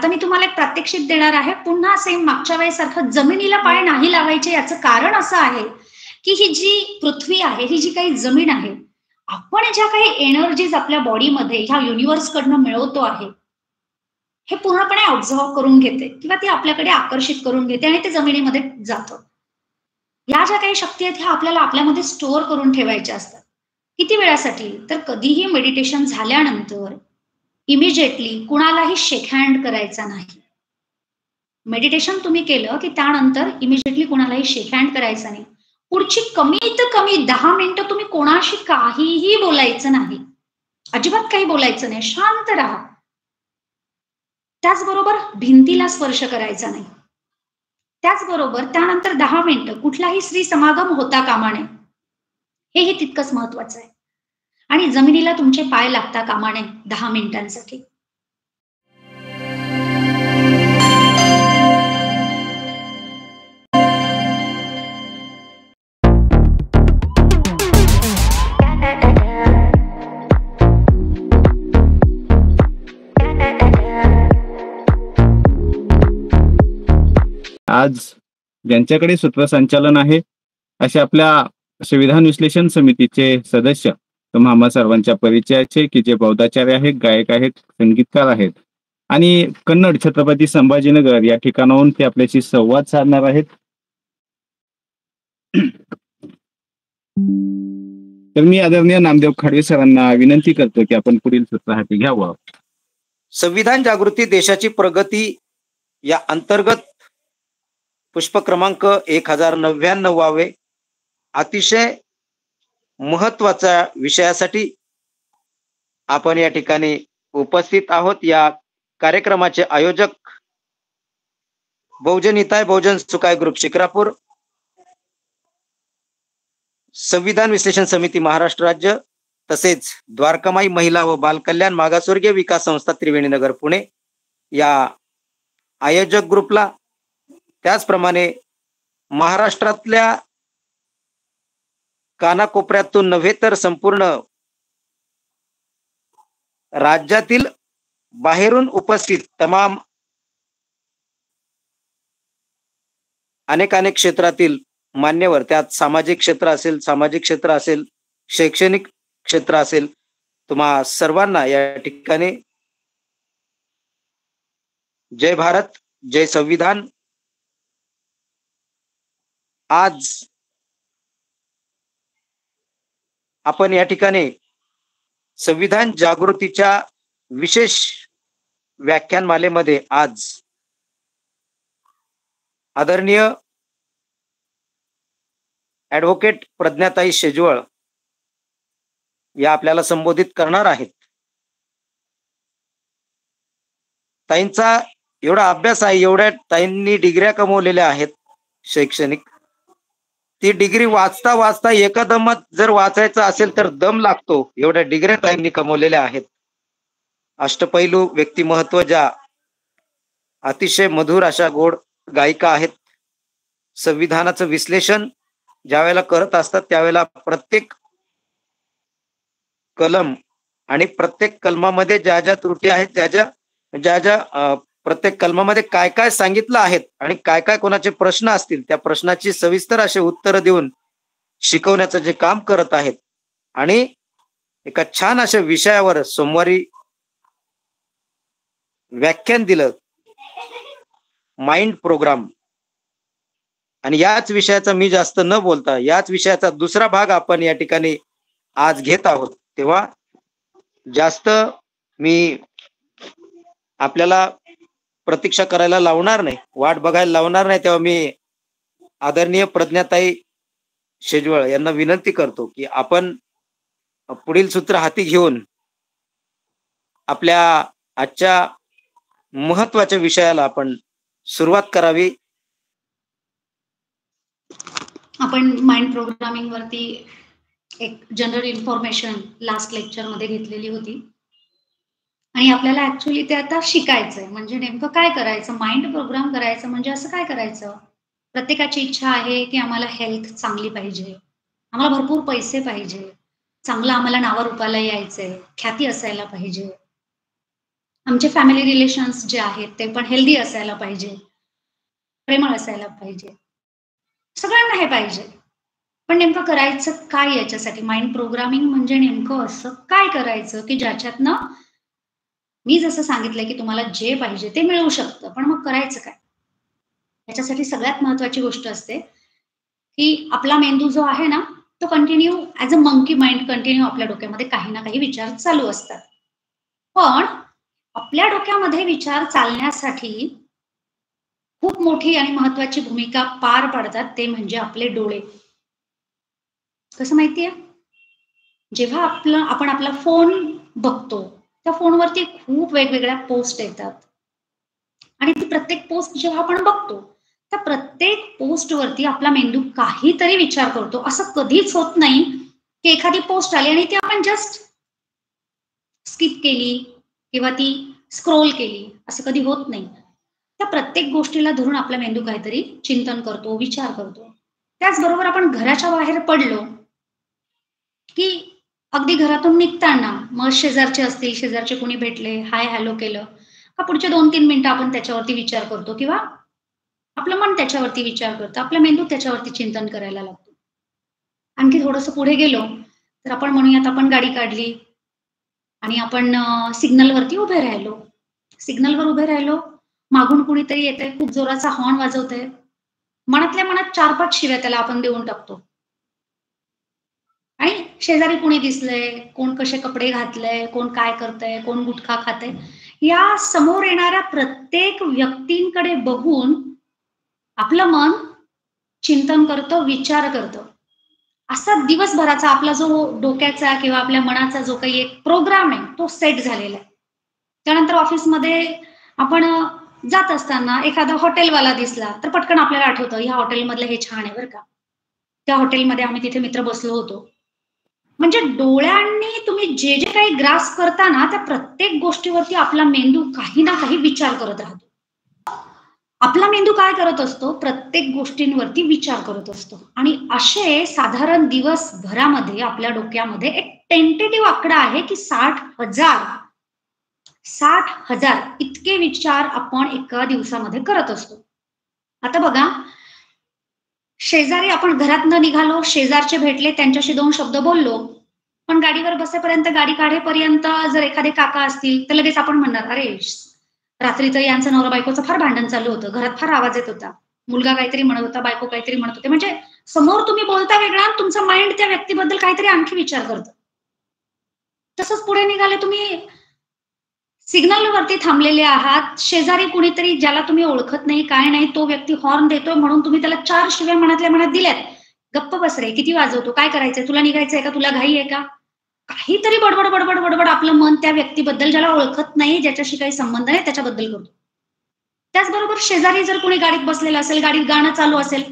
आता मी तुम्हाला एक प्रात्यक्षिक देणार आहे. पुन्हा सेम मागच्या वेळेसारखं जमिनीला पाय नाही लावायचे याचं कारण असं आहे, की ही जी पृथ्वी आहे, ही जी काही जमीन आहे, आपण ज्या काही एनर्जीज आपल्या बॉडीमध्ये ह्या युनिव्हर्सकडनं मिळवतो आहे, हे पूर्णपणे ऑब्झर्व्ह करून घेते किंवा ती आपल्याकडे आकर्षित करून घेते आणि ते जमिनीमध्ये जातं. या ज्या काही शक्ती आहेत, ह्या आपल्याला आपल्यामध्ये स्टोअर करून ठेवायच्या असतात. किती वेळासाठी? तर कधीही मेडिटेशन झाल्यानंतर इमिडिएटली कुणालाही शेक हँड करायचा नाही. मेडिटेशन तुम्ही केलं, की त्यानंतर इमिडिएटली कुणालाही शेक हँड करायचा नाही. पुढची कमीत कमी 10 मिनिटं तुम्ही कोणाशी काहीही बोलायचं नाही. अजिबात काही बोलायचं नाही. शांत राहा. त्याचबरोबर भिंतीला स्पर्श करायचा नाही. त्याचबरोबर त्यानंतर 10 मिनिटं कुठलाही स्त्री समागम होता कामा नये. हेही तितकंच महत्वाचं आहे. आणि जमिनीला तुमचे पाय लागता कामा नये 10 मिनिटांसाठी. आज ज्यांच्याकडे सूत्रसंचालन आहे असे आपल्या संविधान विश्लेषण समितीचे सदस्य तुम्हा आम्हा सर्वांच्या परिचयाचे, की जे बौद्धाचार्य आहेत, गायक आहेत, संगीतकार आहेत आणि कन्नड छत्रपती संभाजीनगर या ठिकाणाहून ते आपल्याशी संवाद साधणार आहेत. तर मी आदरणीय नामदेव खाडवे सरांना विनंती करतो की आपण पुढील सूत्र हाती घ्यावं. संविधान जागृती देशाची प्रगती या अंतर्गत पुष्प क्रमांक 1099 अतिशय महत्वाच्या विषयासाठी आपण या ठिकाणी उपस्थित आहोत. या कार्यक्रमाचे आयोजक बहुजन हिताय बहुजन सुखाय ग्रुप शिक्रापूर, संविधान विश्लेषण समिती महाराष्ट्र राज्य, तसेच द्वारकामाई महिला व बाल कल्याण मागासवर्गीय विकास संस्था त्रिवेणीनगर पुणे या आयोजक ग्रुपला, त्याचप्रमाणे महाराष्ट्रातल्या कानाकोपऱ्यातून नव्हे तर संपूर्ण राज्यातील बाहेरून उपस्थित तमाम अनेक क्षेत्रातील मान्यवर, त्यात सामाजिक क्षेत्र असेल, शैक्षणिक क्षेत्र असेल, तुम्हा सर्वांना या ठिकाणी जय भारत, जय संविधान. आज आपण या ठिकाणी संविधान जागृतीच्या विशेष व्याख्यानमालेमध्ये आज आदरणीय ॲडव्होकेट प्रज्ञाताई शेजवळ या आपल्याला संबोधित करणार आहेत. ताईंचा एवढा अभ्यास आहे, एवढ्या ताईंनी डिग्र्या कमवलेल्या आहेत शैक्षणिक. ती डिग्री वाचता वाचता एका दमात जर वाचायचं असेल तर दम लागतो, एवढ्या डिग्र्या ताईंनी कमवलेल्या आहेत. अष्टपैलू व्यक्तिमत्व, ज्या अतिशय मधुर अशा गोड गायिका आहेत. संविधानाचं विश्लेषण ज्या वेळेला करत असतात त्यावेळेला प्रत्येक कलम आणि प्रत्येक कलमामध्ये ज्या ज्या त्रुटी आहेत, ज्या प्रत्येक कलमामध्ये काय काय सांगितलं आहेत आणि काय काय कोणाचे प्रश्न असतील त्या प्रश्नाची सविस्तर असे उत्तर देऊन शिकवण्याचं जे काम करत आहेत. आणि एका छान अशा विषयावर सोमवारी व्याख्यान दिलं, माइंड प्रोग्राम. आणि याच विषयाचा मी जास्त न बोलता याच विषयाचा दुसरा भाग आपण या ठिकाणी आज घेत आहोत. तेव्हा जास्त मी आपल्याला प्रतीक्षा करायला लावणार नाही, वाट बघायला लावणार नाही. तेव्हा मी आदरणीय प्रज्ञाताई शेजवळ यांना विनंती करतो की आपण पुढील सूत्र हाती घेऊन आपल्या आजच्या महत्वाच्या विषयाला आपण सुरुवात करावी. आपण माइंड प्रोग्रामिंग वरती एक जनरल इन्फॉर्मेशन लास्ट लेक्चर मध्ये घेतलेली होती आणि आपल्याला ऍक्च्युअली ते आता शिकायचंय. म्हणजे नेमकं काय करायचं, माइंड प्रोग्राम करायचं म्हणजे असं काय करायचं. प्रत्येकाची इच्छा आहे की आम्हाला हेल्थ चांगली पाहिजे, आम्हाला भरपूर पैसे पाहिजे, चांगलं आम्हाला नावारूपाला यायचंय, ख्याती असायला पाहिजे. आमचे फॅमिली रिलेशन्स जे आहेत ते पण हेल्दी असायला पाहिजे, प्रेमळ असायला पाहिजे. सगळ्यांना हे पाहिजे. पण नेमकं करायचं काय याच्यासाठी? माइंड प्रोग्रामिंग म्हणजे नेमकं असं काय करायचं, की ज्याच्यातनं मी जसं सांगितलंय, की तुम्हाला जे पाहिजे ते मिळू शकतं. पण मग करायचं काय? याच्यासाठी सगळ्यात महत्त्वाची गोष्ट असते, की आपला मेंदू जो आहे ना, तो continue as a monkey mind continue आपल्या डोक्यामध्ये काही ना काही विचार चालू असतात. पण आपल्या डोक्यामध्ये विचार चालण्यासाठी खूप मोठी आणि महत्त्वाची भूमिका पार पाडतात ते म्हणजे आपले डोळे. कसं माहिती आहे? जेव्हा आपण आपला फोन बघतो, त्या फोनवरती खूप वेगवेगळ्या पोस्ट येतात आणि ती प्रत्येक पोस्ट जेव्हा आपण बघतो, त्या प्रत्येक पोस्टवरती आपला मेंदू काहीतरी विचार करतो. असं कधीच होत नाही, की एखादी पोस्ट आली आणि ती आपण जस्ट स्किप केली किंवा ती स्क्रोल केली, असं कधी होत नाही. त्या प्रत्येक गोष्टीला धरून आपला मेंदू काहीतरी चिंतन करतो, विचार करतो. त्याचबरोबर आपण घराच्या बाहेर पडलो, की अगदी घरातून निघताना मग शेजारचे असतील, शेजारचे कोणी भेटले, हाय हॅलो केलं, का पुढचे 2-3 मिनिटं आपण त्याच्यावरती विचार करतो किंवा आपलं मन त्याच्यावरती विचार करतं, आपला मेंदू त्याच्यावरती चिंतन करायला लागतो. आणखी थोडंसं पुढे गेलो, तर आपण म्हणूयात आपण गाडी काढली आणि आपण सिग्नलवरती उभे राहिलो. सिग्नलवर उभे राहिलो, मागून कुणीतरी येतंय, खूप जोराचा हॉर्न वाजवतंय. मनातल्या मनात 4-5 शिव्या त्याला आपण देऊन टाकतो. आणि शेजारी कोणी दिसलंय, कोण कसे कपडे घातलंय, कोण काय करतंय, कोण गुटखा खातंय, या समोर येणाऱ्या प्रत्येक व्यक्तींकडे बघून आपलं मन चिंतन करतं, विचार करतं. असा दिवसभराचा आपला जो डोक्याचा किंवा आपल्या मनाचा जो काही एक प्रोग्राम आहे, तो सेट झालेला आहे. त्यानंतर ऑफिसमध्ये आपण जात असताना एखादा हॉटेलवाला दिसला, तर पटकन आपल्याला आठवतं, ह्या हॉटेलमधलं हे छान आहे बरं का. त्या हॉटेलमध्ये आम्ही तिथे मित्र बसलो होतो. म्हणजे डोळ्यांनी तुम्ही जे काही ग्रास करता ना, त्या प्रत्येक गोष्टीवरती आपला मेंदू काही ना काही विचार करत राहतो. आपला मेंदू काय करत असतो? प्रत्येक गोष्टींवरती विचार करत असतो आणि असे साधारण दिवसभरामध्ये आपल्या डोक्यामध्ये एक टेंटेटिव्ह आकडा आहे, की 60,000 इतके विचार आपण एका दिवसामध्ये करत असतो. आता बघा, शेजारी आपण घरातनं निघालो, शेजारचे भेटले, त्यांच्याशी 2 शब्द बोललो. पण गाडीवर बसेपर्यंत, गाडी काढेपर्यंत जर एखादे काका असतील, तर लगेच आपण म्हणणार, "अरे, रात्री तर यांचं नवरा-बायकोचं फार भांडण चालू होतं. घरात फार आवाज येत होता. मुलगा काहीतरी म्हणत होता, बायको काहीतरी म्हणत होते." म्हणजे समोर तुम्ही बोलता वेगळा आणि तुमचं माइंड त्या व्यक्तीबद्दल काहीतरी आणखी विचार करतं. तसंच पुढे निघाले तुम्ही सिग्नलवरती थांबलेले आहात. शेजारी कुणीतरी ज्याला तुम्ही ओळखत नाही, काय नाही, तो व्यक्ती हॉर्न देतोय म्हणून तुम्ही त्याला 4 शिव्या मनातल्या मनात दिल्यात. "गप्प बस रे, किती वाजवतो? काय करायचंय? तुला निघायचंय का? तुला घाई आहे का?" काहीतरी बडबड, बडबड, बडबड आपलं मन त्या व्यक्तीबद्दल ज्याला ओळखत नाही, ज्याच्याशी काही संबंध नाही त्याच्याबद्दल करतो. त्याचबरोबर शेजारी जर कोणी गाडीत बसलेलं असेल, गाडीत गाणं चालू असेल,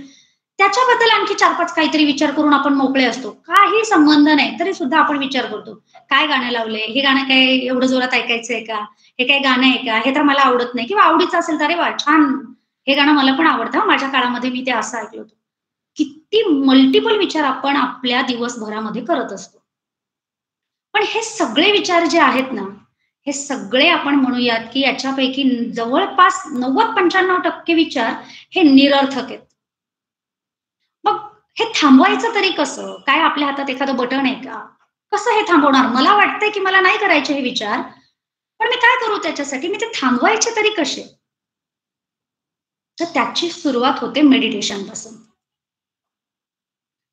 त्याच्याबद्दल आणखी 4-5 काहीतरी विचार करून आपण मोकळे असतो. काही संबंध नाही, तरी सुद्धा आपण विचार करतो. काय गाणं लावलंय? हे गाणं काय एवढं जोरात ऐकायचंय का? हे काय गाणं आहे का? हे तर मला आवडत नाही किंवा आवडीचं असेल तर अरे वाह! छान. हे गाणं मला पण आवडतं हां. माझ्या काळामध्ये मी ते असं ऐकलं होतं. किती मल्टिपल विचार आपण आपल्या दिवसभरामध्ये करत असतो. पण हे सगळे विचार जे आहेत ना, हे सगळे आपण म्हणूयात, की याच्यापैकी जवळपास 90-95% विचार हे निरर्थक आहेत. मग हे थांबवायचं तरी कसं? काय आपल्या हातात एखादं बटन आहे का? कसं हे थांबवणार? मला वाटतंय, की मला नाही करायचे हे विचार, पण मी काय करू त्याच्यासाठी? मी ते थांबवायचे तरी कसे? तर त्याची सुरुवात होते मेडिटेशनपासून.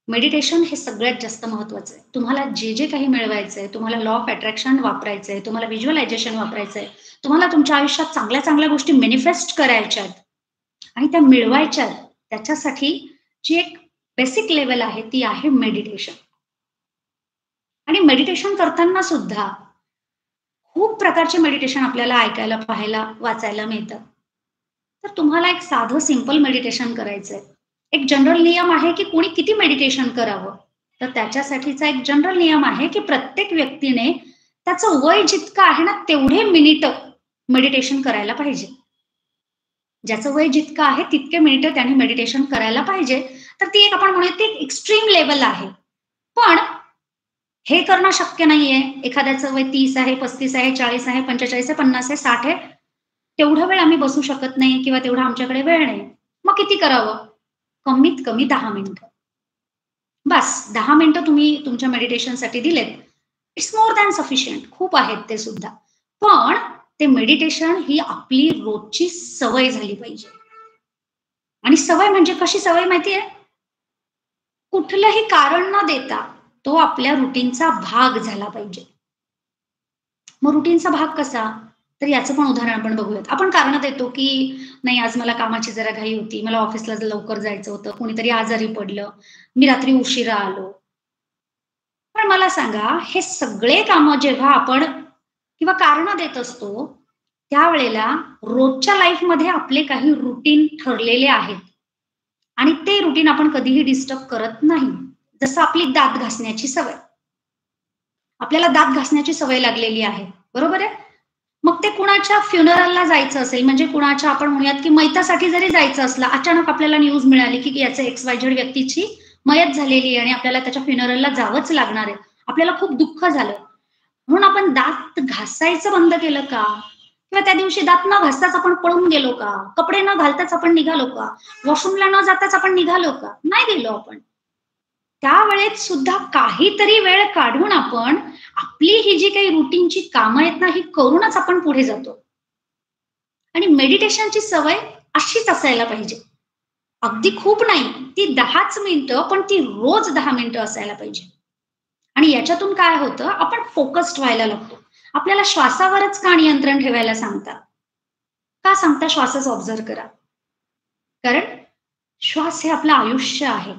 मेडिटेशन हे सगळ्यात जास्त महत्वाचं आहे. तुम्हाला जे काही मिळवायचंय, तुम्हाला लॉ ऑफ अट्रॅक्शन वापरायचंय, तुम्हाला व्हिज्युअलायझेशन वापरायचंय, तुम्हाला तुमच्या आयुष्यात चांगल्या-चांगल्या गोष्टी मॅनिफेस्ट करायच्या आहेत आणि त्या मिळवायच्या आहेत. त्याच्यासाठी जी एक बेसिक लेव्हल आहे, ती आहे मेडिटेशन. आणि मेडिटेशन करताना सुद्धा खूप प्रकारचे मेडिटेशन आपल्याला ऐकायला, पाहायला, वाचायला मिळतात. तर तुम्हाला एक साधं सिंपल मेडिटेशन करायचंय. एक जनरल नियम आहे, की कोणी किती मेडिटेशन करावं? तर त्याच्यासाठीचा एक जनरल नियम आहे, की प्रत्येक व्यक्तीने त्याचं वय जितकं आहे ना, तेवढे मिनिटं मेडिटेशन करायला पाहिजे. ज्याचं वय जितकं आहे, तितके मिनिटं त्याने मेडिटेशन करायला पाहिजे. तर ती एक आपण म्हणूया ती एक्स्ट्रीम लेव्हल आहे. पण हे करणं शक्य नाहीये. एखाद्याचं वय 30 आहे, 35 आहे, 40 आहे, 45 आहे, 50 आहे, 60 आहे. तेवढा वेळ आम्ही बसू शकत नाही किंवा तेवढा आमच्याकडे वेळ नाही. मग किती करावं? कमीत कमी 10 मिनिटं. बस 10 मिनिटं तुम्ही तुमच्या मेडिटेशनसाठी दिलेत. It's more than sufficient. खूप आहेत ते सुद्धा. पण ते मेडिटेशन ही आपली रोजची सवय झाली पाहिजे. आणि सवय म्हणजे कशी सवय माहितीये? कुठलंही कारण न देता तो आपल्या रुटीनचा भाग झाला पाहिजे. मग रुटीनचा भाग कसा? तर याचं पण उदाहरण आपण बघूयात. आपण कारण देतो, की नाही आज मला कामाची जरा घाई होती, मला ऑफिसला लवकर जायचं होतं, कोणीतरी आजारी पडलं, मी रात्री उशिरा आलो. पण मला सांगा, हे सगळे कामं जेव्हा आपण किंवा कारणं देत असतो, त्यावेळेला रोजच्या लाईफमध्ये आपले काही रुटीन ठरलेले आहेत आणि ते रुटीन आपण कधीही डिस्टर्ब करत नाही. जसं आपली दात घासण्याची सवय. आपल्याला दात घासण्याची सवय लागलेली आहे, बरोबर आहे? मग ते कुणाच्या फ्युनरलला जायचं असेल, म्हणजे कुणाच्या आपण म्हणूयात की मैतासाठी जरी जायचं असलं, अचानक आपल्याला न्यूज मिळाली की याचं XYZ व्यक्तीची मयत झालेली आहे आणि आपल्याला त्याच्या फ्युनरलला जावंच लागणार आहे. आपल्याला खूप दुःख झालं. म्हणून आपण दात घासायचं बंद केलं का? किंवा त्या दिवशी दात न घासताच आपण पळून गेलो का? कपडे न घालताच आपण निघालो का? वॉशरूमला न जाताच आपण निघालो का? नाही गेलो आपण. त्यावेळेत सुद्धा काहीतरी वेळ काढून आपण आपली ही जी काही रुटीनची कामं आहेत ना, ही करूनच आपण पुढे जातो. आणि मेडिटेशनची सवय अशीच असायला पाहिजे. अगदी खूप नाही, ती 10च मिनिटं, पण ती रोज 10 मिनिटं असायला पाहिजे. आणि याच्यातून काय होतं, आपण फोकस्ड व्हायला लागतो. आपल्याला श्वासावरच का नियंत्रण ठेवायला सांगतात? का सांगता श्वासच ऑब्झर्व्ह करा? कारण श्वास हे आपलं आयुष्य आहे.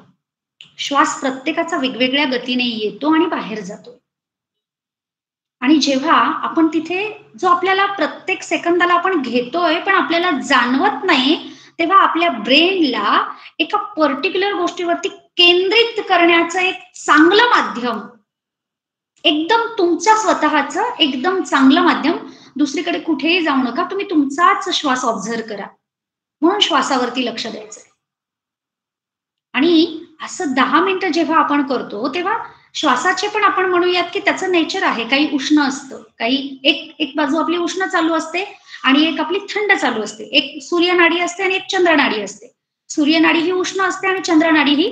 श्वास प्रत्येकाचा वेगवेगळ्या गतीने येतो आणि बाहेर जातो. आणि जेव्हा आपण तिथे जो आपल्याला प्रत्येक सेकंदाला आपण घेतोय, पण आपल्याला जाणवत नाही, तेव्हा आपल्या ब्रेनला एका पर्टिक्युलर गोष्टीवरती केंद्रित करण्याचं एक चांगलं माध्यम, एकदम तुमच्या स्वतःचं एकदम चांगलं माध्यम, दुसरीकडे कुठेही जाऊ नका. तुम्ही तुमचाच श्वास ऑब्झर्व्ह करा. म्हणून श्वासावरती लक्ष द्यायचं. आणि असं 10 मिनिटं जेव्हा आपण करतो, तेव्हा श्वासाचे पण आपण म्हणूयात की त्याचं नेचर आहे. काही उष्ण असतं, काही एक बाजू आपली उष्ण चालू असते आणि एक आपली थंड चालू असते. एक सूर्यनाडी असते आणि एक चंद्रनाडी असते. सूर्यनाडी ही उष्ण असते आणि चंद्रनाडी ही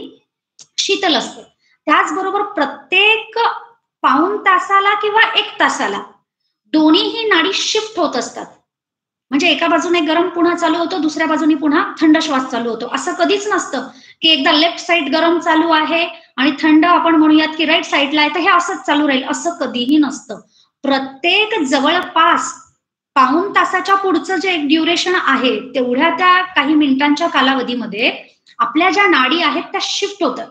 शीतल असते. त्याचबरोबर प्रत्येक पाऊण तासाला किंवा 1 तासाला दोन्हीही नाडी शिफ्ट होत असतात. म्हणजे एका बाजूने गरम पुन्हा चालू होतो, दुसऱ्या बाजूने पुन्हा थंड श्वास चालू होतो. असं कधीच नसतं की एकदा लेफ्ट साइड गरम चालू आहे आणि थंड आपण म्हणूयात की राईट साइडला आहे, तर हे असंच चालू राहील, असं कधीही नसतं. प्रत्येक जवळपास पाऊण तासाच्या पुढचं जे एक ड्युरेशन आहे, तेवढ्या त्या काही मिनिटांच्या कालावधीमध्ये आपल्या ज्या नाडी आहेत त्या शिफ्ट होतात.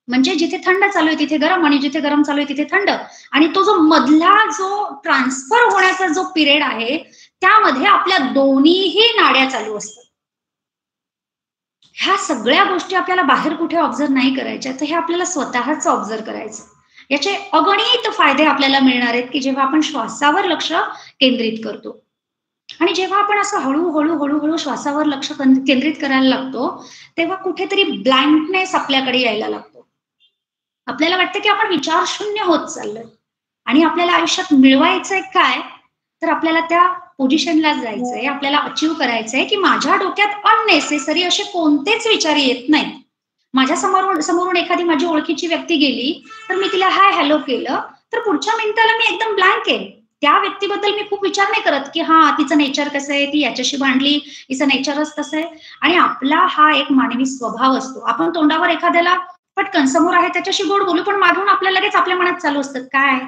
म्हणजे जिथे थंड चालू आहे तिथे गरम आणि जिथे गरम चालू आहे तिथे थंड. आणि तो जो मधला जो ट्रान्सफर होण्याचा जो पिरियड आहे, त्यामध्ये आपल्या दोन्हीही नाड्या चालू असतात. ह्या सगळ्या गोष्टी आपल्याला बाहेर कुठे ऑब्झर्व्ह नाही करायच्या, तर हे आपल्याला स्वतःच ऑब्झर्व्ह करायचं. याचे अगणित फायदे आपल्याला मिळणार आहेत की जेव्हा आपण श्वासावर लक्ष केंद्रित करतो. आणि जेव्हा आपण असं हळूहळू श्वासावर लक्ष केंद्रित करायला लागतो, तेव्हा कुठेतरी ब्लँकनेस आपल्याकडे यायला लागतो. आपल्याला वाटतं की आपण विचारशून्य होत चाललोय आणि आपल्याला आयुष्यात मिळवायचंय काय, तर आपल्याला त्या पोझिशनला जायचंय, आपल्याला अचीव्ह करायचंय की माझ्या डोक्यात अननेसेसरी असे कोणतेच विचार येत नाहीत. माझ्या समोरून एखादी माझी ओळखीची व्यक्ती गेली, तर मी तिला हाय हॅलो केलं, तर पुढच्या मिनिटाला मी एकदम ब्लँक आहे. त्या व्यक्तीबद्दल मी खूप विचार नाही करत की हा तिचं नेचर कसं आहे, ती याच्याशी भांडली, तिचं नेचरच तसं आहे. आणि आपला हा एक मानवी स्वभाव असतो. आपण तोंडावर एखाद्याला पटकन समोर आहे त्याच्याशी गोड बोलू, पण मागून आपल्या लगेच आपल्या मनात चालू असतं, काय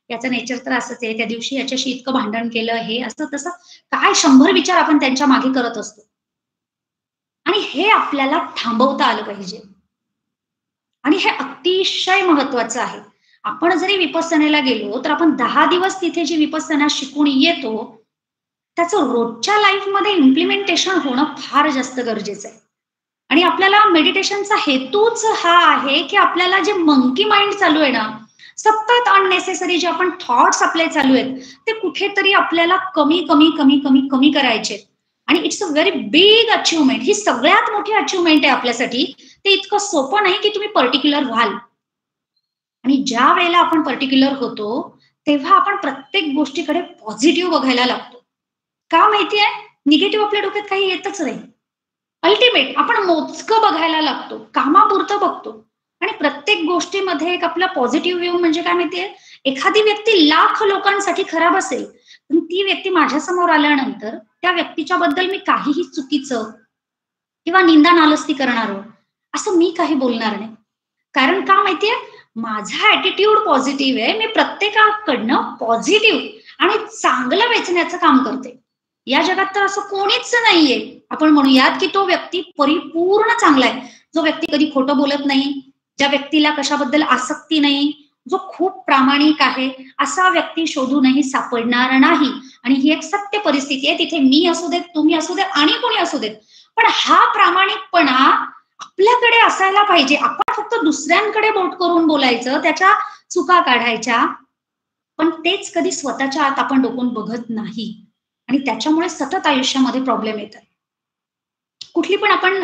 याचं नेचर तर असंच आहे, त्या दिवशी याच्याशी इतकं भांडण केलं, हे असं तसं काय 100 विचार आपण त्यांच्या मागे करत असतो. आणि हे आपल्याला थांबवता आलं पाहिजे. आणि हे अतिशय महत्वाचं आहे. आपण जरी विपස්සनेला गेलो, तर आपण 10 दिवस तिथे जी विपස්සना शिकून येतो, त्याचं रोजच्या लाईफमध्ये इम्प्लिमेंटेशन होणं फार जास्त गरजेचं आहे. आणि आपल्याला मेडिटेशनचा हेतूच हा आहे की आपल्याला जे मंकी माइंड चालू आहे ना, सतत अननेसेसरी जे आपण थॉट्स आपले चालू आहेत, ते कुठेतरी आपल्याला कमी करायचे. आणि it's a very big achievement. ही सगळ्यात मोठी अचिव्हमेंट आहे आपल्यासाठी. ते इतकं सोपं नाही की तुम्ही पर्टिक्युलर व्हाल. आणि ज्या वेळेला आपण पर्टिक्युलर होतो तेव्हा आपण प्रत्येक गोष्टीकडे पॉझिटिव्ह बघायला लागतो. का माहितीये? निगेटिव्ह आपल्या डोक्यात काही येतच नाही. अल्टिमेट आपण मोजकं बघायला लागतो, कामापुरतं बघतो आणि प्रत्येक गोष्टीमध्ये एक आपला पॉझिटिव्ह व्ह्यू म्हणजे काय माहितीये? एखादी व्यक्ती लाख लोकांसाठी खराब असेल, पण ती व्यक्ती माझ्यासमोर आल्यानंतर त्या व्यक्तीच्या बद्दल मी काहीही चुकीचं किंवा निंदा नालस्ती करणारं असं मी काही बोलणार नाही. कारण का माहितीये? माझा ॲटिट्यूड पॉझिटिव्ह आहे. मी प्रत्येकाकडनं पॉझिटिव्ह आणि चांगलं वेचण्याचं काम करते. या जगात तर असं कोणीच नाहीये. आपण म्हणूयात की तो व्यक्ती परिपूर्ण चांगला आहे. जो व्यक्ती कधी खोटं बोलत नाही, ज्या व्यक्तीला कशाबद्दल आसक्ती नाही, जो खूप प्रामाणिक आहे, असा व्यक्ती शोधूनही सापडणार नाही. आणि ही एक सत्य परिस्थिती आहे. तिथे मी असू देत, तुम्ही असू देत आणि कोणी असू देत. पण हा प्रामाणिकपणा आपल्याकडे असायला पाहिजे. आपण फक्त दुसऱ्यांकडे बोट करून बोलायचं, त्याच्या चुका काढायच्या, पण तेच कधी स्वतःच्या आत आपण डोकून बघत नाही आणि त्याच्यामुळे सतत आयुष्यामध्ये प्रॉब्लेम येतात. कुठली पण आपण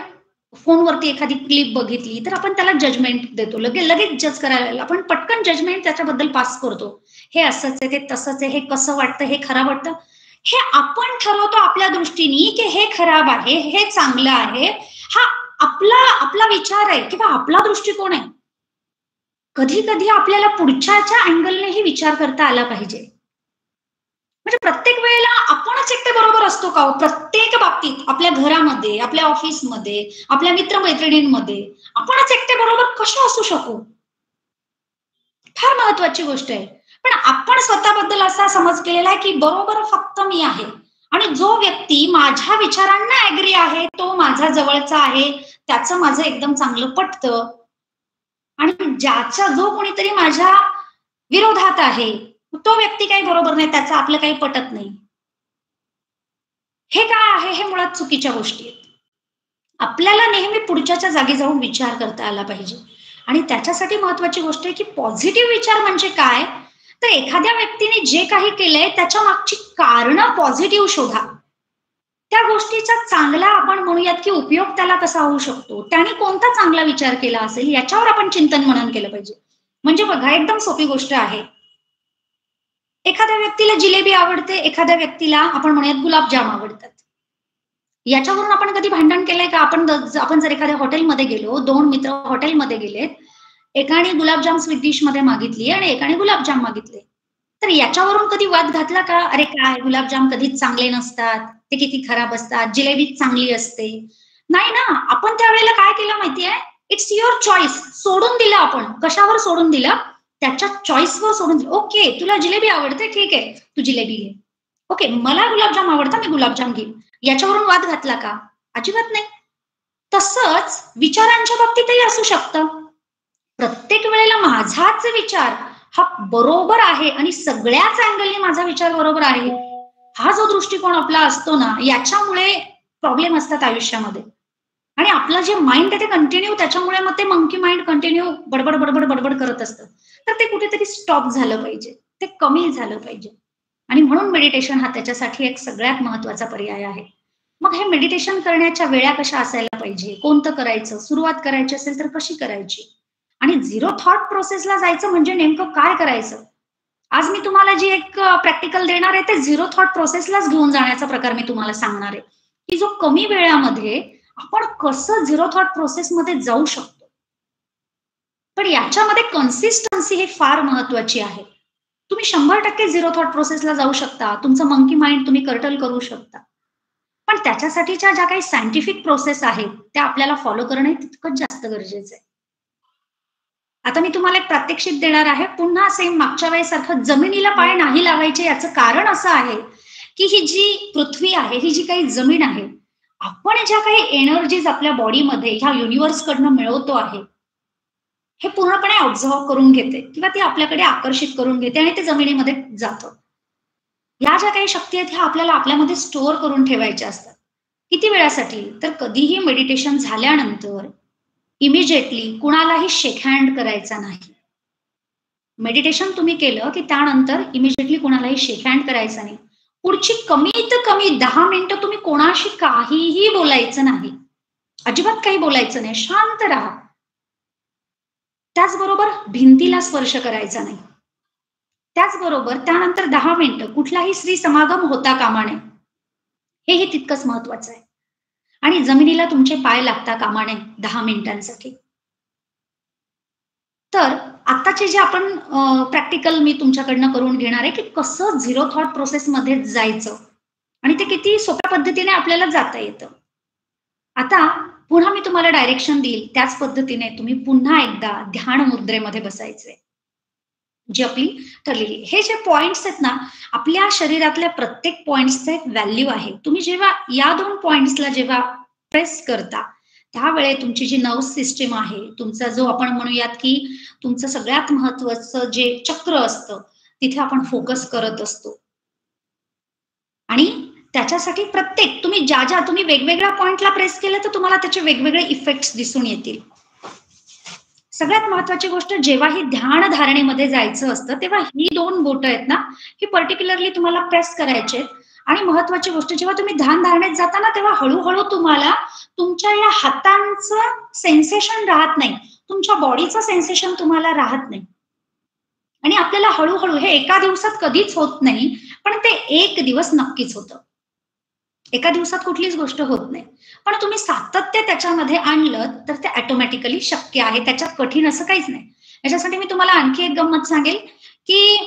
फोनवरती एखादी क्लिप बघितली तर आपण त्याला जजमेंट देतो. लगेच जज करायला आपण पटकन जजमेंट त्याच्याबद्दल पास करतो. हे असंच आहे, ते तसंच आहे, हे कसं वाटतं, हे खराब वाटतं. हे आपण ठरवतो आपल्या दृष्टीने की हे खराब आहे, हे चांगलं आहे. हा आपला विचार आहे किंवा आपला दृष्टिकोन आहे. कधी-कधी आपल्याला पुढच्याच्या अँगलनेही विचार करता आला पाहिजे. म्हणजे प्रत्येक वेळेला आपणच एकटे बरोबर असतो का हो? प्रत्येक बाबतीत आपल्या घरामध्ये, आपल्या ऑफिसमध्ये, आपल्या मित्र-मैत्रिणींमध्ये आपणच एकटे बरोबर कसे असू शकू? फार महत्वाची गोष्ट आहे. पण आपण स्वतःबद्दल असा समज केलेला आहे की बरोबर फक्त मी आहे आणि जो व्यक्ती माझ्या विचारांना ॲग्री आहे, तो माझा जवळचा आहे, त्याचं माझं एकदम चांगलं पटतं आणि जो कोणीतरी माझ्या विरोधात आहे, तो व्यक्ती काही बरोबर नाही, त्याचं आपलं काही पटत नाही. हे काय आहे? हे मुळात चुकीच्या गोष्टी आहेत. आपल्याला नेहमी पुढच्याच्या जागी जाऊन विचार करता आला पाहिजे आणि त्याच्यासाठी महत्वाची गोष्ट आहे की पॉझिटिव्ह विचार म्हणजे काय? तर एखाद्या व्यक्तीने जे काही केलंय त्याच्या मागची कारणं पॉझिटिव्ह शोधा. त्या गोष्टीचा चांगला आपण म्हणूयात की उपयोग त्याला कसा होऊ शकतो, त्याने कोणता चांगला विचार केला असेल याच्यावर आपण चिंतन मनन केलं पाहिजे. म्हणजे बघा एकदम सोपी गोष्ट आहे. एखाद्या व्यक्तीला जिलेबी आवडते, एखाद्या व्यक्तीला आपण म्हणूयात गुलाबजाम आवडतात. याच्यावरून आपण कधी भांडण केलंय का? आपण जर एखाद्या हॉटेलमध्ये गेलो, 2 मित्र हॉटेलमध्ये गेलेत, एकाने गुलाबजाम स्वीट डिश मध्ये मागितली आणि एकाने गुलाबजाम मागितले. तर याच्यावरून कधी वाद घातला का? अरे काय गुलाबजाम कधीच चांगले नसतात, ते किती खराब असतात, जिलेबीच चांगली असते. नाही ना, आपण त्यावेळेला काय केलं माहितीये? It's your choice. सोडून दिलं आपण. कशावर सोडून दिलं? त्याच्या चॉईसवर सोडून दिलं. ओके, तुला जिलेबी आवडते, ठीक आहे, तू जिलेबी घे. ओके, मला गुलाबजाम आवडतं, मी गुलाबजाम घेईन. याच्यावरून वाद घातला का? अजिबात नाही. तसंच विचारांच्या बाबतीतही असू शकतं. प्रत्येक वेळेला माझाच विचार हा बरोबर आहे आणि सगळ्याच अँगलने माझा विचार बरोबर आहे, हा जो दृष्टिकोन आपला असतो ना, याच्यामुळे प्रॉब्लेम असतात आयुष्यामध्ये. आणि आपलं जे माइंड आहे ते कंटिन्यू त्याच्यामुळे मग ते मंकी माइंड कंटिन्यू बडबड, बडबड, बडबड करत असतं. तर ते कुठेतरी स्टॉप झालं पाहिजे. ते कमी झालं पाहिजे. आणि म्हणून मेडिटेशन हा त्याच्यासाठी एक सगळ्यात महत्वाचा पर्याय आहे. मग हे मेडिटेशन करण्याच्या वेळा कशा असायला पाहिजे? कोणतं करायचं? सुरुवात करायची असेल तर कशी करायची? आणि झिरो थॉट प्रोसेसला जायचं म्हणजे नेमकं काय करायचं? आज मी तुम्हाला जी एक प्रॅक्टिकल देणार आहे ते झिरो थॉट प्रोसेसलाच घेऊन जाण्याचा प्रकार मी तुम्हाला सांगणार आहे, की जो कमी वेळामध्ये आपण कसं झिरो थॉट प्रोसेसमध्ये जाऊ शकतो. पण याच्यामध्ये कन्सिस्टन्सी ही फार महत्वाची आहे. तुम्ही 100% झिरो थॉट प्रोसेसला जाऊ शकता. तुमचं मंकी माइंड तुम्ही कर्टल करू शकता. पण त्याच्यासाठीच्या ज्या काही सायंटिफिक प्रोसेस आहेत, त्या आपल्याला फॉलो करणं तितकंच जास्त गरजेचं आहे. आता मी तुम्हाला एक प्रात्यक्षिक देणार आहे. पुन्हा सेम मागच्या वेळेसारखं जमिनीला पाय नाही लावायचे याचं कारण असं आहे, की ही जी पृथ्वी आहे, ही जी काही जमीन आहे, आपण ज्या काही एनर्जीज आपल्या बॉडीमध्ये ह्या युनिव्हर्सकडनं मिळवतो आहे, हे पूर्णपणे ऑब्झर्व्ह करून घेते किंवा ती आपल्याकडे आकर्षित करून घेते आणि ते जमिनीमध्ये जातं. ह्या ज्या काही शक्ती आहेत ह्या आपल्याला आपल्यामध्ये स्टोअर करून ठेवायच्या असतात. किती वेळासाठी? तर कधीही मेडिटेशन झाल्यानंतर इमिजिएटली कुणालाही शेक हँड करायचा नाही. मेडिटेशन तुम्ही केलं की त्यानंतर इमिजिएटली कुणालाही शेक हँड करायचा नाही. पुढची कमीत कमी 10 मिनिटं तुम्ही कोणाशी काहीही बोलायचं नाही. अजिबात काही बोलायचं नाही. शांत राहा. त्याचबरोबर भिंतीला स्पर्श करायचा नाही. त्याचबरोबर त्यानंतर 10 मिनिटं कुठलाही स्त्री समागम होता कामा नये, हेही तितकंच महत्वाचं आहे. आणि जमिनीला तुमचे पाय लागता कामा नये 10 मिनिटांसाठी. तर आताचे जे आपण प्रॅक्टिकल मी तुमच्याकडनं करून घेणार आहे, की कसं झिरो थॉट प्रोसेसमध्ये जायचं आणि ते किती सोप्या पद्धतीने आपल्याला जाता येतं. आता पुन्हा मी तुम्हाला डायरेक्शन देईल, त्याच पद्धतीने तुम्ही पुन्हा एकदा ध्यान मुद्रेमध्ये बसायचंय, जी आपली ठरलेली. हे जे पॉइंट्स आहेत ना, आपल्या शरीरातल्या प्रत्येक पॉइंट्सचं एक व्हॅल्यू आहे. तुम्ही जेव्हा या 2 पॉइंट्सला जेव्हा प्रेस करता, त्यावेळे तुमची जी नर्व्ह सिस्टीम आहे, तुमचा जो आपण म्हणूयात की तुमचं सगळ्यात महत्वाचं जे चक्र असतं, तिथे आपण फोकस करत असतो. आणि त्याच्यासाठी प्रत्येक तुम्ही ज्या तुम्ही वेगवेगळ्या पॉइंटला प्रेस केलं, तर तुम्हाला त्याचे वेगवेगळे इफेक्ट्स दिसून येतील. सगळ्यात महत्वाची गोष्ट, जेव्हा ही ध्यान धारणेमध्ये जायचं असतं, तेव्हा ही 2 बोटं आहेत ना, ही पर्टिक्युलरली तुम्हाला प्रेस करायचे. आणि महत्वाची गोष्ट, जेव्हा तुम्ही ध्यान धारणेत जाता ना, तेव्हा हळूहळू तुम्हाला तुमच्या या हातांचं सेन्सेशन राहत नाही, तुमच्या बॉडीचं सेन्सेशन तुम्हाला राहत नाही. आणि आपल्याला हळूहळू, हे एका दिवसात कधीच होत नाही, पण ते 1 दिवस नक्कीच होतं. एका दिवसात कुठलीच गोष्ट होत नाही, पण तुम्ही सातत्य त्याच्यामध्ये आणलं तर ते ऑटोमॅटिकली शक्य आहे. त्याच्यात कठीण असं काहीच नाही. याच्यासाठी मी तुम्हाला आणखी एक गंमत सांगेल, की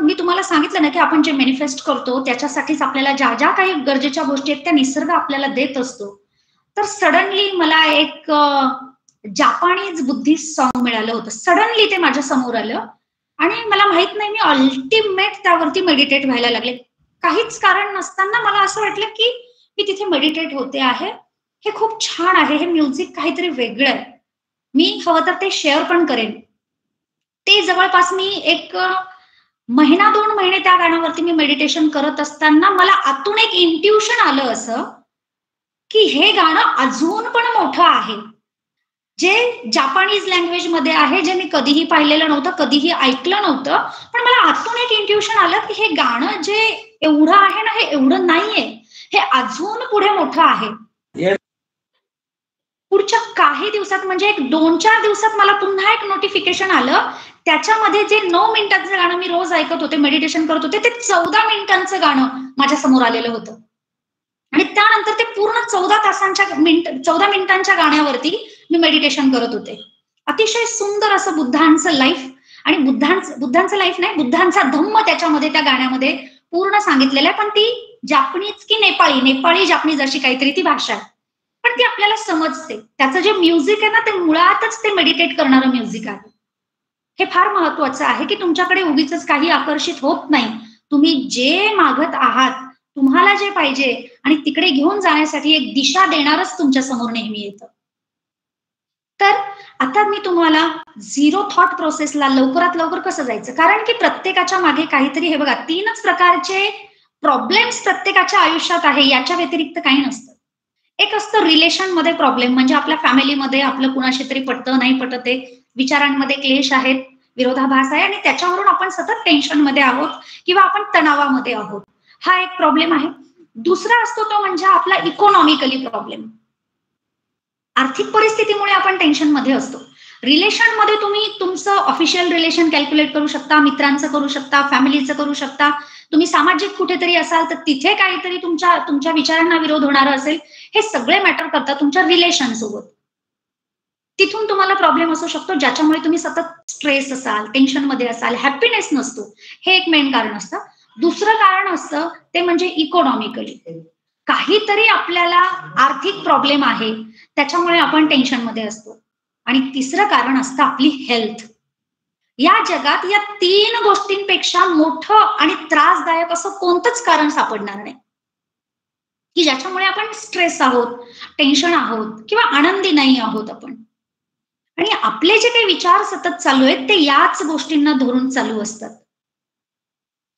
मी तुम्हाला सांगितलं ना, की आपण जे मॅनिफेस्ट करतो त्याच्यासाठीच आपल्याला ज्या काही गरजेच्या गोष्टी आहेत त्या निसर्ग आपल्याला देत असतो. तर सडनली मला एक जापानीज बुद्धिस्ट सॉन्ग मिळालं होतं. सडनली ते माझ्या समोर आलं आणि मला माहित नाही, मी अल्टिमेट त्यावरती मेडिटेट व्हायला लागले. काहीच कारण नसताना मला असं वाटलं, की मी तिथे मेडिटेट होते आहे. हे खूप छान आहे, हे म्युझिक काहीतरी वेगळं आहे. मी हवं तर ते शेअर पण करेन. ते जवळपास मी 1 महिना 2 महिने त्या गाण्यावरती मी मेडिटेशन करत असताना मला आतून एक इंट्युशन आलं असं, की हे गाणं अजून पण मोठं आहे. जे जापानीज लँग्वेजमध्ये आहे, जे मी कधीही पाहिलेलं नव्हतं, कधीही ऐकलं नव्हतं. पण मला आतून एक इंट्युशन आलं, की हे गाणं जे एवढं आहे ना, हे एवढं नाहीये, हे अजून पुढे मोठं आहे. पुढच्या काही दिवसात, म्हणजे एक 2-4 दिवसात मला पुन्हा एक नोटिफिकेशन आलं. त्याच्यामध्ये जे 9 मिनिटांचं गाणं मी रोज ऐकत होते, मेडिटेशन करत होते, ते 14 मिनिटांचं गाणं माझ्या समोर आलेलं होतं. आणि त्यानंतर ते पूर्ण 14 मिनिटांच्या गाण्यावरती मी मेडिटेशन करत होते. अतिशय सुंदर असं बुद्धांचं लाईफ, आणि बुद्धांचं लाईफ नाही, बुद्धांचा धम्म त्याच्यामध्ये त्या गाण्यामध्ये पूर्ण सांगितलेलं आहे. पण ती जापनीज की नेपाळी जापनीज अशी काहीतरी ती भाषा आहे, पण ती आपल्याला समजते. त्याचं जे म्युझिक आहे ना, ते मुळातच ते मेडिटेट करणारं म्युझिक आहे. हे फार महत्वाचं आहे, की तुमच्याकडे उगीच काही आकर्षित होत नाही. तुम्ही जे मागत आहात, तुम्हाला जे पाहिजे आणि तिकडे घेऊन जाण्यासाठी एक दिशा देणारच तुमच्या समोर नेहमी येतं. तर आता मी तुम्हाला झिरो थॉट प्रोसेसला लवकरात लवकर कसं जायचं, कारण की प्रत्येकाच्या मागे काहीतरी, हे बघा 3च प्रकारचे प्रॉब्लेम्स प्रत्येकाच्या आयुष्यात आहे, याच्या व्यतिरिक्त काही नसतं. एक असतं रिलेशनमध्ये प्रॉब्लेम, म्हणजे आपल्या फॅमिलीमध्ये आपलं कुणाशी तरी पटतं नाही पटत आहे, विचारांमध्ये क्लेश आहेत, विरोधाभास आहे, आणि त्याच्यावरून आपण सतत टेन्शनमध्ये आहोत किंवा आपण तणावामध्ये आहोत. हा एक प्रॉब्लेम आहे. दुसरा असतो तो म्हणजे आपला इकॉनॉमिकली प्रॉब्लेम. आर्थिक परिस्थितीमुळे आपण टेन्शनमध्ये असतो. रिलेशनमध्ये तुम्ही तुमचं ऑफिशियल रिलेशन कॅल्क्युलेट करू शकता, मित्रांचं करू शकता, फॅमिलीचं करू शकता. तुम्ही सामाजिक कुठेतरी असाल तर तिथे काहीतरी तुमच्या विचारांना विरोध होणार असेल, हे सगळे मॅटर करतात तुमच्या रिलेशन सोबत. तिथून तुम्हाला प्रॉब्लेम असू शकतो, ज्याच्यामुळे तुम्ही सतत स्ट्रेस असाल, टेन्शनमध्ये असाल, हॅपीनेस नसतो. हे एक मेन कारण असतं. दुसरं कारण असतं ते म्हणजे इकॉनॉमिकली. काहीतरी आपल्याला आर्थिक प्रॉब्लेम आहे, त्याच्यामुळे आपण टेन्शनमध्ये असतो. आणि तिसरं कारण असतं आपली हेल्थ. या जगात या 3 गोष्टींपेक्षा मोठं आणि त्रासदायक असं कोणतंच कारण सापडणार नाही, की ज्याच्यामुळे आपण स्ट्रेस आहोत, टेन्शन आहोत किंवा आनंदी नाही आहोत आपण. आणि आपले जे काही विचार सतत चालू आहेत, ते याच गोष्टींना धरून चालू असतात.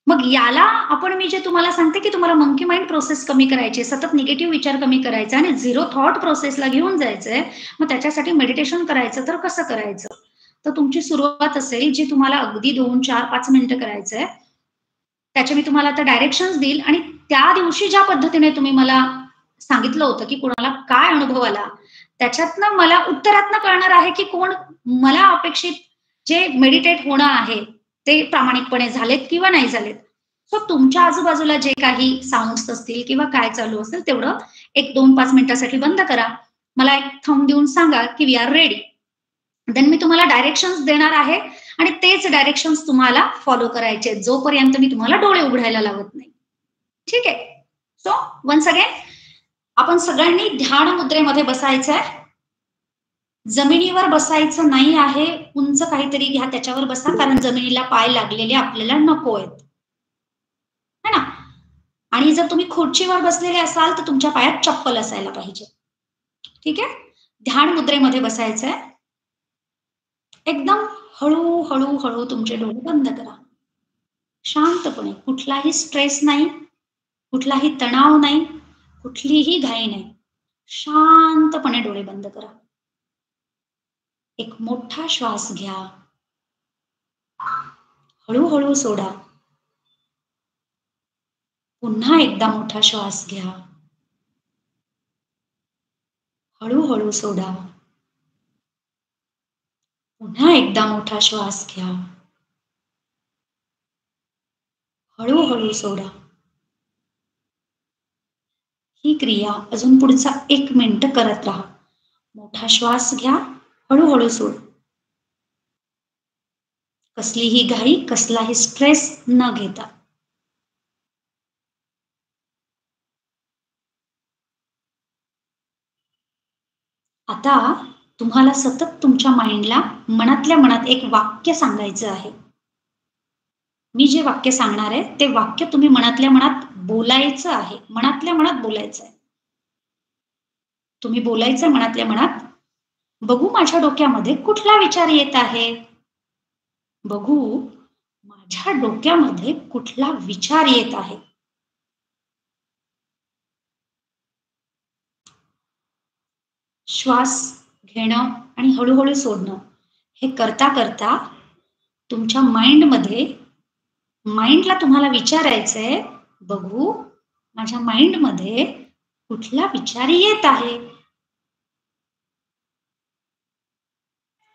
मग याला मी जे तुम्हाला सांगते, की तुम्हाला मंकी माइंड प्रोसेस कमी करायची, सतत निगेटिव्ह विचार कमी करायचा आणि झिरो थॉट प्रोसेसला घेऊन जायचंय. मग त्याच्यासाठी मेडिटेशन करायचं. तर कसं करायचं? तर तुमची सुरुवात असेल, जी तुम्हाला अगदी 2, 4, 5 मिनिटं करायचंय. त्याचे मी तुम्हाला आता डायरेक्शन्स देईल, आणि त्या दिवशी ज्या पद्धतीने तुम्ही मला सांगितलं होतं, की कुणाला काय अनुभव आला, त्याच्यातनं मला उत्तरातनं कळणार आहे की कोण मला अपेक्षित जे मेडिटेट होणं आहे ते प्रामाणिकपणे झालेत किंवा नाही झालेत. सो तुमच्या आजूबाजूला जे काही साऊंड्स असतील किंवा काय चालू असेल तेवढं एक 2-5 मिनिटासाठी बंद करा. मला एक थंब देऊन सांगा की वी आर रेडी. देन मी तुम्हाला डायरेक्शन्स देणार आहे आणि तेच डायरेक्शन्स तुम्हाला फॉलो करायचे जोपर्यंत मी तुम्हाला डोळे उघडायला लावत नाही. ठीक आहे. सो वन्स अगेन आपण सगळ्यांनी ध्यान मुद्रेमध्ये बसायचंय. जमिनीवर बसायचं नाही आहे. उंच काहीतरी घ्या त्याच्यावर बसा, कारण जमिनीला पाय लागलेले आपल्याला नको आहेत, है ना. आणि जर तुम्ही खुर्चीवर बसलेले असाल तर तुमच्या पायात चप्पल असायला पाहिजे. ठीक आहे. ध्यान मुद्रेमध्ये बसायचंय. एकदम हळूहळू हळू तुमचे डोळे बंद करा. शांतपणे, कुठलाही स्ट्रेस नाही, कुठलाही तणाव नाही, कुठलीही घाई नाही. शांतपणे डोळे बंद करा. एक मोठा श्वास घ्या. हळूहळू सोडा. पुन्हा एकदा मोठा श्वास घ्या. हळूहळू सोडा. पुन्हा एकदा मोठा श्वास घ्या. हळूहळू सोडा. ही क्रिया अजून पुढचा 1 मिनिट करत राहा. मोठा श्वास घ्या. हळूहळू सोड. कसलीही घाई, कसलाही स्ट्रेस न घेता. आता तुम्हाला सतत तुमच्या माइंडला मनातल्या मनात एक वाक्य सांगायचं आहे. मी जे वाक्य सांगणार आहे ते वाक्य तुम्ही मनातल्या मनात बोलायचं आहे. मनातल्या मनात बोलायचं आहे. तुम्ही बोलायचं मनातल्या मनात, बघू माझ्या डोक्यामध्ये कुठला विचार येत आहे. बघू माझ्या डोक्यामध्ये कुठला विचार येत आहे. श्वास घेणं आणि हळूहळू सोडणं हे करता करता तुमच्या माइंडला तुम्हाला विचारायचंय, बघू माझ्या माइंडमध्ये कुठला विचार येत आहे.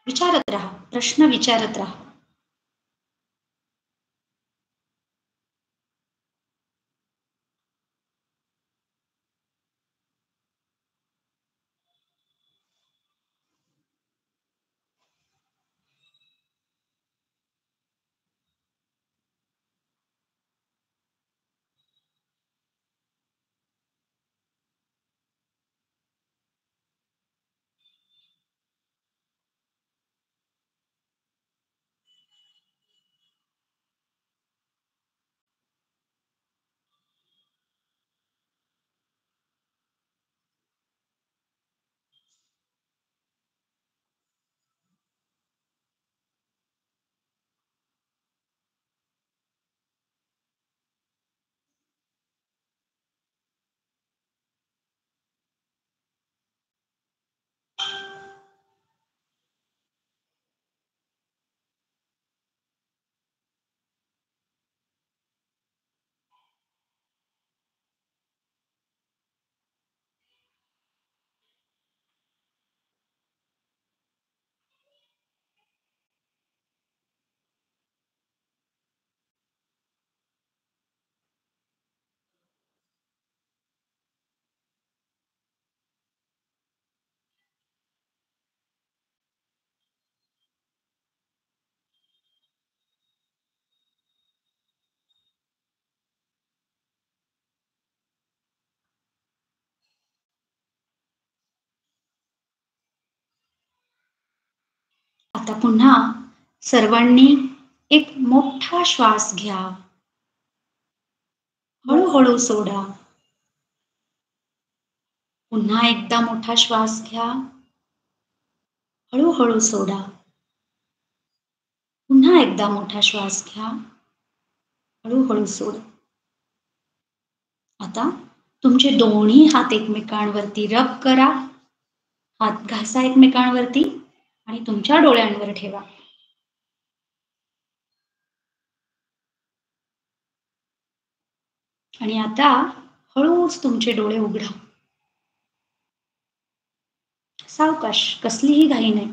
विचारत राहा, प्रश्न विचारत राहा. आता पुन्हा सर्वांनी एक मोठा श्वास घ्या. हळूहळू सोडा. पुन्हा एकदा मोठा श्वास घ्या. हळूहळू सोडा. पुन्हा एकदा मोठा श्वास घ्या. हळूहळू सोडा. आता तुमचे दोन्ही हात एकमेकांवरती रब करा. हात घासा एकमेकांवरती आणि तुमच्या डोळ्यांवर ठेवा. आणि आता हळूच तुमचे डोळे उघडा. सावकाश, कसलीही घाई नाही.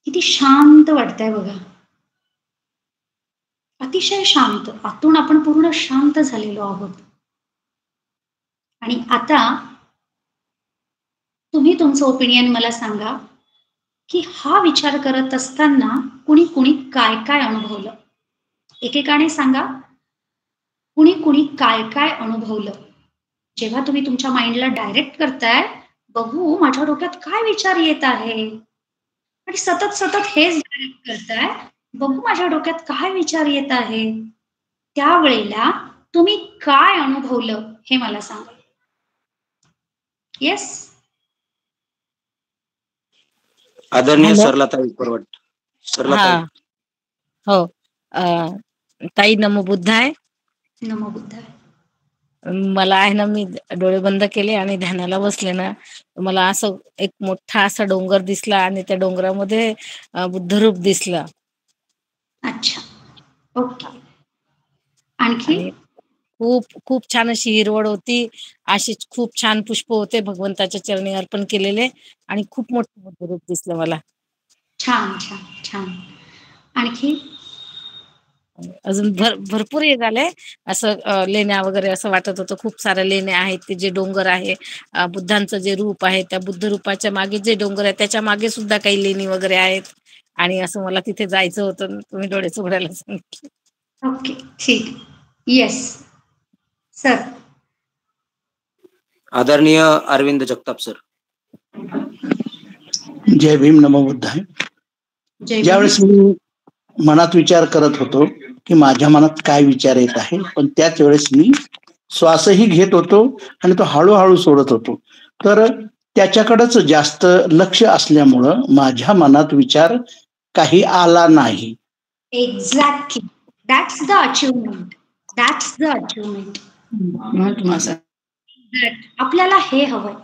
किती शांत वाटतंय बघा. अतिशय शांत. आतून आपण पूर्ण शांत झालेलो आहोत. आणि आता तुम्ही तुमचं ओपिनियन मला सांगा, की हा विचार करत असताना कुणी कुणी काय काय अनुभवलं? एकेकाने सांगा, कुणी कुणी काय काय अनुभवलं? जेव्हा तुम्ही तुमच्या माइंडला डायरेक्ट करताय, बघू माझ्या डोक्यात काय विचार येत आहे? आणि सतत सतत हेच डायरेक्ट करताय, बघू माझ्या डोक्यात काय विचार येत आहे? त्यावेळेला तुम्ही काय अनुभवलं हे मला सांगा. येस? आदरणीय हॅलो. सरलाताई परवट. सरलाताई. हा. हो. ताई नमो बुद्धाय. नमो बुद्धाय. मला आहे ना, मी डोळे बंद केले आणि ध्यानाला बसले ना, मला असं एक मोठा असा डोंगर दिसला आणि त्या डोंगरामध्ये बुद्धरूप दिसलं. अच्छा. ओके. आणखी? आणि खूप खूप छान अशी हिरवळ होती. अशीच खूप छान पुष्प होते भगवंताच्या चरणी अर्पण केलेले आणि खूप मोठं बुद्धरूप दिसलं मला. छान, छान, छान. आणखी? अजून भरपूर हे झालंय. असं लेण्या वगैरे असं वाटत होतं. खूप साऱ्या लेण्या आहेत. ते जे डोंगर आहे, बुद्धांचं जे रूप आहे, त्या बुद्ध रूपाच्या मागे जे डोंगर आहे, त्याच्या मागे सुद्धा काही लेणी वगैरे आहेत. आणि असं मला तिथे जायचं होतं. तुम्ही डोळेच उघडायला सांगितले. ओके. ठीक. येस. सर. आदरणीय अरविंद जगताप सर. जय भीम, नमो बुद्धाय. जय ज्यावेळेस भीम. मी मनात विचार करत होतो की माझ्या मनात काय विचार येत आहे, पण त्याच वेळेस मी श्वासही घेत होतो आणि तो हळूहळू सोडत होतो. तर त्याच्याकडेच जास्त लक्ष असल्यामुळं माझ्या मनात विचार काही आला नाही. Exactly. That's the achievement. That's the achievement. आपल्याला हे हवंय.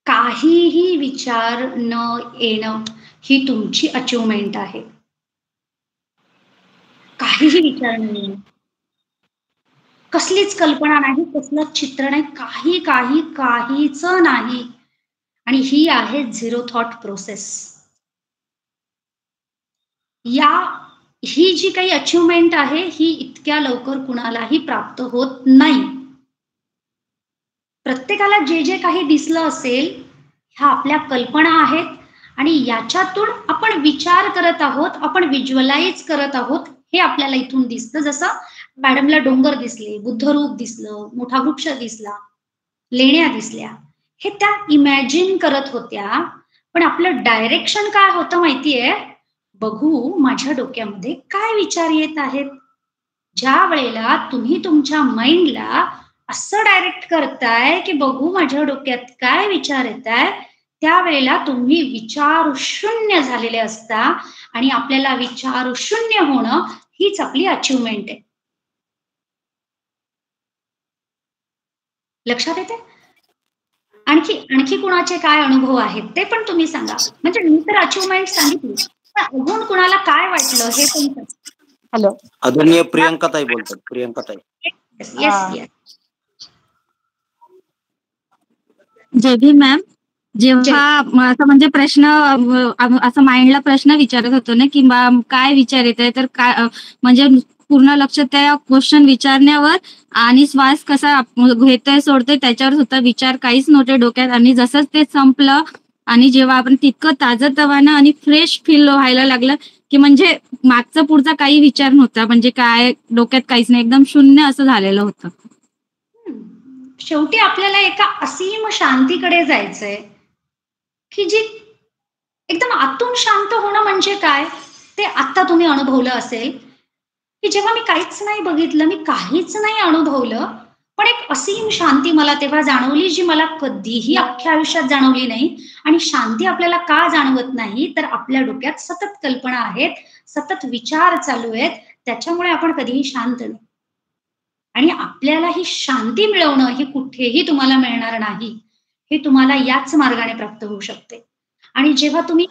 काहीही विचार न येणं ही तुमची अचीवमेंट आहे. काहीही विचार न येणं. कसलीच कल्पना नाही, कसलंच चित्र नाही, काहीच नाही. आणि ही आहे झिरो थॉट प्रोसेस. ही जी काही अचीवमेंट आहे, ही इतक्या लवकर कुणालाही प्राप्त होत नाही. प्रत्येकाला जे जे काही दिसलं असेल, ह्या आपल्या कल्पना आहेत आणि याच्यातून आपण विचार करत आहोत, आपण व्हिज्युअलाइज करत आहोत. हे आपल्याला इथून दिसतं. जसं मॅडमला डोंगर दिसले, बुद्धरूप दिसलं, मोठा वृक्ष दिसला, लेण्या दिसल्या. हे त्या इमॅजिन करत होत्या. पण आपलं डायरेक्शन काय होतं माहितीये? बघू माझ्या डोक्यामध्ये काय विचार येत आहेत. ज्या वेळेला तुम्ही तुमच्या माइंडला असं डायरेक्ट करताय की बघू माझ्या डोक्यात काय विचार येताय, त्यावेळेला तुम्ही विचार शून्य झालेले असता. आणि आपल्याला विचार शून्य होणं हीच आपली अचीवमेंट आहे. लक्षात येते? आणखी कुणाचे काय अनुभव आहेत ते पण तुम्ही सांगा. म्हणजे मी तर अचीवमेंट सांगितली, पण अजून कुणाला काय वाटलं हे पण सांगा. हॅलो. आदरणीय प्रियंकाताई बोलतात. प्रियंकाताई. Yes yes. जय भीम मॅम. जेव्हा असं म्हणजे प्रश्न असं माइंडला प्रश्न विचारत होतो ना की काय विचार येत आहे, तर काय म्हणजे पूर्ण लक्ष त्या क्वेश्चन विचारण्यावर आणि श्वास कसा घेतोय सोडतोय त्याच्यावर होता. विचार काहीच नव्हते डोक्यात. आणि जसंच ते संपलं आणि जेव्हा आपण तितकं ताजंतवानं आणि फ्रेश फील व्हायला लागलं की म्हणजे मागचा पुढचा काही विचार नव्हता. म्हणजे काय डोक्यात काहीच नाही, एकदम शून्य असं झालेलं होतं. शेवटी आपल्याला एका असीम शांतीकडे जायचंय की जी एकदम आतून शांत होणं म्हणजे काय ते आता तुम्ही अनुभवलं असेल की जेव्हा मी काहीच नाही बघितलं, मी काहीच नाही अनुभवलं, पण एक असीम शांती मला तेव्हा जाणवली, जी मला कधीही अख्ख्या आयुष्यात जाणवली नाही. आणि शांती आपल्याला का जाणवत नाही, तर आपल्या डोक्यात सतत कल्पना आहेत, सतत विचार चालू आहेत, त्याच्यामुळे आपण कधीही शांत नाही. आणि आपल्याला ही शांती मिळवणं ही कुठेही तुम्हाला मिळणार नाही. हे तुम्हाला याच मार्गाने प्राप्त होऊ शकते. आणि जेव्हा तुम्ही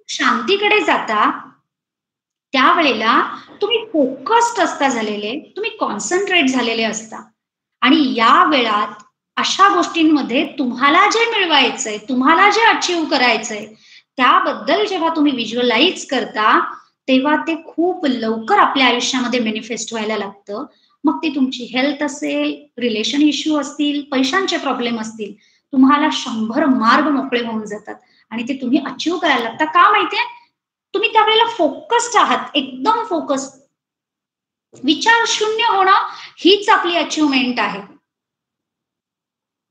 शांतीकडे जाता त्यावेळेला तुम्ही फोकस्ड असता झालेले, तुम्ही कॉन्सन्ट्रेट झालेले असता आणि या वेळात अशा गोष्टींमध्ये तुम्हाला जे मिळवायचंय, तुम्हाला जे अचीव करायचंय त्याबद्दल जेव्हा तुम्ही व्हिज्युअलाइज करता तेव्हा ते खूप लवकर आपल्या आयुष्यामध्ये मॅनिफेस्ट व्हायला लागतं. मग ती तुमची हेल्थ असेल, रिलेशन इश्यू असतील, पैशांचे प्रॉब्लेम असतील, तुम्हाला 100 मार्ग मोकळे होऊन जातात आणि ते तुम्ही अचीव करायला लागता. का माहितीये? तुम्ही त्यावेळेला फोकस्ड आहात, एकदम फोकस्ड. विचार शून्य होणं हीच आपली अचीवमेंट आहे.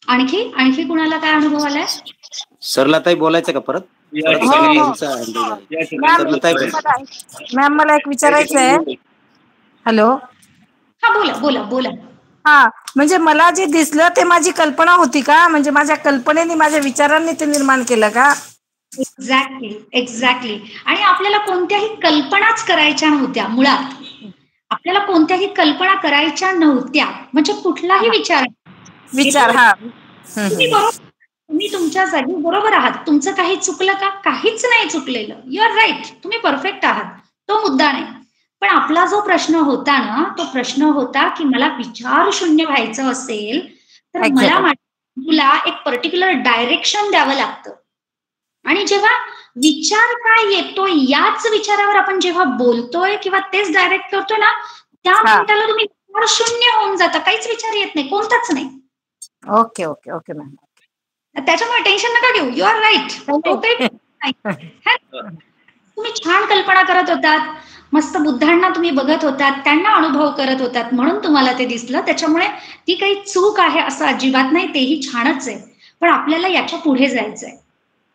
आणखी कुणाला काय अनुभव आलाय? सरला ताई बोलायचं का परत? मॅम मला एक विचारायचं आहे. हॅलो. हा बोला बोला बोला. हा म्हणजे मला जे दिसलं ते माझी कल्पना होती का? म्हणजे माझ्या कल्पनेने, माझ्या विचारांनी ते निर्माण केलं का? एक्झॅक्टली. आणि आपल्याला कोणत्याही कल्पनाच करायच्या नव्हत्या मुळात. आपल्याला कोणत्याही कल्पना करायच्या नव्हत्या म्हणजे कुठलाही विचार. हा. तुम्ही तुमच्या जागी बरोबर आहात. तुमचं काही चुकलं का? काहीच नाही चुकलेलं. You are right. तुम्ही परफेक्ट आहात. तो मुद्दा नाही. पण आपला जो प्रश्न होता ना, तो प्रश्न होता की मला विचार शून्य व्हायचं असेल तर मला तुला एक पर्टिक्युलर डायरेक्शन द्यावं लागतं. आणि जेव्हा विचार काय येतो याच विचारावर आपण जेव्हा बोलतोय किंवा तेच डायरेक्ट करतोय ना, त्या मिनिटाला तुम्ही विचार शून्य होऊन जाता. काहीच विचार येत नाही, कोणताच नाही. Okay okay okay ma'am. त्याच्यामुळे टेन्शन नका घेऊ. You are right. तुम्ही छान कल्पना करत होतात, मस्त बुद्धांना तुम्ही बघत होतात, त्यांना अनुभव करत होतात म्हणून तुम्हाला ते दिसलं. त्याच्यामुळे ती काही चूक आहे असं अजिबात नाही. तेही छानच आहे. पण आपल्याला याच्या पुढे जायचंय.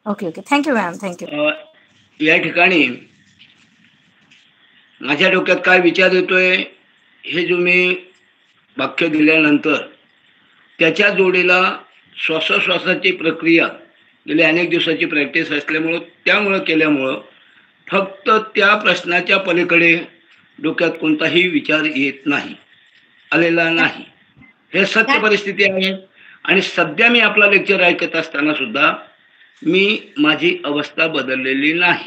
Okay okay. Thank you ma'am. Thank you. या ठिकाणी माझ्या डोक्यात काय विचार येतोय हे जो मी वाक्य दिल्यानंतर त्याच्या जोडीला श्वासोश्वासाची प्रक्रिया गेली अनेक दिवसाची प्रॅक्टिस असल्यामुळं केल्यामुळं फक्त त्या प्रश्नाच्या पलीकडे डोक्यात कोणताही विचार येत नाही, आलेला नाही. हे सत्य परिस्थिती आहे. आणि सध्या मी आपला लेक्चर ऐकत असताना सुद्धा माझी अवस्था बदललेली नाही.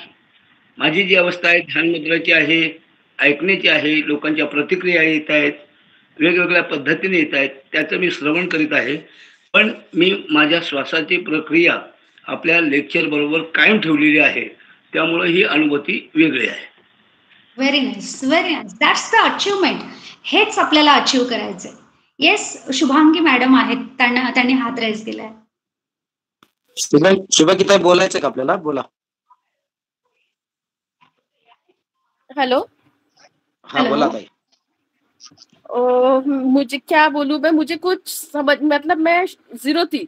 माझी जी अवस्था आहे ध्यानमुद्राची आहे, ऐकण्याची आहे, लोकांच्या प्रतिक्रिया येत आहेत, वेगवेगळ्या पद्धतीने येत आहेत, त्याचं मी श्रवण करीत आहे. पण मी माझ्या श्वासाची प्रक्रिया आपल्या लेक्चर बरोबर कायम ठेवलेली आहे. त्यामुळे ही अनुभूती वेगळी आहे. Very nice, very nice. That's the achievement. हेच आपल्याला अचीव करायचंय. येस, शुभांगी मॅडम आहेत, त्यांनी हात रेज केलाय. शुभांगी बोलायचं का आपल्याला? बोला. हेलो. हाँ बोला भाई. मुझे क्या बोलूं मैं, मुझे कुछ समझ, मतलब मैं जीरो थी,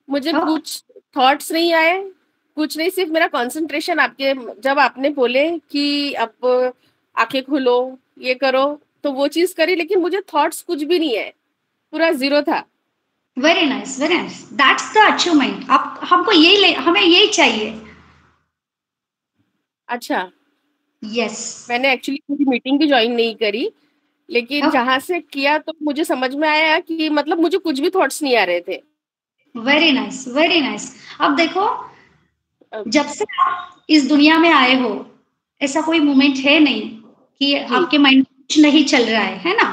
मुझे कुछ थॉट्स नहीं आए, कुछ नहीं. सिर्फ मेरा कंसंट्रेशन आपके, जब आपने बोले कि अब आंखें खोलो, ये करो, तो वो चीज करी, लेकिन मुझे थॉट्स कुछ भी नहीं है, पूरा जीरो था. Very nice, very nice. That's the achievement. हमको हमें यही चाहिए. अच्छा. यस. मैंने एक्चुअली पूरी मीटिंग भी ज्वाइन नहीं करी, लेकिन जहां से किया तो मुझे समझ में आया कि मतलब मुझे कुछ भी थॉट्स नहीं आ रहे थे. Very nice, very nice. अब देखो, जब से आप इस दुनिया में आए हो ऐसा कोई मोमेंट है नहीं कि आपके माइंड में कुछ नहीं चल रहा है ना.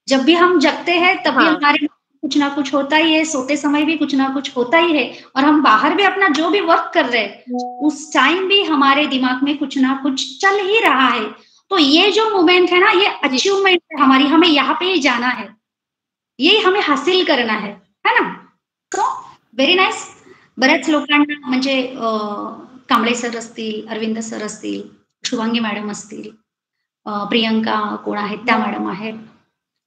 जब भी हम जगते हैं तब भी हमारे कुछ ना कुछ होता ही है, सोते समय भी कुछ ना कुछ होता ही है, और हम बाहर भी अपना जो भी वर्क कर रहे हैं उस टाइम भी हमारे दिमाग में कुछ ना कुछ चल ही रहा है. तो ये जो मोमेंट है ना, ये अचीवमेंट है हमारी. हमें यहाँ पे ही जाना है, ये हमें हासिल करना है ना. So very nice. बऱ्याच लोकांना म्हणजे कांबळे सर असतील, अरविंद सर असतील, शुभांगी मॅडम असतील, प्रियंका कोण आहेत त्या मॅडम आहेत,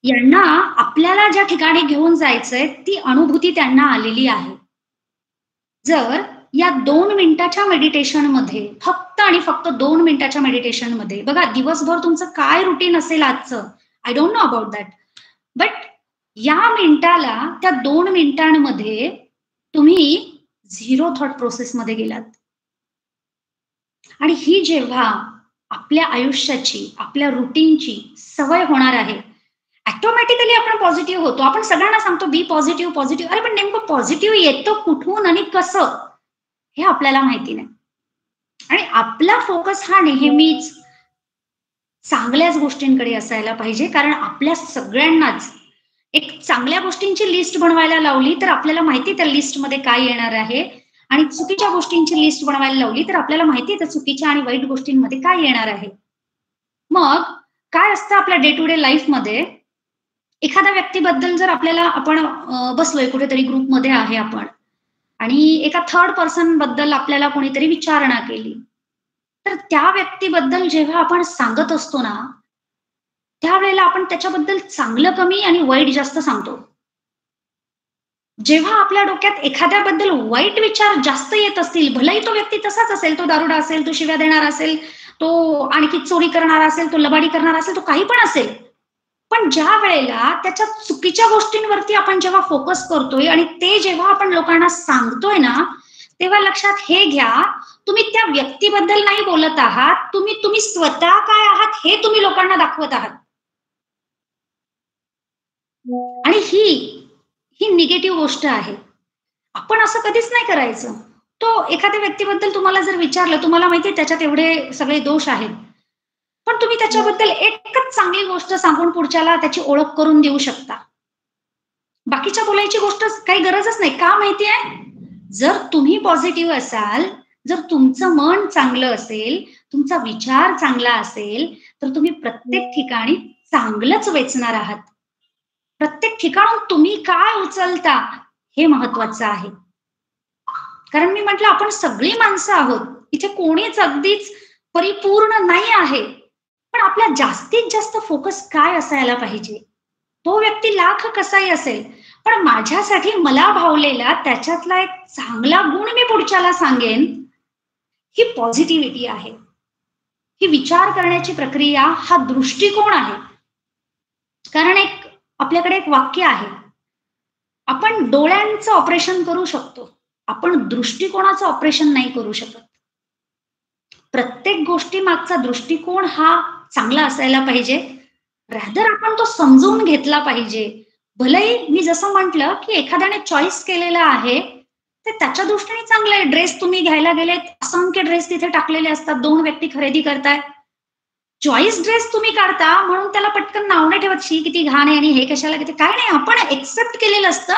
यांना आपल्याला ज्या ठिकाणी घेऊन जायचंय ती अनुभूती त्यांना आलेली आहे. जर या 2 मिनिटाच्या मेडिटेशन मध्ये, फक्त आणि फक्त 2 मिनिटाच्या मेडिटेशन मध्ये, बघा दिवसभर तुमचं काय रुटीन असेल आजचं, I don't know about that, but या मिनिटाला, त्या 2 मिनिटांमध्ये तुम्ही झिरो थॉट प्रोसेस मध्ये गेलात. आणि ही जेव्हा आपल्या आयुष्याची, आपल्या रुटीनची सवय होणार आहे, ऑटोमॅटिकली आपण पॉझिटिव्ह होतो. आपण सगळ्यांना सांगतो बी पॉझिटिव्ह, पॉझिटिव्ह. अरे पण नेमकं पॉझिटिव्ह येतं कुठून आणि कसं हे आपल्याला माहिती नाही. आणि आपला फोकस हा नेहमीच चांगल्याच गोष्टींकडे असायला पाहिजे. कारण आपल्या सगळ्यांनाच एक चांगल्या गोष्टींची लिस्ट बनवायला लावली तर आपल्याला माहिती त्या लिस्टमध्ये काय येणार आहे, आणि चुकीच्या गोष्टींची लिस्ट बनवायला लावली तर आपल्याला माहिती त्या चुकीच्या आणि वाईट गोष्टींमध्ये काय येणार आहे. मग काय असतं आपल्या डे टू डे लाईफमध्ये, एखाद्या व्यक्तीबद्दल जर आपल्याला आपण बसलोय कुठेतरी ग्रुपमध्ये आहे आपण, आणि एका थर्ड पर्सन बद्दल आपल्याला कोणीतरी विचारणा केली, तर त्या व्यक्तीबद्दल जेव्हा आपण सांगत असतो ना, त्यावेळेला आपण त्याच्याबद्दल चांगलं कमी आणि वाईट जास्त सांगतो. जेव्हा आपल्या डोक्यात एखाद्याबद्दल वाईट विचार जास्त येत असतील, भलेही तो व्यक्ती तसाच असेल, तो दारुडा असेल, तो शिव्या देणार असेल, तो आणखी चोरी करणार असेल, तो लबाडी करणार असेल, तो काही पण असेल, पण ज्या वेळेला त्याच्या चुकीच्या गोष्टींवरती आपण जेव्हा फोकस करतोय आणि ते जेव्हा आपण लोकांना सांगतोय ना, तेव्हा लक्षात हे घ्या, तुम्ही त्या व्यक्तीबद्दल नाही बोलत आहात, तुम्ही स्वतः काय आहात हे तुम्ही लोकांना दाखवत आहात. आणि ही निगेटिव्ह गोष्ट आहे. आपण असं कधीच नाही करायचं. तो एखाद्या व्यक्तीबद्दल तुम्हाला जर विचारलं, तुम्हाला माहितीये त्याच्यात एवढे सगळे दोष आहेत, पण तुम्ही त्याच्याबद्दल एकच चांगली गोष्ट सांगून पुढच्याला त्याची ओळख करून देऊ शकता. बाकीच्या बोलायची गोष्ट काही गरजच नाही. का माहितीये, जर तुम्ही पॉझिटिव्ह असाल, जर तुमचं मन चांगलं असेल, तुमचा विचार चांगला असेल, तर तुम्ही प्रत्येक ठिकाणी चांगलंच वेचणार आहात. प्रत्येक ठिकाणून तुम्ही काय उचलता हे महत्वाचं आहे. कारण मी म्हटलं आपण सगळी माणसं आहोत, इथे कोणीच अगदीच परिपूर्ण नाही आहे, पण आपला जास्तीत जास्त फोकस काय असायला पाहिजे. तो व्यक्ती लाख कसाही असेल, पण माझ्यासाठी मला भावलेला त्याच्यातला एक चांगला गुण मी पुढच्याला सांगेन, ही पॉझिटिव्हिटी आहे. ही विचार करण्याची प्रक्रिया, हा दृष्टिकोन आहे. कारण आपल्याकडे एक वाक्य आहे, आपण डोळ्यांचं ऑपरेशन करू शकतो, आपण दृष्टिकोनाचं ऑपरेशन नाही करू शकत. प्रत्येक गोष्टी मागचा दृष्टिकोन हा चांगला असायला पाहिजे. रॅदर आपण तो समजून घेतला पाहिजे. भलेही मी जसं म्हटलं की एखाद्याने चॉईस केलेला आहे ते त्याच्या दृष्टीने चांगलं आहे. ड्रेस तुम्ही घ्यायला गेलेत, असंख्य ड्रेस तिथे टाकलेले असतात, 2 व्यक्ती खरेदी करताय. चॉईस ड्रेस तुम्ही काढता म्हणून त्याला पटकन नाव नाही ठेवत, शी किती घाण आहे आणि हे कशाला किती, काय नाही. आपण एक्सेप्ट केलेलं असतं,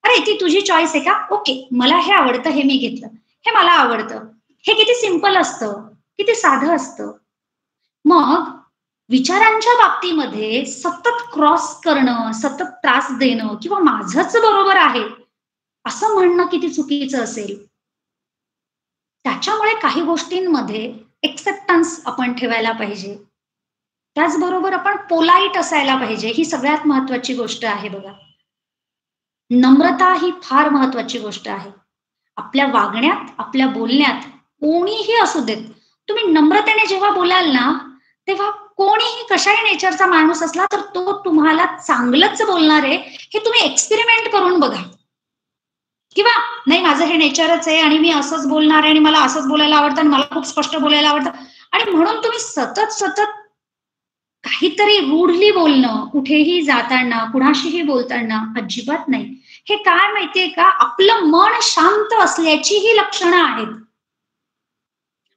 अरे ती तुझी चॉईस आहे का, ओके, मला हे आवडतं, हे मी घेतलं, हे मला आवडतं. हे किती सिंपल असतं, किती साधं असतं. मग विचारांच्या बाबतीमध्ये सतत क्रॉस करणं, सतत त्रास देणं किंवा माझंच बरोबर आहे असं म्हणणं किती चुकीचं असेल. त्याच्यामुळे काही गोष्टींमध्ये एक्सेप्टन्स आपण ठेवायला पाहिजे. त्याचबरोबर आपण पोलाईट असायला पाहिजे. ही सगळ्यात महत्वाची गोष्ट आहे. बघा, नम्रता ही फार महत्वाची गोष्ट आहे. आपल्या वागण्यात, आपल्या बोलण्यात कोणीही असू देत, तुम्ही नम्रतेने जेव्हा बोलाल ना, तेव्हा कोणीही कशाही नेचरचा माणूस असला तर तो तुम्हाला चांगलंच बोलणार आहे. हे तुम्ही एक्सपेरिमेंट करून बघा. किंवा नाही, माझं हे नेचरच आहे आणि मी असंच बोलणार आहे आणि मला असंच बोलायला आवडतं आणि मला खूप स्पष्ट बोलायला आवडतं, आणि म्हणून तुम्ही सतत काहीतरी रूढली बोलणं, कुठेही जाताना, कुणाशीही बोलताना अजिबात नाही. हे काय माहितीये का, आपलं मन शांत असल्याची ही लक्षणं आहेत.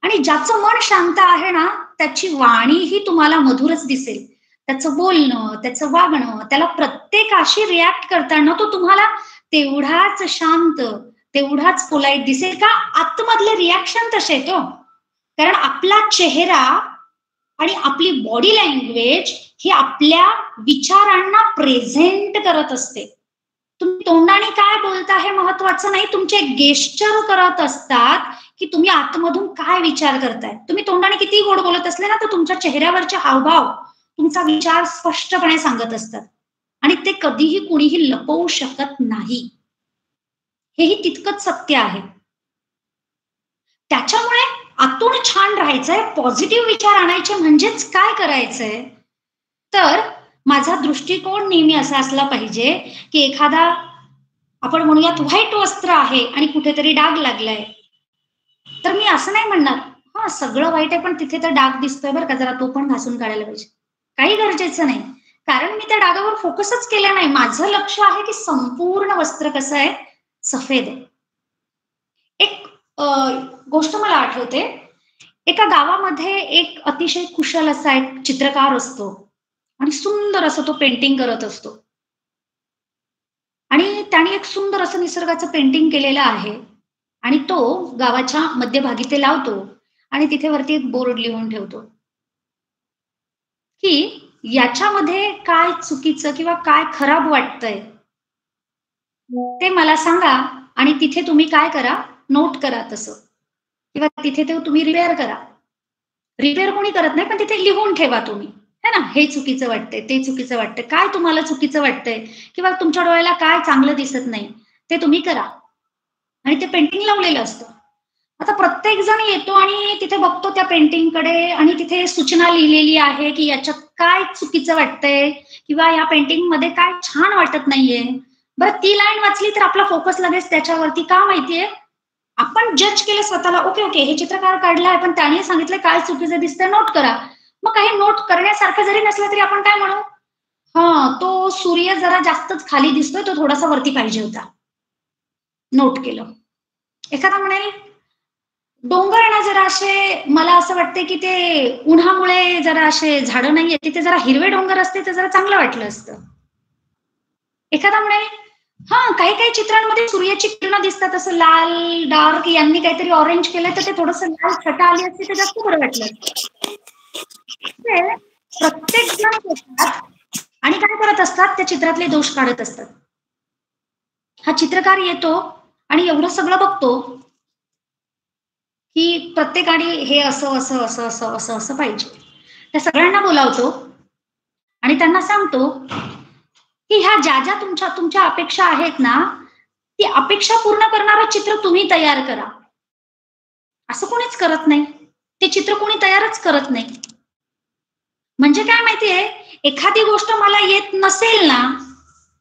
आणि ज्याचं मन शांत आहे ना, त्याची वाणी ही तुम्हाला मधुरच दिसेल. त्याचं बोलणं, त्याचं वागणं, त्याला प्रत्येकाशी रिॲक्ट करताना तो तुम्हाला तेवढाच शांत, तेवढाच पोलाईट दिसेल. का, आतमधले रिॲक्शन तसे आहेत. कारण आपला चेहरा आणि आपली बॉडी लँग्वेज ही आपल्या विचारांना प्रेझेंट करत असते. तुम्ही तोंडाने काय बोलता हे महत्वाचं नाही, तुमचे गेस्चर करत असतात की तुम्ही आतमधून काय विचार करताय. तुम्ही तोंडाने किती गोड बोलत असले ना, तर तुमच्या चेहऱ्यावरचे हावभाव तुमचा विचार स्पष्टपणे सांगत असतात, आणि ते कधीही कुणीही लपवू शकत नाही. हेही तितकंच सत्य आहे. त्याच्यामुळे आतून छान राहायचंय, पॉझिटिव्ह विचार आणायचे. म्हणजेच काय करायचंय, तर माझा दृष्टिकोन नेहमी असा असला पाहिजे की एखादा, आपण म्हणूयात व्हाईट वस्त्र आहे आणि कुठेतरी डाग लागलाय, तर मी असं नाही म्हणणार, हा सगळं वाईट आहे पण तिथे तर डाग दिसतोय बरं का, जरा तो पण घासून काढायला पाहिजे. काही गरजेचं नाही, कारण मी त्या डागावर फोकसच केला नाही. माझं लक्ष आहे की संपूर्ण वस्त्र कसं आहे, सफेद आहे. एक गोष्ट मला आठवते, एका गावामध्ये एक अतिशय कुशल असा एक चित्रकार असतो आणि सुंदर असं तो पेंटिंग करत असतो. आणि त्याने एक सुंदर असं निसर्गाचं पेंटिंग केलेलं आहे आणि तो गावाच्या मध्यभागी ते लावतो आणि तिथे वरती एक बोर्ड लिहून ठेवतो की याच्यामध्ये काय चुकीचं किंवा काय खराब वाटतंय ते मला सांगा आणि तिथे तुम्ही काय करा, नोट करा तसं, किंवा तिथे ते तुम्ही रिपेअर करा. रिपेअर कोणी करत नाही, पण तिथे लिहून ठेवा तुम्ही, है ना. हे चुकीचं वाटतंय, ते चुकीचं वाटतंय, काय तुम्हाला चुकीचं वाटतंय किंवा तुमच्या डोळ्याला काय चांगलं दिसत नाही ते तुम्ही करा. आणि ते पेंटिंग लावलेलं असतं. आता प्रत्येक जण येतो आणि तिथे बघतो त्या पेंटिंगकडे आणि तिथे सूचना लिहिलेली आहे की याच्यात काय चुकीचं वाटतंय किंवा या पेंटिंग मध्ये काय छान वाटत नाहीये. बरं, ती लाईन वाचली तर आपला फोकस लगेच त्याच्यावरती. का माहितीये, आपण जज केलं स्वतःला, ओके ओके हे चित्रकार काढलाय पण त्याने सांगितलं काय चुकीचं दिसतंय, नोट करा. मग काही नोट करण्यासारखं जरी नसलं तरी आपण काय म्हणू, हा तो सूर्य जरा जास्तच खाली दिसतोय, तो थोडासा वरती पाहिजे होता, नोट केलं. एखादा म्हणेल डोंगर ना जरा असे, मला असं वाटतं की ते उन्हामुळे जरा असे झाडं नाहीये, तिथे जरा हिरवे डोंगर असते तर जरा चांगलं वाटलं असतं. एखादा म्हणेल हा काही काही चित्रांमध्ये सूर्याची किरणं दिसतात असं लाल डार्क, यांनी काहीतरी ऑरेंज केलं तर ते थोडंसं लाल छटा आली असते तर जास्त बरं वाटलं असतं. प्रत्येक जण येतात आणि काय करत असतात, त्या चित्रातले दोष काढत असतात. हा चित्रकार येतो आणि एवढं सगळं बघतो की प्रत्येकाने हे असं असं असं असं असं असं पाहिजे. त्या सगळ्यांना बोलावतो आणि त्यांना सांगतो की ह्या ज्या ज्या तुमच्या अपेक्षा आहेत ना, ती अपेक्षा पूर्ण करणारं चित्र तुम्ही तयार करा. असं कोणीच करत नाही, ते चित्र कोणी तयारच करत नाही. म्हणजे काय माहितीये, एखादी गोष्ट मला येत नसेल ना,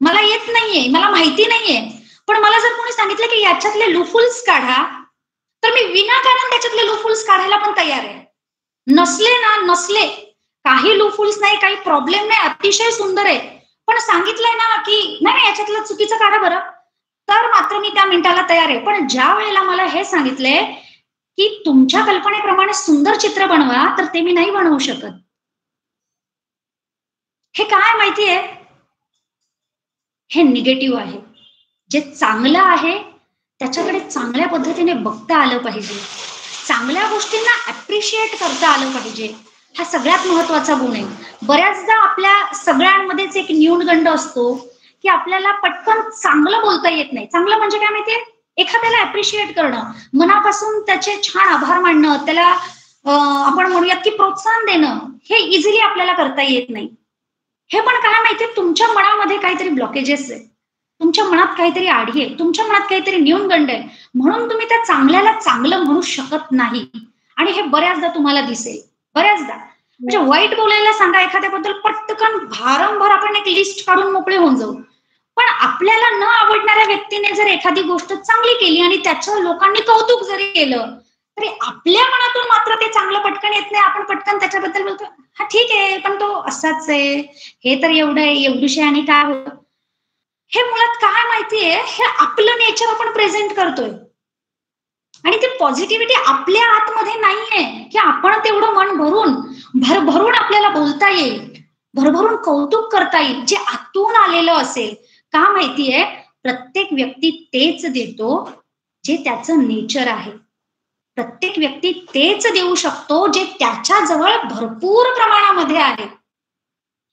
मला येत नाहीये, मला माहिती नाहीये, पण मला जर कोणी सांगितलं की याच्यातले लुफुल्स काढा, तर मी विनाकारण त्याच्यातले लुफुल्स काढायला पण तयार आहे. नसले ना नसले, काही लुफुल्स नाही, काही प्रॉब्लेम नाही, अतिशय सुंदर आहे, पण सांगितलंय ना की नाही याच्यातलं चुकीचं काढा बरं, तर मात्र मी त्या मिनिटाला तयार आहे. पण ज्या वेळेला मला हे सांगितलंय की तुमच्या कल्पनेप्रमाणे सुंदर चित्र बनवा, तर ते मी नाही बनवू शकत. हे काय माहितीये, हे निगेटिव्ह आहे. जे चांगलं आहे त्याच्याकडे चांगल्या पद्धतीने बघता आलं पाहिजे, चांगल्या गोष्टींना अप्रिशिएट करता आलं पाहिजे. हा सगळ्यात महत्वाचा गुण आहे. बऱ्याचदा आपल्या सगळ्यांमध्येच एक न्यूनगंड असतो की आपल्याला पटकन चांगलं बोलता येत नाही. चांगलं म्हणजे काय माहितीये, एखाद्याला अप्रिशिएट करणं, मनापासून त्याचे छान आभार मानणं, त्याला आपण म्हणूयात की प्रोत्साहन देणं, हे इझिली आपल्याला करता येत नाही. हे पण काय माहितीये, तुमच्या मनामध्ये काहीतरी ब्लॉकेजेस आहे, तुमच्या मनात काहीतरी आडी आहे, तुमच्या मनात काहीतरी न्यूनगंड आहे, म्हणून तुम्ही त्या चांगल्याला चांगलं म्हणू शकत नाही. आणि हे बऱ्याचदा तुम्हाला दिसेल, बऱ्याचदा. म्हणजे वाईट बोलायला सांगा एखाद्याबद्दल, पटकन भारंभार आपण एक लिस्ट काढून मोकळे होऊन जाऊ. पण आपल्याला न आवडणाऱ्या व्यक्तीने जर एखादी गोष्ट चांगली केली आणि त्याचं लोकांनी कौतुक जरी केलं, तरी आपल्या मनातून मात्र ते चांगलं पटकन येत नाही. आपण पटकन त्याच्याबद्दल बोलतो, हा ठीक आहे पण तो असाच आहे, हे तर एवढं आहे, एवढीशी आणि काय होतं. हे मुळात काय माहितीये, हे आपलं नेचर आपण प्रेझेंट करतोय आणि ती पॉझिटिव्हिटी आपल्या आतमध्ये नाहीये की आपण तेवढं मन भरून भरभरून आपल्याला बोलता येईल, भरभरून कौतुक करता येईल, जे आतून आलेलं असेल. का माहितीये, प्रत्येक व्यक्ती तेच देतो जे त्याचं नेचर आहे. प्रत्येक व्यक्ती तेच देऊ शकतो जे त्याच्या जवळ भरपूर प्रमाणामध्ये आहे.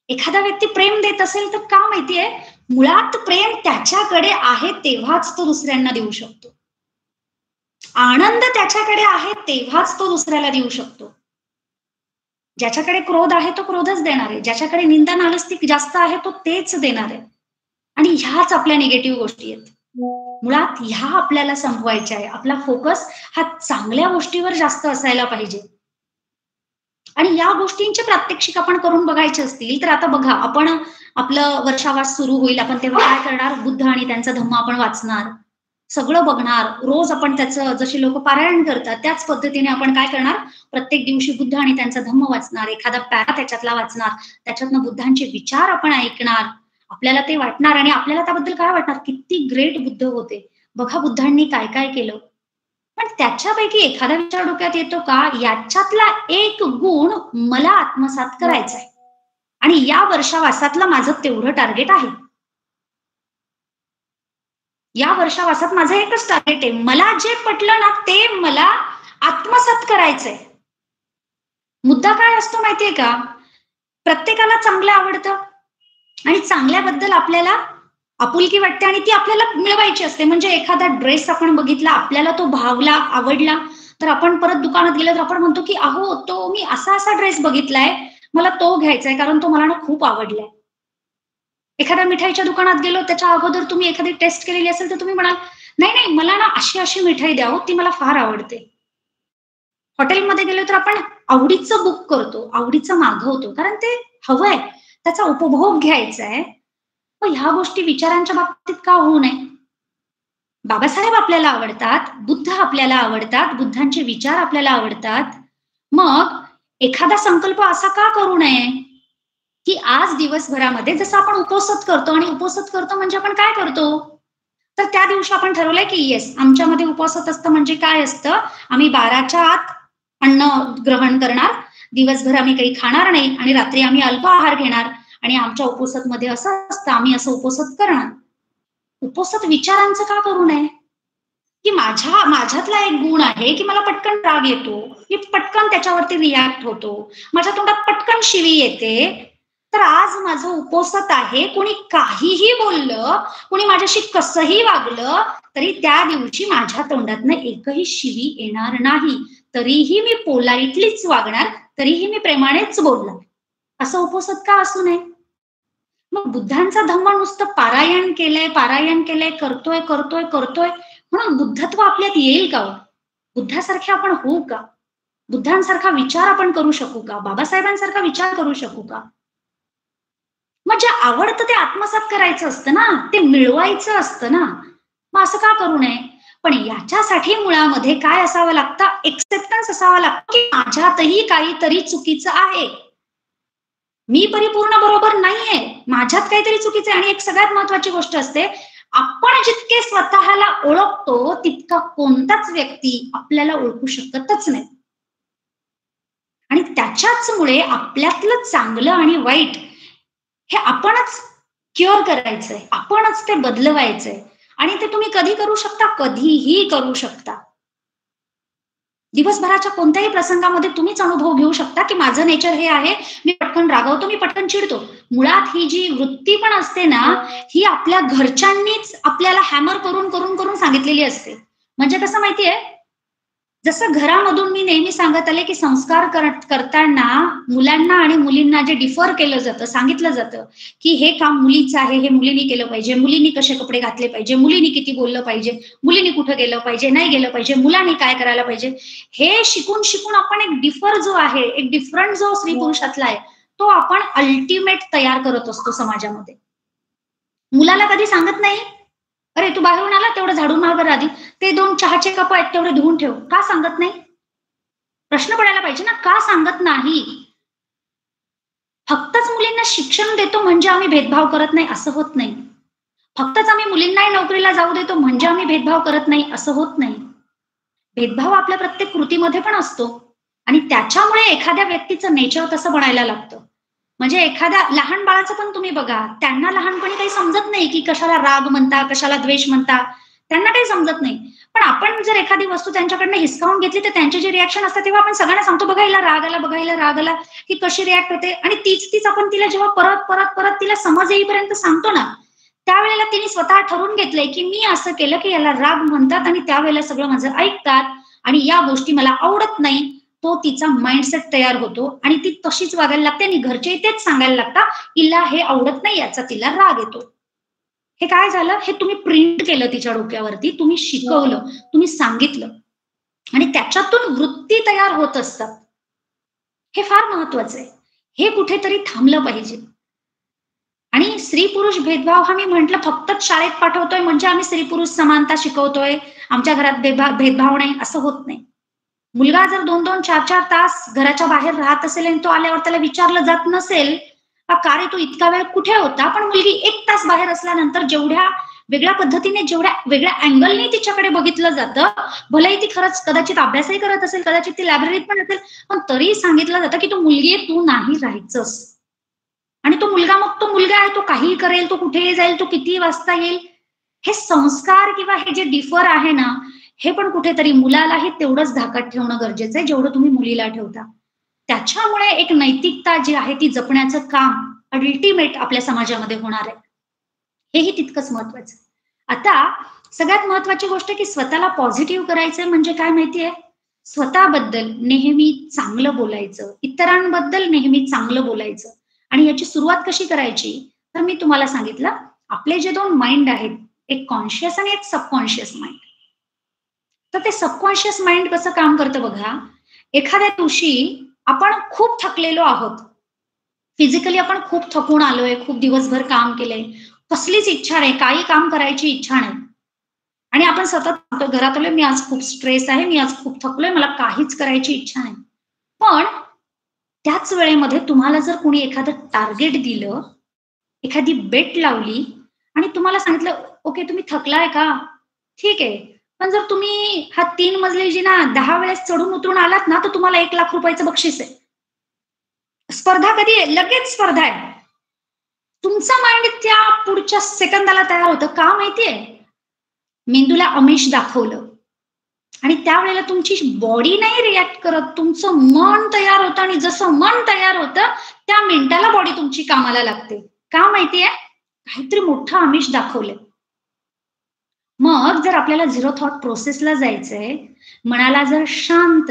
एखादा व्यक्ती प्रेम देत असेल तर का माहितीये, मुळात प्रेम त्याच्याकडे आहे तेव्हाच तो दुसऱ्यांना देऊ शकतो. आनंद त्याच्याकडे आहे तेव्हाच तो दुसऱ्याला देऊ शकतो. ज्याच्याकडे क्रोध आहे तो क्रोधच देणार आहे, ज्याच्याकडे निंदा नालस्ती जास्त आहे तो तेच देणार आहे. आणि ह्याच आपल्या निगेटिव्ह गोष्टी आहेत. मुळात ह्या आपल्याला संपवायच्या आहे. आपला फोकस हा चांगल्या गोष्टीवर जास्त असायला पाहिजे. आणि या गोष्टींचे प्रात्यक्षिक आपण करून बघायचे असतील तर आता बघा, आपण आपलं वर्षावास सुरू होईल, आपण तेव्हा काय करणार, बुद्ध आणि त्यांचा धम्म आपण वाचणार, सगळं बघणार. रोज आपण त्याचं, जशी लोक पारायण करतात त्याच पद्धतीने आपण काय करणार, प्रत्येक दिवशी बुद्ध आणि त्यांचा धम्म वाचणार, एखादा पॅरा त्याच्यातला वाचणार, त्याच्यातनं बुद्धांचे विचार आपण ऐकणार, आपल्याला ते वाटणार आणि आपल्याला त्याबद्दल काय वाटणार, किती ग्रेट बुद्ध होते, बघा बुद्धांनी काय काय केलं. पण त्याच्यापैकी एखादा विचार डोक्यात येतो का, याच्यातला एक गुण मला आत्मसात करायचा आहे आणि या वर्षावासातलं माझं तेवढं टार्गेट आहे. या वर्षावासात माझं एकच टार्गेट आहे, मला जे पटलं ना ते मला आत्मसात करायचंय. मुद्दा काय असतो माहितीये का, प्रत्येकाला चांगलं आवडतं आणि चांगल्याबद्दल आपल्याला आपुलकी वाटते आणि ती आपल्याला मिळवायची असते. म्हणजे एखादा ड्रेस आपण बघितला, आपल्याला तो भावला, आवडला, तर आपण परत दुकानात गेलो तर आपण म्हणतो की अहो तो मी असा ड्रेस बघितलाय, मला तो घ्यायचाय कारण तो मला ना खूप आवडलाय. एखाद्या मिठाईच्या दुकानात गेलो, त्याच्या अगोदर तुम्ही एखादी टेस्ट केलेली असेल तर तुम्ही म्हणाल नाही मला ना अशी मिठाई द्यावं, ती मला फार आवडते. हॉटेलमध्ये गेलो तर आपण आवडीचं बुक करतो, आवडीचं मागवतो, कारण ते हवंय, त्याचा उपभोग घ्यायचा आहे. पण ह्या गोष्टी विचारांच्या बाबतीत का होऊ नये? बाबासाहेब आपल्याला आवडतात, बुद्ध आपल्याला आवडतात, बुद्धांचे विचार आपल्याला आवडतात. मग एखादा संकल्प असा का करू नये की आज दिवसभरामध्ये जसं आपण उपोषण करतो, आणि उपोषण करतो म्हणजे आपण काय करतो, तर त्या दिवशी आपण ठरवलंय की येस, आमच्यामध्ये उपोषण असतं म्हणजे काय असतं, आम्ही 12च्या आत अन्न ग्रहण करणार, दिवसभर आम्ही काही खाणार नाही आणि रात्री आम्ही अल्प आहार घेणार आणि आमच्या उपोषण मध्ये असं असतं, आम्ही असं उपोषण करणार. उपोषण विचारांचं का करू नये की माझ्यातला एक गुण आहे की मला पटकन राग येतो, मी पटकन त्याच्यावरती रिॲक्ट होतो, माझ्या तोंडात पटकन शिवी येते. तर आज माझं उपोषण आहे, कोणी काहीही बोललं, कोणी माझ्याशी कसंही वागलं तरी त्या दिवशी माझ्या तोंडातनं एकही शिवी येणार नाही, तरीही मी पोलाइटलीच वागणार, तरीही मी प्रेमानेच बोलणार. असं उपोषण का असू नये? मग बुद्धांचा धम्म नुसतं पारायण केलंय, करतोय म्हणून बुद्धत्व आपल्यात येईल का? बुद्धासारखे आपण होऊ का? बुद्धांसारखा विचार आपण करू शकू का? बाबासाहेबांसारखा विचार करू शकू का? मग जे आवडतं ते आत्मसात करायचं असतं ना, ते मिळवायचं असतं ना, मग असं का करू नये? पण याच्यासाठी मुळामध्ये काय असावं लागतं, एक्सेप्टन्स असावा लागतं की माझ्यातही काहीतरी चुकीचं आहे, मी परिपूर्ण बरोबर नाहीये, माझ्यात काहीतरी चुकीचं आहे. आणि एक सगळ्यात महत्वाची गोष्ट असते, आपण जितके स्वतःला ओळखतो तितका कोणताच व्यक्ती आपल्याला ओळखू शकतच नाही. आणि त्याच्याच मुळे आपल्यातलं चांगलं आणि वाईट हे आपणच क्युअर करायचंय, आपणच ते बदलवायचंय. आणि ते तुम्ही कधी करू शकता, कधीही करू शकता. दिवसभराच्या कोणत्याही प्रसंगामध्ये तुम्हीच अनुभव घेऊ शकता की माझं नेचर हे आहे, मी पटकन रागवतो, मी पटकन चिडतो. मुळात ही जी वृत्ती पण असते ना, ही आपल्या घरच्यांनीच आपल्याला हॅमर करून करून करून सांगितलेली असते. म्हणजे कसं माहितीये, जसं घरामधून मी नेहमी सांगत आले की संस्कार करताना मुलांना आणि मुलींना जे डिफर केलं जातं, सांगितलं जातं की हे काम मुलीचं आहे, हे मुलींनी केलं पाहिजे, मुलींनी कसे कपडे घातले पाहिजे, मुलींनी किती बोललं पाहिजे, मुलींनी कुठं गेलं पाहिजे, नाही गेलं पाहिजे, मुलांनी काय करायला पाहिजे, हे शिकून शिकून आपण एक डिफर जो आहे, एक डिफरंट जो स्त्री पुरुषातला आहे, तो आपण अल्टिमेट तयार करत असतो समाजामध्ये. मुलाला कधी सांगत नाही, अरे तू बाहेरून आला तेवढं झाडून मार बरं आधी, ते 2 चहाचे कप आहेत तेवढे धुवून ठेव. का सांगत नाही? प्रश्न पडायला पाहिजे ना, का सांगत नाही? फक्तच मुलींना शिक्षण देतो म्हणजे आम्ही भेदभाव करत नाही असं होत नाही. फक्तच आम्ही मुलींनाही नोकरीला जाऊ देतो म्हणजे आम्ही भेदभाव करत नाही असं होत नाही. भेदभाव आपल्या प्रत्येक कृतीमध्ये पण असतो आणि त्याच्यामुळे एखाद्या व्यक्तीचं नेचर तसं बनायला लागतं. म्हणजे एखाद्या लहान बाळाचं पण तुम्ही बघा, त्यांना लहानपणी काही समजत नाही की कशाला राग म्हणता, कशाला द्वेष म्हणता, त्यांना काही समजत नाही. पण आपण जर एखादी वस्तू त्यांच्याकडनं हिसकावून घेतली तर त्यांचे जे रिॲक्शन असतात तेव्हा आपण सगळ्यांना सांगतो, बघा हिला राग आला की कशी रिॲक्ट होते. आणि तीच आपण तिला जेव्हा परत तिला समज येईपर्यंत सांगतो ना, त्यावेळेला तिने स्वतः ठरवून घेतलंय की मी असं केलं की याला राग म्हणतात आणि त्यावेळेला सगळं माझं ऐकतात आणि या गोष्टी मला आवडत नाही. तो तिचा माइंडसेट तयार होतो आणि ती तशीच वागायला लागते आणि घरचे तेच सांगायला लागतात, हिला हे आवडत नाही, याचा तिला राग येतो. हे काय झालं, हे तुम्ही प्रिंट केलं तिच्या डोक्यावरती, तुम्ही शिकवलं, तुम्ही सांगितलं आणि त्याच्यातून वृत्ती तयार होत असतात. हे फार महत्वाचं आहे. हे कुठेतरी थांबलं पाहिजे. आणि स्त्री पुरुष भेदभाव हा मी म्हंटल फक्तच शाळेत पाठवतोय म्हणजे आम्ही स्त्री पुरुष समानता शिकवतोय, आमच्या घरात भेदभाव नाही असं होत नाही. मुलगा जर 2-2, 4-4 तास घराच्या बाहेर राहत असेल आणि तो आल्यावर त्याला विचारलं जात नसेल का रे तू इतका वेळ कुठे होता, पण मुलगी 1 तास बाहेर असल्यानंतर जेवढ्या वेगळ्या पद्धतीने जेवढ्या वेगळ्या अँगलने तिच्याकडे बघितलं जातं, भलेही ती खरंच कदाचित अभ्यासही करत असेल, कदाचित ती लायब्ररीत पण असेल, पण तरी सांगितलं जातं की तू मुलगी आहे, तू नाही राहायचंस. आणि तो मुलगा मग तो मुलगा आहे, तो काहीही करेल, तो कुठेही जाईल, तो कितीही वाजता येईल. हे संस्कार किंवा हे जे डिफर आहे ना, हे पण कुठेतरी मुलालाही तेवढंच धाकात ठेवणं गरजेचं आहे जेवढं तुम्ही मुलीला ठेवता. त्याच्यामुळे एक नैतिकता जी आहे ती जपण्याचं काम अल्टिमेट आपल्या समाजामध्ये होणार आहे. हेही तितकंच महत्वाचं. आता सगळ्यात महत्वाची गोष्ट की स्वतःला पॉझिटिव्ह करायचं म्हणजे काय माहितीये, स्वतःबद्दल नेहमी चांगलं बोलायचं, इतरांबद्दल नेहमी चांगलं बोलायचं. आणि याची सुरुवात कशी करायची, तर मी तुम्हाला सांगितलं, आपले जे दोन माइंड आहेत, एक कॉन्शियस आणि एक सबकॉन्शियस माइंड. तर ते सबकॉन्शियस माइंड कसं काम करतं बघा. एखाद्या दिवशी आपण खूप थकलेलो आहोत, फिजिकली आपण खूप थकून आलोय, खूप दिवसभर काम केलंय, कसलीच इच्छा नाही, काही काम करायची इच्छा नाही, आणि आपण सतत घरात आलोय, मी आज खूप स्ट्रेस आहे, मी आज खूप थकलोय, मला काहीच करायची इच्छा नाही. पण त्याच वेळेमध्ये तुम्हाला जर कोणी एखादं टार्गेट दिलं, एखादी बेट लावली आणि तुम्हाला सांगितलं, ओके तुम्ही थकलाय का, ठीक आहे, पण जर तुम्ही हा 3 मजली जिना 10 वेळेस चढून उतरून आलात ना, तर तुम्हाला 1 लाख रुपयाचं बक्षीस आहे. स्पर्धा कधी आहे, लगेच स्पर्धा आहे. तुमचा माइंड त्या पुढच्या सेकंदाला तयार होतं का माहितीये, मेंदूला आमिष दाखवलं आणि त्यावेळेला तुमची बॉडी नाही रिॲक्ट करत, तुमचं मन तयार होतं, आणि जसं मन तयार होतं त्या मिनिटाला बॉडी तुमची कामाला लागते. का माहितीये, काहीतरी मोठं आमिष दाखवलंय. मग जर आपल्याला झिरो थॉट प्रोसेसला जायचंय, मनाला जर शांत,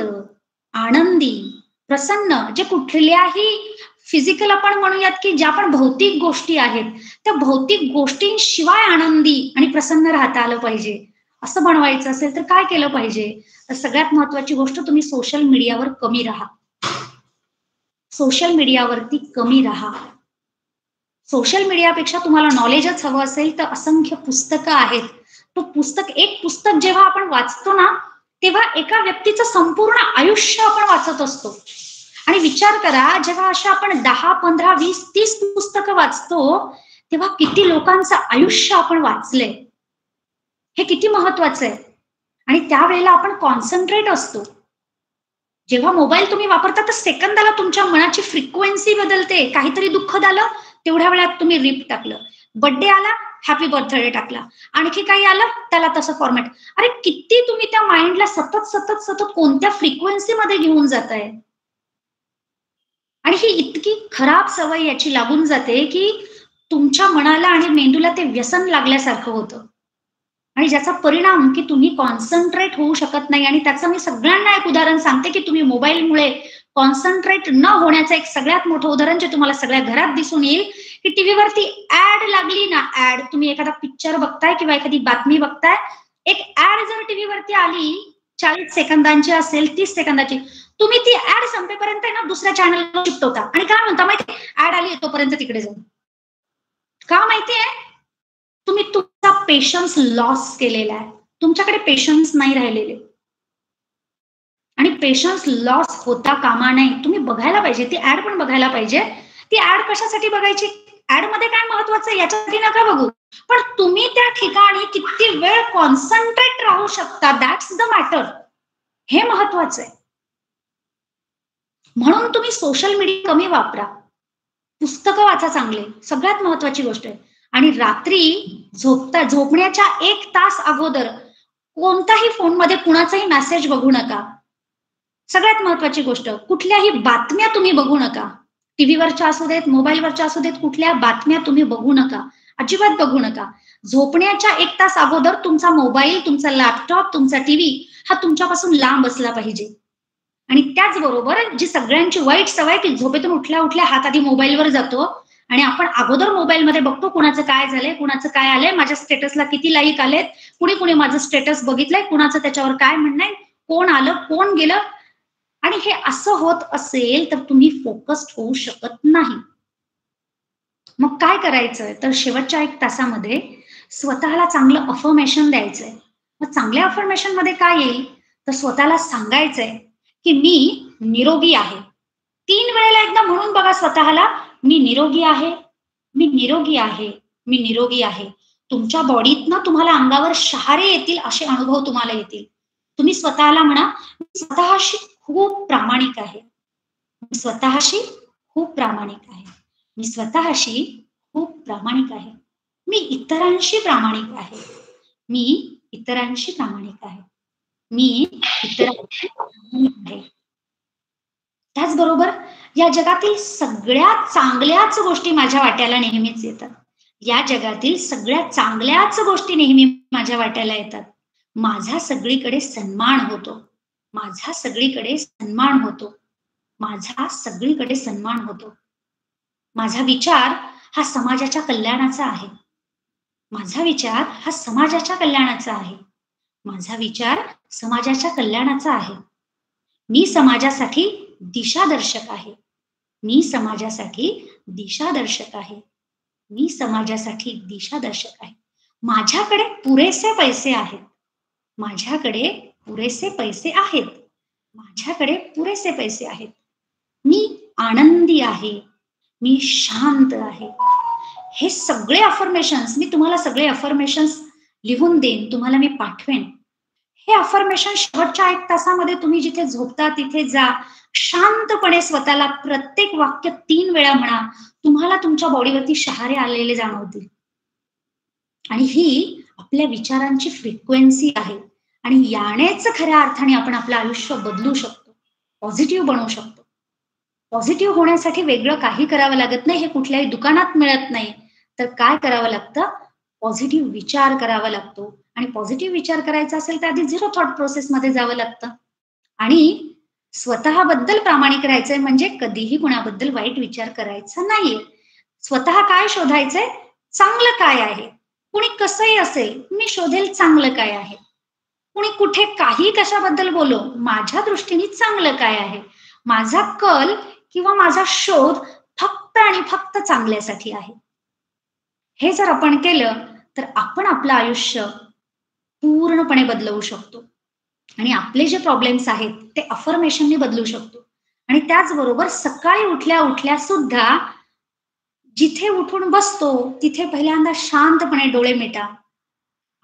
आनंदी, प्रसन्न, जे कुठल्याही फिजिकल आपण म्हणूयात की ज्या पण भौतिक गोष्टी आहेत, त्या भौतिक गोष्टींशिवाय आनंदी आणि प्रसन्न राहता आलं पाहिजे, असं बनवायचं असेल तर काय केलं पाहिजे, तर सगळ्यात महत्वाची गोष्ट, तुम्ही सोशल मीडियावर कमी राहा. सोशल मीडियावरती कमी राहा. सोशल मीडियापेक्षा तुम्हाला नॉलेजच हवं असेल तर असंख्य पुस्तकं आहेत. तो पुस्तक, एक पुस्तक जेव्हा आपण वाचतो ना, तेव्हा एका व्यक्तीचं संपूर्ण आयुष्य आपण वाचत असतो. आणि विचार करा, जेव्हा अशा आपण 10, 15, 20, 30 पुस्तकं वाचतो, तेव्हा किती लोकांचं आयुष्य आपण वाचलंय, हे किती महत्वाचं आहे. आणि त्यावेळेला आपण कॉन्सन्ट्रेट असतो. जेव्हा मोबाईल तुम्ही वापरता तर सेकंदाला तुमच्या मनाची फ्रिक्वेन्सी बदलते. काहीतरी दुःख झालं, तेवढ्या वेळात तुम्ही रिप टाकलं, बर्थडे आला, हॅपी बर्थडे टाकला, आणखी काही आलं त्याला तसं फॉर्मॅट. अरे किती तुम्ही त्या माइंडला सतत सतत सतत कोणत्या फ्रिक्वेन्सी मध्ये घेऊन जाताय. आणि ही इतकी खराब सवय याची लागून जाते की तुमच्या मनाला आणि मेंदूला ते व्यसन लागल्यासारखं होतं, आणि ज्याचा परिणाम की तुम्ही कॉन्सन्ट्रेट होऊ शकत नाही. आणि त्याचं मी सगळ्यांना एक उदाहरण सांगते की तुम्ही मोबाईलमुळे कॉन्सन्ट्रेट न होण्याचं एक सगळ्यात मोठं उदाहरण जे तुम्हाला सगळ्या घरात दिसून येईल, की टीव्हीवरती ऍड लागली ना, ऍड, तुम्ही एखादा पिक्चर बघताय किंवा एखादी बातमी बघताय, एक ऍड जर टीव्हीवरती आली, 40 सेकंदांची असेल, 30 सेकंदाची, तुम्ही ती ऍड संपेपर्यंत ना दुसऱ्या चॅनलवर शिफ्ट होता. आणि काय म्हणता माहिती, ऍड आली तोपर्यंत तिकडे जाऊ. का माहितीये, तुम्ही तुमचा पेशन्स लॉस केलेला आहे. तुमच्याकडे पेशन्स नाही राहिलेले, आणि पेशन्स लॉस होता कामा नये. तुम्ही बघायला पाहिजे, ती ऍड पण बघायला पाहिजे. ती ऍड कशासाठी बघायची, ऍड मध्ये काय महत्वाचं आहे याच्यासाठी नका बघू, पण तुम्ही त्या ठिकाणी किती वेळ कॉन्सन्ट्रेट राहू शकता, दॅट्स द मॅटर. हे महत्वाचं आहे. म्हणून तुम्ही सोशल मीडिया कमी वापरा, पुस्तकं वाचा चांगले, सगळ्यात महत्वाची गोष्ट आहे. आणि रात्री झोपण्याच्या 1 तास अगोदर कोणताही फोनमध्ये कुणाचाही मेसेज बघू नका. सगळ्यात महत्वाची गोष्ट, कुठल्याही बातम्या तुम्ही बघू नका. टीव्हीवरच्या असू देत, मोबाईलवरच्या असू देत, कुठल्या बातम्या तुम्ही बघू नका, अजिबात बघू नका. झोपण्याच्या 1 तास अगोदर तुमचा मोबाईल, तुमचा लॅपटॉप, तुमचा टीव्ही हा तुमच्यापासून लांब असला पाहिजे. आणि त्याचबरोबर जी सगळ्यांची वाईट सवय की झोपेतून उठल्या उठल्या हात आधी मोबाईलवर जातो, आणि आपण अगोदर मोबाईलमध्ये बघतो कुणाचं काय झालंय, कुणाचं काय आलंय, माझ्या स्टेटसला किती लाईक आलेत, कुणी माझं स्टेटस बघितलंय, कुणाचं त्याच्यावर काय म्हणणं आहे, कोण आलं कोण गेलं. आणि हे असं होत असेल तर तुम्ही फोकस्ड होऊ शकत नाही. मग काय करायचंय, तर शेवटच्या 1 तासामध्ये स्वतःला चांगलं अफर्मेशन द्यायचंय. मग चांगल्या अफर्मेशन मध्ये काय येईल, तर स्वतःला सांगायचंय की मी निरोगी आहे. 3 वेळेला एकदा म्हणून बघा स्वतःला, मी निरोगी आहे, मी निरोगी आहे, मी निरोगी आहे. तुमच्या बॉडीतनं तुम्हाला अंगावर शहारे येतील असे अनुभव तुम्हाला येतील. तुम्ही स्वतःला म्हणा, स्वतःशी खूप प्रामाणिक आहे, मी स्वतःशी खूप प्रामाणिक आहे, मी स्वतःशी खूप प्रामाणिक आहे, मी इतरांशी प्रामाणिक आहे, मी इतरांशी प्रामाणिक आहे, मी इतरांशी प्रामाणिक आहे. त्याचबरोबर या जगातील सगळ्यात चांगल्याच गोष्टी माझ्या वाट्याला नेहमीच येतात. या जगातील सगळ्यात चांगल्याच गोष्टी नेहमी माझ्या वाट्याला येतात. माझा सगळीकडे सन्मान होतो, माझा सगळीकडे सन्मान होतो, माझा सगळीकडे सन्मान होतो. माझा विचार हा समाजाच्या कल्याणाचा आहे, माझा विचार हा समाजाच्या कल्याणाचा आहे, माझा विचार समाजाच्या कल्याणाचा आहे. मी समाजासाठी दिशादर्शक आहे, मी समाजासाठी दिशादर्शक आहे, मी समाजासाठी दिशादर्शक आहे. माझ्याकडे पुरेसे पैसे आहेत, माझ्याकडे पुरेसे पैसे आहेत, माझ्याकडे पुरेसे पैसे आहेत. मी आनंदी आहे, मी शांत आहे. हे सगळे अफर्मेशन्स मी तुम्हाला सगळे अफर्मेशन्स लिहून देईन, तुम्हाला मी पाठवेन. हे अफर्मेशन शेवटच्या 1 तासामध्ये तुम्ही जिथे झोपता तिथे जा, शांतपणे स्वतःला प्रत्येक वाक्य 3 वेळा म्हणा. तुम्हाला तुमच्या बॉडीवरती शहारे आलेले जाणवतील. आणि ही आपल्या विचारांची फ्रिक्वेन्सी आहे आणि यानेच खऱ्या अर्थाने आपण आपलं आयुष्य बदलू शकतो, पॉझिटिव्ह बनवू शकतो. पॉझिटिव्ह होण्यासाठी वेगळं काही करावं लागत नाही, हे कुठल्याही दुकानात मिळत नाही. तर काय करावं लागतं? पॉझिटिव्ह विचार करावा लागतो. आणि पॉझिटिव्ह विचार करायचा असेल तर आधी 0 थॉट प्रोसेसमध्ये जावं लागतं. आणि स्वतःबद्दल प्रामाणिक राहायचंय म्हणजे कधीही कुणाबद्दल वाईट विचार करायचा नाहीये. स्वतः काय शोधायचंय? चांगलं काय आहे? कुणी कसंही असेल, मी शोधेल चांगलं काय आहे. कुणी कुठे काही कशाबद्दल बोलो, माझ्या दृष्टीने चांगलं काय आहे. माझा कल किंवा माझा शोध फक्त आणि फक्त चांगल्यासाठी आहे. हे जर आपण केलं तर आपण आपलं आयुष्य पूर्णपणे बदलवू शकतो आणि आपले जे प्रॉब्लेम्स आहेत ते अफर्मेशनने बदलू शकतो. आणि त्याचबरोबर सकाळी उठल्या उठल्या सुद्धा जिथे उठून बसतो तिथे पहिल्यांदा शांतपणे डोळे मिटा,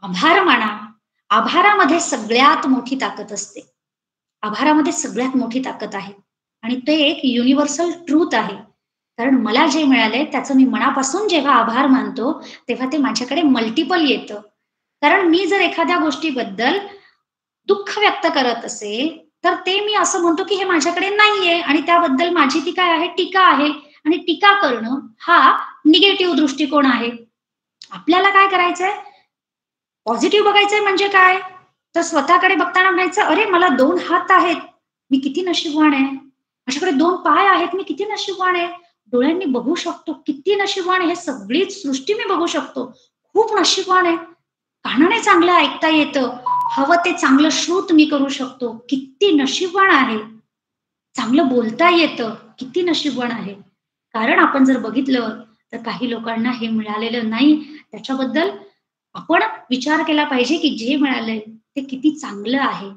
आभार माना. आभारामध्ये सगळ्यात मोठी ताकद असते, आभारामध्ये सगळ्यात मोठी ताकद आहे आणि ते एक युनिव्हर्सल ट्रूथ आहे. कारण मला जे मिळालंय त्याचं मी मनापासून जेव्हा आभार मानतो तेव्हा ते माझ्याकडे मल्टिपल येतं. कारण मी जर एखाद्या गोष्टीबद्दल दुःख व्यक्त करत असेल तर ते मी असं म्हणतो की हे माझ्याकडे नाहीये आणि त्याबद्दल माझी ती काय आहे? टीका आहे. आणि टीका करणं हा निगेटिव्ह दृष्टिकोन आहे. आपल्याला काय करायचंय? पॉझिटिव्ह बघायचंय म्हणजे काय? तर स्वतःकडे बघताना म्हणायचं, अरे मला 2 हात आहेत, मी किती नशीबवान आहे. माझ्याकडे 2 पाय आहेत, मी किती नशीबवान आहे. डोळ्यांनी बघू शकतो, किती नशीबवान आहे. हे सगळीच सृष्टी मी बघू शकतो, खूप नशीबवान आहे. कानाने चांगलं ऐकता येतं, हवं ते चांगलं श्रुत मी करू शकतो, किती नशीबवान आहे. चांगलं बोलता येतं, किती नशीबवान आहे. कारण आपण जर बघितलं तर काही लोकांना हे मिळालेलं नाही. त्याच्याबद्दल आपण विचार केला पाहिजे की जे मिळालंय ते किती चांगलं आहे.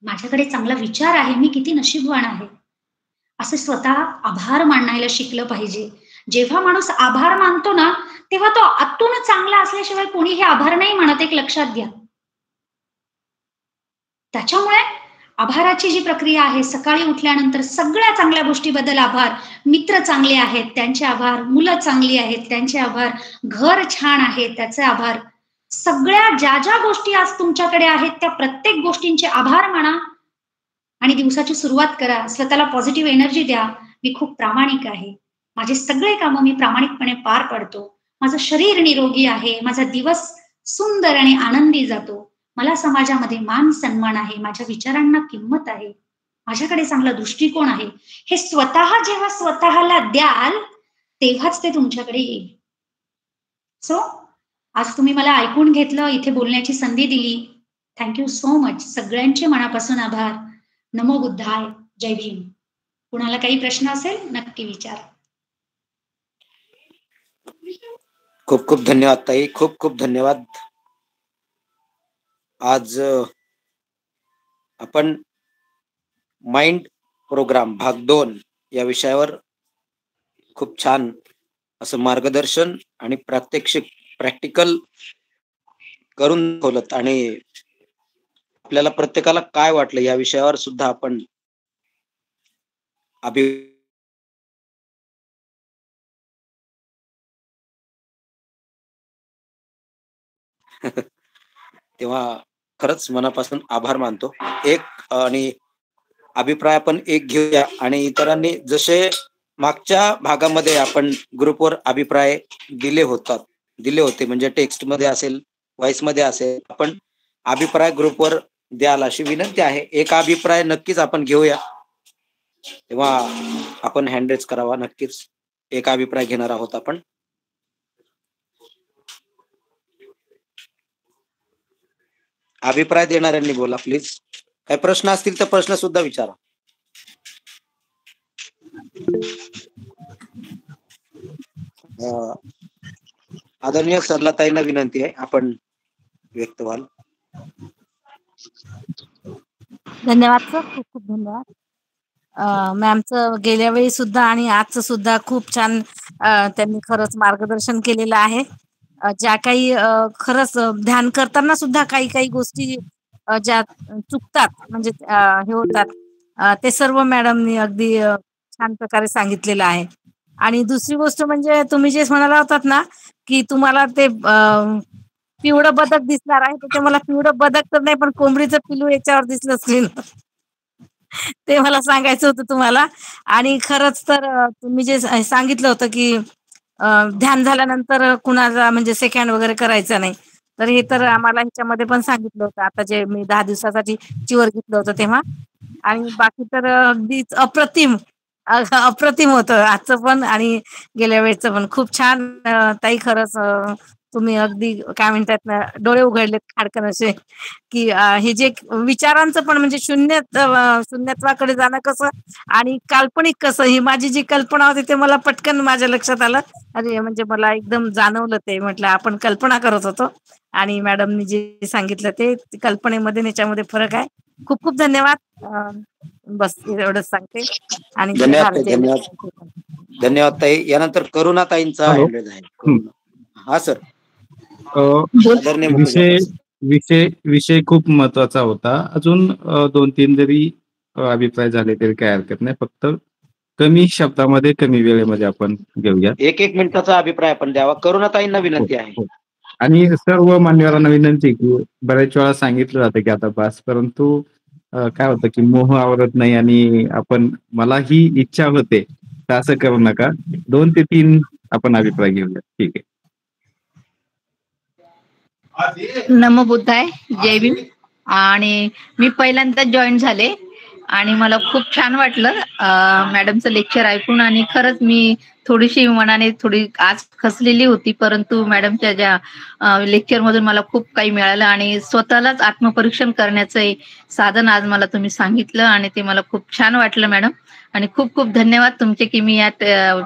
माझ्याकडे चांगला विचार आहे, मी किती नशीबवान आहे. असं स्वतः आभार मानायला शिकलं पाहिजे. जेव्हा माणूस आभार मानतो ना तेव्हा तो आतून चांगला असल्याशिवाय कोणी हे आभार नाही म्हणत, एक लक्षात घ्या. त्याच्यामुळे आभाराची जी प्रक्रिया आहे, सकाळी उठल्यानंतर सगळ्या चांगल्या गोष्टीबद्दल आभार. मित्र चांगले आहेत त्यांचे आभार, मुलं चांगली आहेत त्यांचे आभार, घर छान आहे त्याचे आभार. सगळ्या ज्या ज्या गोष्टी आज तुमच्याकडे आहेत त्या प्रत्येक गोष्टींचे आभार माना आणि दिवसाची सुरुवात करा. स्वतःला पॉझिटिव्ह एनर्जी द्या. मी खूप प्रामाणिक आहे, माझे सगळे कामं मी प्रामाणिकपणे पार पाडतो, माझं शरीर निरोगी आहे, माझा दिवस सुंदर आणि आनंदी जातो, मला समाजामध्ये मान सन्मान आहे, माझ्या विचारांना किंमत आहे, माझ्याकडे चांगला दृष्टिकोन आहे. हे स्वतः जेव्हा स्वतःला द्याल तेव्हाच ते तुमच्याकडे येईल. सो आज तुम्ही मला ऐकून घेतलं, इथे बोलण्याची संधी दिली. Thank you so much. सगळ्यांचे मनापासून आभार. नमो बुद्धाय. जय भीम. कुणाला काही प्रश्न असेल नक्की विचारा. खूप खूप धन्यवाद ताई, खूप खूप धन्यवाद. आज आपण माइंड प्रोग्राम भाग 2 या विषयावर खूप छान असं मार्गदर्शन आणि प्रात्यक्षिक प्रॅक्टिकल करून दाखवलं आणि आपल्याला प्रत्येकाला काय वाटलं या विषयावर सुद्धा आपण तेव्हा खरंच मनापासून आभार मानतो. एक आणि अभिप्राय आपण एक घेऊया आणि इतरांनी जसे मागच्या भागामध्ये आपण ग्रुपवर अभिप्राय दिले होते म्हणजे टेक्स्ट मध्ये असेल, व्हॉइस मध्ये असेल, आपण अभिप्राय ग्रुपवर द्याल अशी विनंती आहे. एक अभिप्राय नक्कीच आपण घेऊया. तेव्हा आपण हँड रेज करावा. नक्कीच एक अभिप्राय घेणार आहोत आपण. अभिप्राय देणाऱ्यांनी बोला प्लीज. काही प्रश्न असतील तर प्रश्न सुद्धा विचारा. आदरणीय सरलाताईंना विनंती आहे, आपण व्यक्त व्हाल. धन्यवाद सर, खूप खूप धन्यवाद. मॅमचं गेल्या वेळी सुद्धा आणि आजचं सुद्धा खूप छान त्यांनी खरंच मार्गदर्शन केलेलं आहे. ज्या काही खरंच ध्यान करताना सुद्धा काही काही गोष्टी ज्या चुकतात म्हणजे हे होतात ते सर्व मॅडमनी अगदी छान प्रकारे सांगितलेलं आहे. आणि दुसरी गोष्ट म्हणजे तुम्ही जे म्हणाला होतात ना की तुम्हाला ते पिवळं बदक दिसणार आहे, तर ते मला पिवळं बदक तर नाही पण कोंबडीचं पिलू याच्यावर दिसलं स्क्रीन ते मला सांगायचं होतं तुम्हाला. आणि खरंच तर तुम्ही जे सांगितलं होतं की ध्यान झाल्यानंतर कुणाचा म्हणजे सेकंड वगैरे करायचा नाही, तर हे तर आम्हाला ह्याच्यामध्ये पण सांगितलं होतं आता जे मी 10 दिवसासाठी चिवर घेतलं होतं तेव्हा. आणि बाकी तर अगदीच अप्रतिम होतं आजचं पण आणि गेल्या वेळेचं पण. खूप छान ताई, खरंच तुम्ही अगदी काय म्हणतात ना डोळे उघडलेत खाडकन असे की हे जे विचारांचं पण म्हणजे शून्यत्वाकडे जाणं कसं आणि काल्पनिक कसं, ही माझी जी कल्पना होती ते मला पटकन माझ्या लक्षात आलं. अरे म्हणजे मला एकदम जाणवलं ते. म्हटलं आपण कल्पना करत होतो आणि मॅडमनी जे सांगितलं ते कल्पनेमध्ये याच्यामध्ये फरक आहे. खूप खूप धन्यवाद. बस एवढंच सांगते. आणि धन्यवाद ताई. यानंतर करुणाताईंचा हँड रेज आहे. हा सर. विषय खूप महत्वाचा होता. अजून 2-3 जरी अभिप्राय झाले तरी काय हरकत नाही. फक्त कमी शब्दामध्ये कमी वेळेमध्ये आपण घेऊया. 1 मिनिटाचा अभिप्राय आपण द्यावा. करुणाताईंना विनंती आहे. आणि सर्व मान्यवरांना विनंती की बऱ्याच वेळा सांगितलं जातं की आता बस, परंतु काय होतं की मोह आवरत नाही आणि मला ही इच्छा होते तर असं करू नका. 2 ते 3 आपण अभिप्राय घेऊया. ठीक आहे. नमो बुद्धाय, जय भीम. आणि मी पहिल्यांदाच जॉईन झाले आणि मला खूप छान वाटलं मॅडमचं लेक्चर ऐकून. आणि खरंच मी थोडीशी मनाने थोडी आज खचलेली होती, परंतु मॅडमच्या ज्या लेक्चर मधून मला खूप काही मिळालं आणि स्वतःलाच आत्मपरीक्षण करण्याचं एक साधन आज मला तुम्ही सांगितलं आणि ते मला खूप छान वाटलं मॅडम. आणि खूप खूप धन्यवाद तुमचे की मी या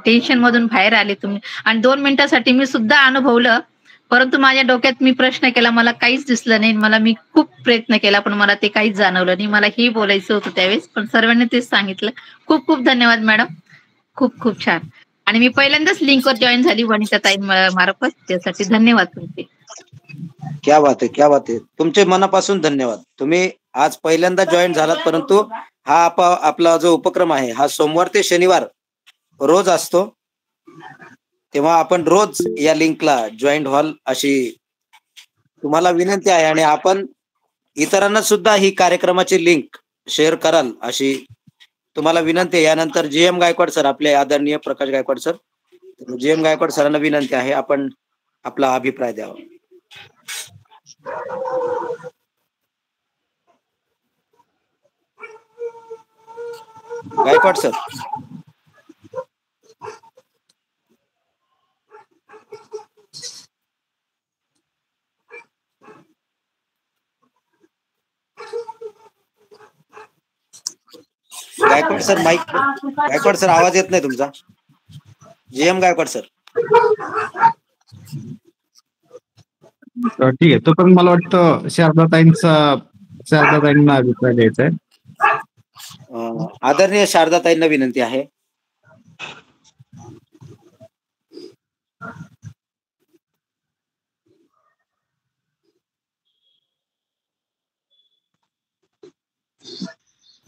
टेन्शन मधून बाहेर आले तुम्ही. आणि 2 मिनिटासाठी मी सुद्धा अनुभवलं, परंतु माझ्या डोक्यात मी प्रश्न केला, मला काहीच दिसलं नाही. मी खूप प्रयत्न केला पण मला ते काहीच जाणवलं नाही. मला हे बोलायचं होतं त्यावेळेस, पण सर्वांनी तेच सांगितलं. खूप खूप धन्यवाद मॅडम, खूप खूप छान. आणि मी पहिल्यांदाच लिंकवर जॉईन झाली वनिता ताई मार्फत, त्यासाठी धन्यवाद तुमचे. क्या बात आहे, क्या बात आहे. तुमचे मनापासून धन्यवाद. तुम्ही आज पहिल्यांदा जॉईन झालात, परंतु हा आपला जो उपक्रम आहे हा सोमवार ते शनिवार रोज असतो. तेव्हा आपण रोज या लिंकला जॉईन व्हाल अशी तुम्हाला विनंती आहे. आणि आपण इतरांना सुद्धा ही कार्यक्रमाची लिंक शेअर कराल अशी तुम्हाला विनंती आहे. यानंतर GM गायकवाड सर, आपले आदरणीय प्रकाश गायकवाड सर, GM गायकवाड सरांना विनंती आहे आपण आपला अभिप्राय द्यावा. Gaikwad sir. Gaikwad sir mike. Gaikwad sir आवाज येत नाही तुमचा. GM Gaikwad sir. ठीक आहे. तो पण मला वाटतं शारदाताईंना अभिप्राय द्यायचा आहे. आदरणीय शारदाताईंना विनंती आहे.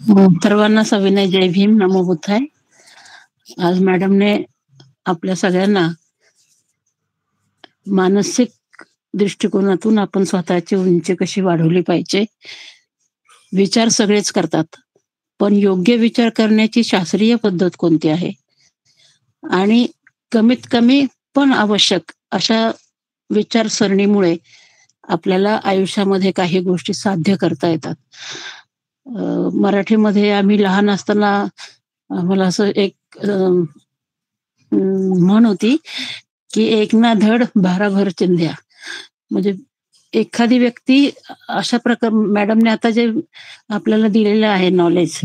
सर्वांना सविनय जय भीम, नमो बुद्धाय. आज मॅडमने आपल्या सगळ्यांना मानसिक दृष्टिकोनातून आपण स्वतःची उंची कशी वाढवली पाहिजे. विचार सगळेच करतात, पण योग्य विचार करण्याची शास्त्रीय पद्धत कोणती आहे आणि कमीत कमी पण आवश्यक अशा विचारसरणीमुळे आपल्याला आयुष्यामध्ये काही गोष्टी साध्य करता येतात. मराठीमध्ये आम्ही लहान असताना मला असं एक म्हण होती की एक ना धड भाराभर चिंध्या. म्हणजे एखादी व्यक्ती अशा प्रकार मॅडमने आता जे आपल्याला दिलेलं आहे नॉलेज,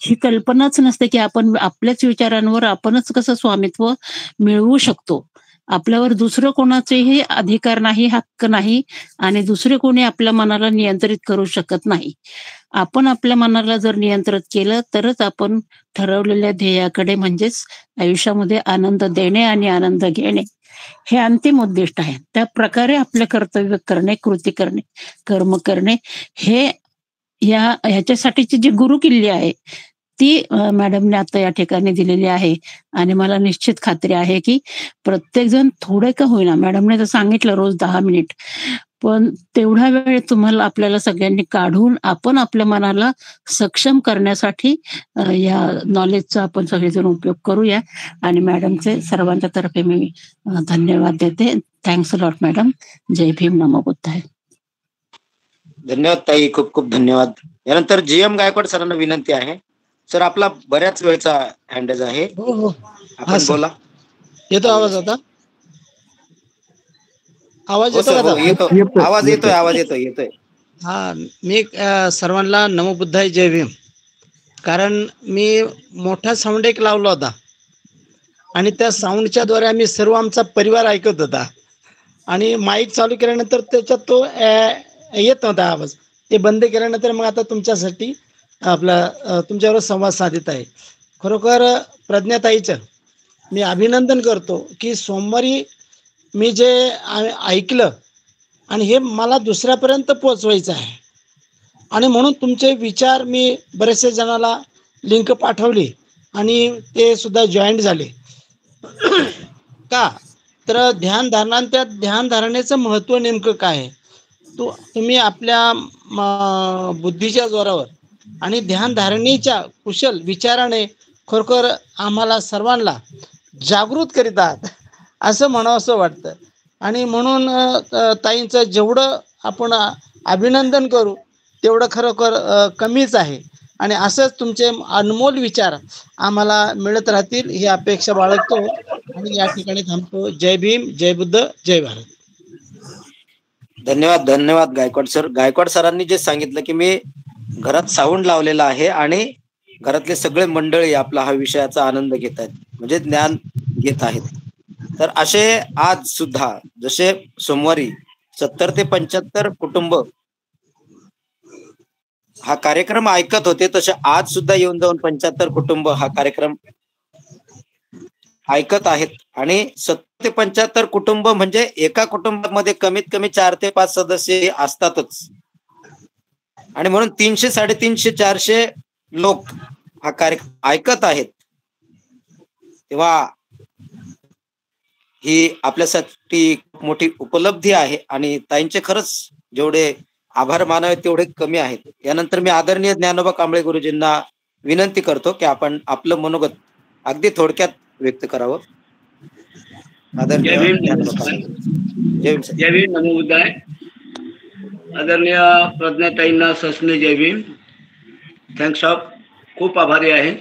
ही कल्पनाच नसते की आपण आपल्याच विचारांवर आपणच कसं स्वामित्व मिळवू शकतो. आपल्यावर दुसरं कोणाचेही अधिकार नाही, हक्क नाही आणि दुसरे कोणी आपल्या मनाला नियंत्रित करू शकत नाही. आपण आपल्या मनाला जर नियंत्रित केलं तरच आपण ठरवलेल्या ध्येयाकडे म्हणजेच आयुष्यामध्ये आनंद देणे आणि आनंद घेणे हे अंतिम उद्दिष्ट आहे. त्या प्रकारे आपले कर्तव्य करणे, कृती करणे, कर्म करणे हे ह्याच्यासाठीची जी गुरुकिल्ली आहे ती मॅडमने आता या ठिकाणी दिलेली आहे. आणि मला निश्चित खात्री आहे की प्रत्येक जण थोडे का होईना, मॅडमने तर सांगितलं रोज 10 मिनिट, पण तेवढा वेळ तुम्हाला आपल्याला सगळ्यांनी काढून आपण आपल्या मनाला सक्षम करण्यासाठी या नॉलेजचा आपण सगळेजण उपयोग करूया. आणि मॅडमचे सर्वांच्या तर्फे मी धन्यवाद देते. Thanks a lot madam. जय भीम, नमो बुद्धाय. धन्यवाद ताई, खूप खूप धन्यवाद. यानंतर GM गायकवाड सरांना विनंती आहे. सर, आपला बऱ्याच वेळचा हँडज आहे. हो, आपण बोला. येतो आवाज आता? आवाज हो येतो सर, का हो, आता? येतो आवाज येतोय. हा, मी सर्वांना नमो बुद्धाय जय भीम. कारण मी मोठा साऊंड एक लावला होता आणि त्या साऊंडच्या द्वारे आम्ही सर्व आमचा परिवार ऐकत होता आणि माईक चालू केल्यानंतर त्याच्यात तो येत नव्हता आवाज. ते बंद केल्यानंतर मग आता तुमच्यासाठी आपला तुमच्यावर संवाद साधित आहे. खरोखर प्रज्ञाताईचं मी अभिनंदन करतो की सोमवारी मी जे ऐकलं आणि हे मला दुसऱ्यापर्यंत पोचवायचं आहे आणि म्हणून तुमचे विचार मी बरेचसे जणाला लिंक पाठवली आणि ते सुद्धा जॉईंट झाले. का तर ध्यानधारणा, त्या ध्यानधारणेचं महत्त्व नेमकं काय आहे, तुम्ही आपल्या बुद्धीच्या जोरावर आणि ध्यानधारणेच्या कुशल विचाराने खरोखर आम्हाला सर्वांना जागृत करीत आहात असं म्हणावंसं वाटतं. आणि म्हणून ताईंचं जेवढं आपण अभिनंदन करू तेवढं खरोखर कमीच आहे. आणि असंच तुमचे अनमोल विचार आम्हाला मिळत राहतील ही अपेक्षा बाळगतो आणि या ठिकाणी थांबतो. जय भीम, जय बुद्ध, जय भारत. धन्यवाद गायकवाड सर. गायकवाड सरांनी जे सांगितलं की मी घरात साऊंड लावलेला आहे आणि घरातले सगळे मंडळी आपला हा विषयाचा आनंद घेत आहेत, म्हणजे ज्ञान घेत आहेत. तर असे आज सुद्धा जसे सोमवारी 70 ते 75 कुटुंब हा कार्यक्रम ऐकत होते, तसे आज सुद्धा येऊन जाऊन 75 कुटुंब हा कार्यक्रम ऐकत आहेत. आणि 70 ते 75 कुटुंब म्हणजे एका कुटुंबामध्ये कमीत कमी 4 ते 5 सदस्य असतातच. आणि म्हणून 300, 350, 400 लोक हा कार्यक्रम ऐकत आहेत. तेव्हा ही आपल्यासाठी मोठी उपलब्धी आहे आणि ताईंचे खरंच जेवढे आभार मानावे तेवढे कमी आहेत. यानंतर मी आदरणीय ज्ञानोबा कांबळे गुरुजींना विनंती करतो की आपण आपलं मनोगत अगदी थोडक्यात व्यक्त करावं. जय भीम, नमो बुद्धाय. आदरणीय प्रज्ञाताईंना सस्ने जय भीम. थँक्स ऑफ, खूप आभारी आहे.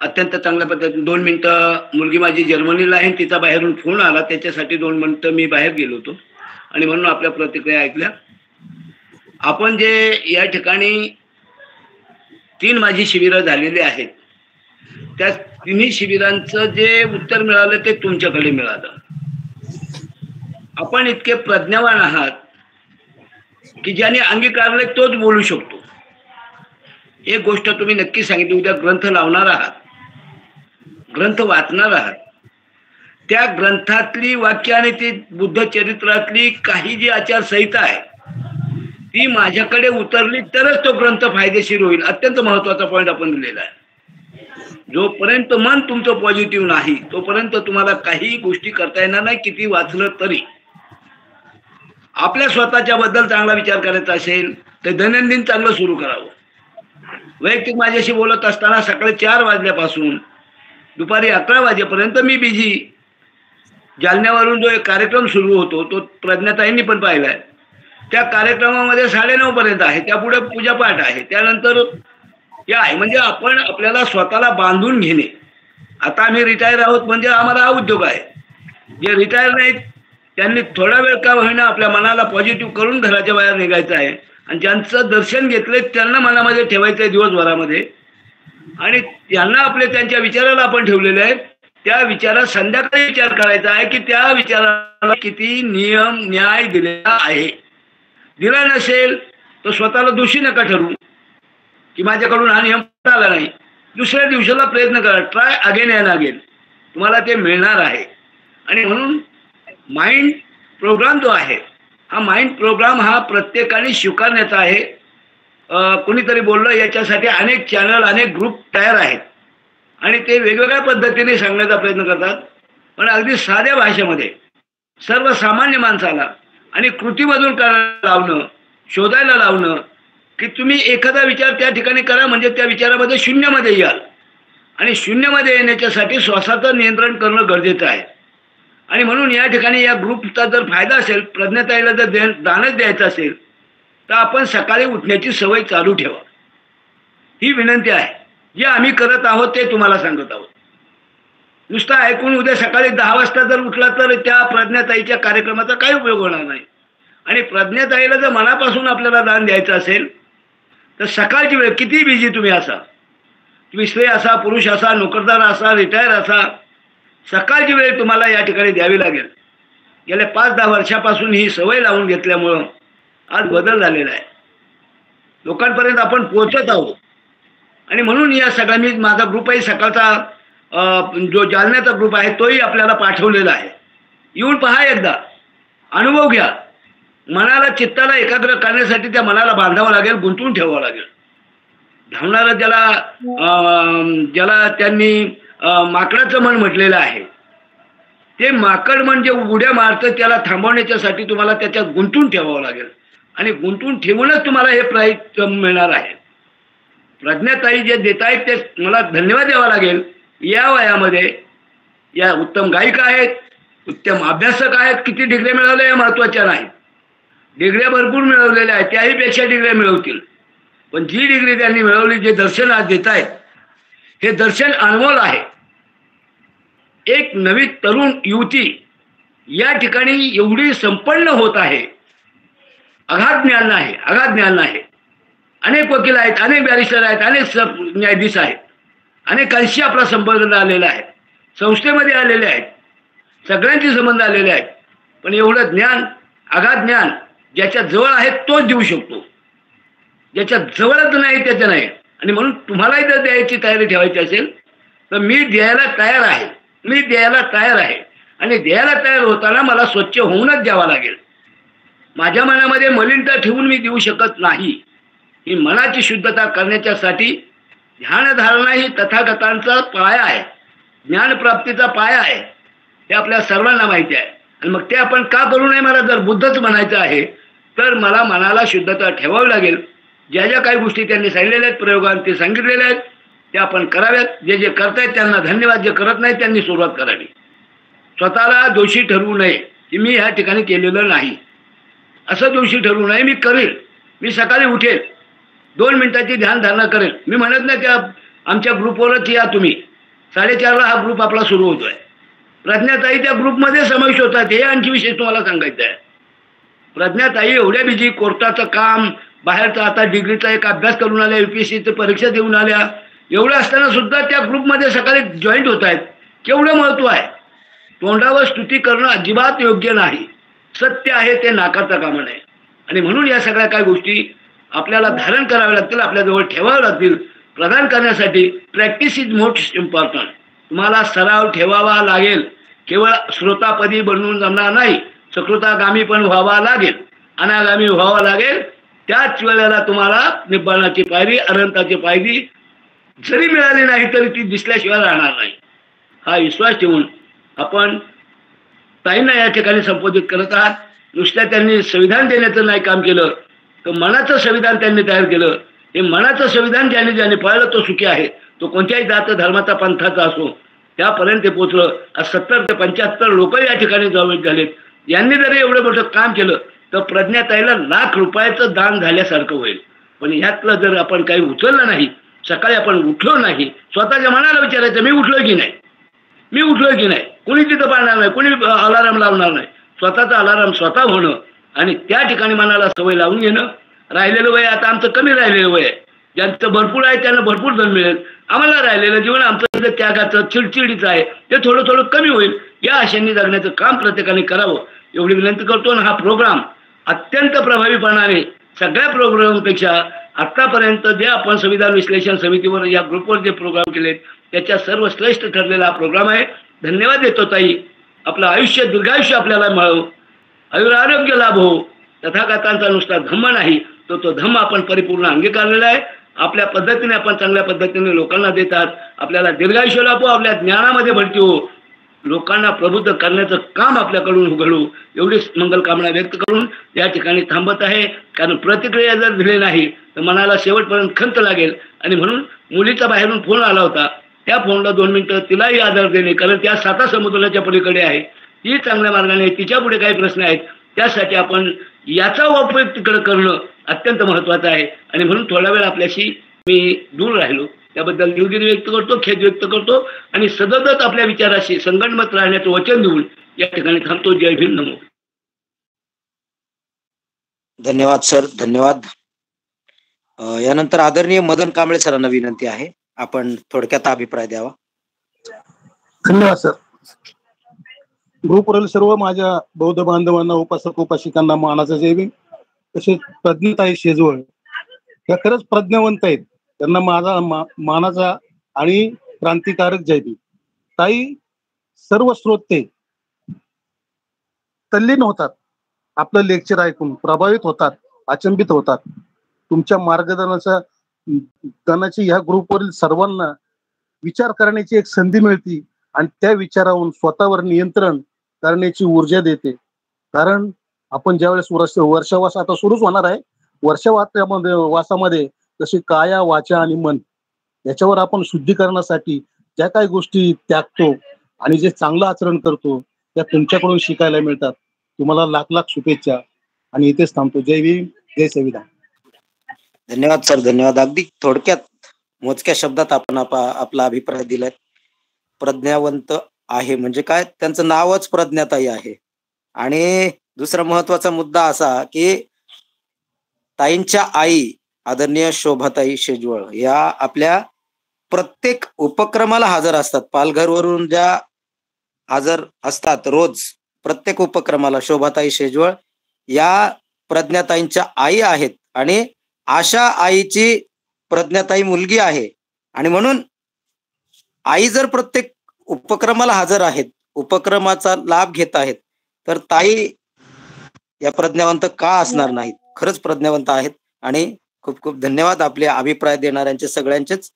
अत्यंत चांगल्या पद्धतीने 2 मिनिटं मुलगी माझी जर्मनीला आहे, तिचा बाहेरून फोन आला, त्याच्यासाठी 2 मिनिटं मी बाहेर गेलो होतो आणि म्हणून आपल्या प्रतिक्रिया ऐकल्या. आपण जे या ठिकाणी 3 माझी शिबिरं झालेली आहेत, त्या 3 शिबिरांचं जे उत्तर मिळालं ते तुमच्याकडे मिळालं. आपण इतके प्रज्ञावान आहात की ज्याने अंगीकारले तोच बोलू शकतो. एक गोष्ट तुम्ही नक्की सांगितली, उद्या ग्रंथ लावणार आहात, ग्रंथ वाचणार आहात, त्या ग्रंथातली वाक्य आणि ती बुद्ध चरित्रातली काही जी आचारसंहिता आहे ती माझ्याकडे उतरली तरच तो ग्रंथ फायदेशीर होईल. अत्यंत महत्वाचा पॉईंट आपण दिलेला आहे. जोपर्यंत मन तुमचं पॉझिटिव्ह नाही तोपर्यंत तुम्हाला काही गोष्टी करता येणार नाही, किती वाचलं तरी. आपल्या स्वतःच्या बद्दल चांगला विचार करायचा असेल तर दैनंदिन चांगलं सुरू करावं. वैयक्तिक माझ्याशी बोलत असताना सकाळी 4 वाजल्यापासून दुपारी 11 वाजेपर्यंत मी बिझी. जालन्यावरून जो एक कार्यक्रम सुरू होतो तो प्रज्ञाताईंनी पण पाहिलाय. त्या कार्यक्रमामध्ये 9:30 पर्यंत आहे, त्यापुढे पूजापाठ आहे, त्यानंतर या आहे. म्हणजे आपण आपल्याला स्वतःला बांधून घेणे. आता आम्ही रिटायर आहोत म्हणजे आम्हाला हा उद्योग आहे. जे रिटायर नाहीत त्यांनी थोडा वेळ का होईना आपल्या मनाला पॉझिटिव्ह करून घराच्या बाहेर निघायचं आहे. आणि ज्यांचं दर्शन घेतलंय त्यांना मनामध्ये ठेवायचं आहे दिवसभरामध्ये. आणि त्यांना आपले त्यांच्या विचाराला आपण ठेवलेले आहे. त्या विचारात संध्याकाळी विचार करायचा आहे की त्या विचाराला किती नियम न्याय दिलेला आहे. दिला नसेल तर स्वतःला दोषी नका ठरवू की माझ्याकडून हा नियम आला नाही. दुसऱ्या दिवसाला प्रयत्न करा. Try again and again. तुम्हाला ते मिळणार आहे. आणि म्हणून माइंड प्रोग्राम जो आहे हा माइंड प्रोग्राम हा प्रत्येकाने स्वीकारण्याचा आहे. कोणीतरी बोललं याच्यासाठी अनेक चॅनल अनेक ग्रुप तयार आहेत आणि ते वेगवेगळ्या पद्धतीने सांगण्याचा प्रयत्न करतात. पण अगदी साध्या भाषेमध्ये सर्वसामान्य माणसाला आणि कृतीमधून करायला लावणं, शोधायला लावणं की तुम्ही एखादा विचार त्या ठिकाणी करा म्हणजे त्या विचारामध्ये शून्यामध्ये याल. आणि शून्यामध्ये येण्याच्यासाठी श्वासाचं नियंत्रण करणं गरजेचं आहे. आणि म्हणून या ठिकाणी या ग्रुपचा जर फायदा असेल, प्रज्ञाताईला जर दानच द्यायचं असेल तर आपण सकाळी उठण्याची सवय चालू ठेवा. ही विनंती आहे. जे आम्ही करत आहोत ते तुम्हाला सांगत आहोत. नुसतं ऐकून उद्या सकाळी 10 वाजता जर उठला तर त्या प्रज्ञाताईच्या कार्यक्रमाचा काही उपयोग होणार नाही. आणि प्रज्ञाताईला जर मनापासून आपल्याला दान द्यायचं असेल तर सकाळची वेळ किती बिझी तुम्ही असा, तुम्ही स्त्री असा, पुरुष असा, नोकरदार असा, रिटायर असा, सकाळची वेळ तुम्हाला या ठिकाणी द्यावी लागेल. गेल्या 5-10 वर्षापासून ही सवय लावून घेतल्यामुळं आज बदल झालेला आहे. लोकांपर्यंत आपण पोहोचत आहोत. आणि म्हणून या सगळ्यांनी माझा ग्रुपही सकाळचा जो जालन्याचा ग्रुप आहे तोही आपल्याला पाठवलेला आहे. येऊन पहा, एकदा अनुभव घ्या. मनाला चित्ताला एकाग्र करण्यासाठी त्या मनाला बांधावं लागेल, गुंतवून ठेवावं लागेल. धावणारं ज्याला त्यांनी माकडाचं मन म्हटलेलं आहे ते माकड म्हणजे उड्या मारतं, त्याला थांबवण्याच्यासाठी तुम्हाला त्याच्यात गुंतून ठेवावं लागेल. आणि गुंतून ठेवूनच तुम्हाला हे प्राईज मिळणार आहे. प्रज्ञाताई जे देत आहेत ते मला धन्यवाद द्यावा लागेल. या वयामध्ये या उत्तम गायिका आहेत, उत्तम अभ्यासक आहेत. किती डिग्री मिळवल्या या महत्त्वाच्या नाहीत. डिग्र्या भरपूर मिळवलेल्या आहेत, त्याहीपेक्षा डिग्र्या मिळवतील. पण जी डिग्री त्यांनी मिळवली, जे दर्शन आज देत आहेत हे दर्शन अनमोल आहे. एक नवी तरुण युवती या ठिकाणी एवढी संपन्न होत आहे. अगाध ज्ञान आहे, अगाध ज्ञान आहे. अनेक वकील आहेत, अनेक बॅरिस्टर आहेत, अनेक न्यायाधीश आहेत, अनेकांशी आपला संबंध आलेला आहे, संस्थेमध्ये आलेले आहेत, सगळ्यांचे संबंध आलेले आहेत. पण एवढं ज्ञान, अगाध ज्ञान ज्याच्या जवळ आहे तोच देऊ शकतो, ज्याच्या जवळच नाही त्याचं नाही. आणि म्हणून तुम्हालाही जर द्यायची तयारी ठेवायची असेल तर मी द्यायला तयार आहे, मी द्यायला तयार आहे. आणि द्यायला तयार होताना मला स्वच्छ होऊनच द्यावा लागेल. माझ्या मनामध्ये मलिनता ठेवून मी देऊ शकत नाही. ही मनाची शुद्धता करण्याच्यासाठी ध्यानधारणा ही तथागतांचा पाया आहे, ज्ञानप्राप्तीचा पाया आहे. हे आपल्या सर्वांना माहिती आहे. आणि मग ते आपण का करू नये? मला जर बुद्धच म्हणायचं आहे तर मला मनाला शुद्धता ठेवावी लागेल. ज्या ज्या काही गोष्टी त्यांनी सांगितलेल्या आहेत, प्रयोगांत ते सांगितलेल्या आहेत, ते आपण कराव्यात. जे जे करतायत त्यांना धन्यवाद, जे करत नाहीत त्यांनी सुरुवात करावी. स्वतःला दोषी ठरवू नये की मी ह्या ठिकाणी केलेलं नाही, असं दोषी ठरवू नये. मी करेल, मी सकाळी उठेल, 2 मिनिटाची ध्यानधारणा करेल. मी म्हणत नाही त्या आमच्या ग्रुपवरच या तुम्ही. 4:30ला हा ग्रुप आपला सुरू होतोय. प्रज्ञाताई त्या ग्रुपमध्ये समाविष्ट होतात. हे आणखी विशेष तुम्हाला सांगायचं आहे. प्रज्ञाताई एवढ्या बिझी, कोर्टाचं काम, बाहेरचा आता डिग्रीचा एक अभ्यास करून आल्या, UPSCची परीक्षा देऊन आल्या, एवढं असताना सुद्धा त्या ग्रुपमध्ये सकाळी जॉईंट होत आहेत. केवढं महत्व आहे. तोंडावर स्तुती करणं अजिबात योग्य नाही. सत्य आहे ते नाकारता कामा नये. आणि म्हणून या सगळ्या काही गोष्टी आपल्याला धारण कराव्या लागतील, आपल्याजवळ ठेवाव्या लागतील. प्रदान करण्यासाठी प्रॅक्टिस इज मोस्ट इम्पॉर्टंट. तुम्हाला सराव ठेवावा लागेल. केवळ श्रोतापदी बनवून जमणार नाही, सकृतागामी पण व्हावा लागेल, अनागामी व्हावा लागेल. त्याच वेळेला तुम्हाला निब्बाणाची पायरी, अनंताची पायरी जरी मिळाली नाही तरी ती दिसल्याशिवाय राहणार नाही. हा विश्वास ठेवून आपण ताईंना या ठिकाणी संबोधित करत आहात. नुसत्या त्यांनी संविधान देण्याचं नाही काम केलं, तर मनाचं संविधान त्यांनी तयार केलं. हे मनाचं संविधान ज्याने पाळलं तो सुखी आहे. तो कोणत्याही जात धर्माचा पंथाचा असो, त्यापर्यंत ते पोचलं. 70 ते 75 लोक या ठिकाणी जवळ झालेत. यांनी जरी एवढं मोठं काम केलं तर प्रज्ञाताईला ₹1,00,000 दान झाल्यासारखं होईल. पण ह्यातलं जर आपण काही उचललं नाही, सकाळी आपण उठलो नाही, स्वतःच्या मनाला विचारायचं मी उठलोय की नाही, मी उठलोय की नाही. कोणी तिथं पाळणार नाही, कोणी अलाराम लावणार नाही. स्वतःचा अलाराम स्वतः होणं आणि त्या ठिकाणी मनाला सवय लावून घेणं. राहिलेलं वय आता आमचं कमी राहिलेलं वय आहे. ज्यांचं भरपूर आहे त्यांना भरपूर धन मिळेल. आम्हाला राहिलेलं जीवन आमचं जे त्यागाचं चिडचिडीचं आहे ते थोडं थोडं कमी होईल. या आशेने जगण्याचं काम प्रत्येकाने करावं एवढी विनंती करतो. आणि हा प्रोग्राम अत्यंत प्रभावीपणाने सगळ्या प्रोग्रामपेक्षा आतापर्यंत जे आपण संविधान विश्लेषण समितीवर या ग्रुपवर जे प्रोग्राम केले त्याच्या सर्वश्रेष्ठ ठरलेला हा प्रोग्राम आहे. धन्यवाद देतो ताई. आपलं आयुष्य दीर्घायुष्य आपल्याला मिळावं, आरोग्य लाभ हो. तथागतांचा नुसता धम्म नाही, तो धम्म आपण परिपूर्ण अंगीकारलेला आहे. आपल्या पद्धतीने आपण चांगल्या पद्धतीने लोकांना देतात. आपल्याला दीर्घायुष्य लाभो, आपल्या ज्ञानामध्ये भरती हो, लोकांना प्रबुद्ध करण्याचं काम आपल्याकडून घडू एवढीच मंगल कामना व्यक्त करून या ठिकाणी थांबत आहे. कारण प्रतिक्रिया जर दिली नाही तर मनाला शेवटपर्यंत खंत लागेल. आणि म्हणून मुलीचा बाहेरून फोन आला होता, त्या फोनला 2 मिनिटं तिलाही आदर देणे, कारण त्या 7 समुद्राच्या पलीकडे आहे, ती चांगल्या मार्गाने, तिच्या पुढे काही प्रश्न आहेत, त्यासाठी आपण याचा उपयोग तिकडे करणं अत्यंत महत्वाचं आहे. आणि म्हणून थोडा वेळ आपल्याशी मी दूर राहिलो त्याबद्दल दिलगिरी व्यक्त करतो, खेद व्यक्त करतो आणि सतत आपल्या विचाराशी संगणमत राहण्याचं वचन देऊन या ठिकाणी थांबतो. जय भीम. नमो. धन्यवाद सर, धन्यवाद. यानंतर आदरणीय मदन कांबळे सरांना विनंती आहे, आपण थोडक्यात अभिप्राय द्यावा. धन्यवाद सर. ग्रुपवरील सर्व माझ्या बौद्ध बांधवांना, उपासक उपासिकांना मानाचा जय भीम. तसेच प्रज्ञाताई शेजवळ या खरंच प्रज्ञावंत आहेत, त्यांना माझा मानाचा आणि क्रांतिकारक जय भीम. ताई सर्व श्रोते तल्लीन होतात, आपलं लेक्चर ऐकून प्रभावित होतात, अचंबित होतात. तुमच्या मार्गदर्शनाची ह्या ग्रुपवरील सर्वांना विचार करण्याची एक संधी मिळते आणि त्या विचारावरून स्वतःवर नियंत्रण करण्याची ऊर्जा देते. कारण आपण ज्यावेळेस वर्षावास आता सुरूच होणार आहे, वासामध्ये जशी काया, वाचा आणि मन याच्यावर आपण शुद्धीकरणासाठी ज्या काही गोष्टी त्यागतो आणि जे चांगलं आचरण करतो त्या तुमच्याकडून शिकायला मिळतात. तुम्हाला लाख लाख शुभेच्छा आणि इथेच थांबतो. जय भीम, जय संविधान. धन्यवाद सर, धन्यवाद. अगदी थोडक्यात मोजक्या शब्दात आपण आपला अभिप्राय दिलाय. प्रज्ञावंत आहे म्हणजे काय, त्यांचं नावच प्रज्ञाताई आहे. आणि दुसरा महत्वाचा मुद्दा असा की ताईंच्या आई आदरणीय शोभाताई शेजवळ या आपल्या प्रत्येक उपक्रमाला हजर असतात. पालघरवरून ज्या हजर असतात रोज प्रत्येक उपक्रमाला, शोभाताई शेजवळ या प्रज्ञाताईंच्या आई आहेत. आणि अशा आईची प्रज्ञाताई मुलगी आहे. आणि म्हणून आई जर प्रत्येक उपक्रमाला हजर आहेत, उपक्रमाचा लाभ घेत आहेत, तर ताई या प्रज्ञावंत का असणार नाहीत? खरंच प्रज्ञावंत आहेत. आणि खूप खूप धन्यवाद आपले अभिप्राय देणाऱ्यांचे सगळ्यांचेच.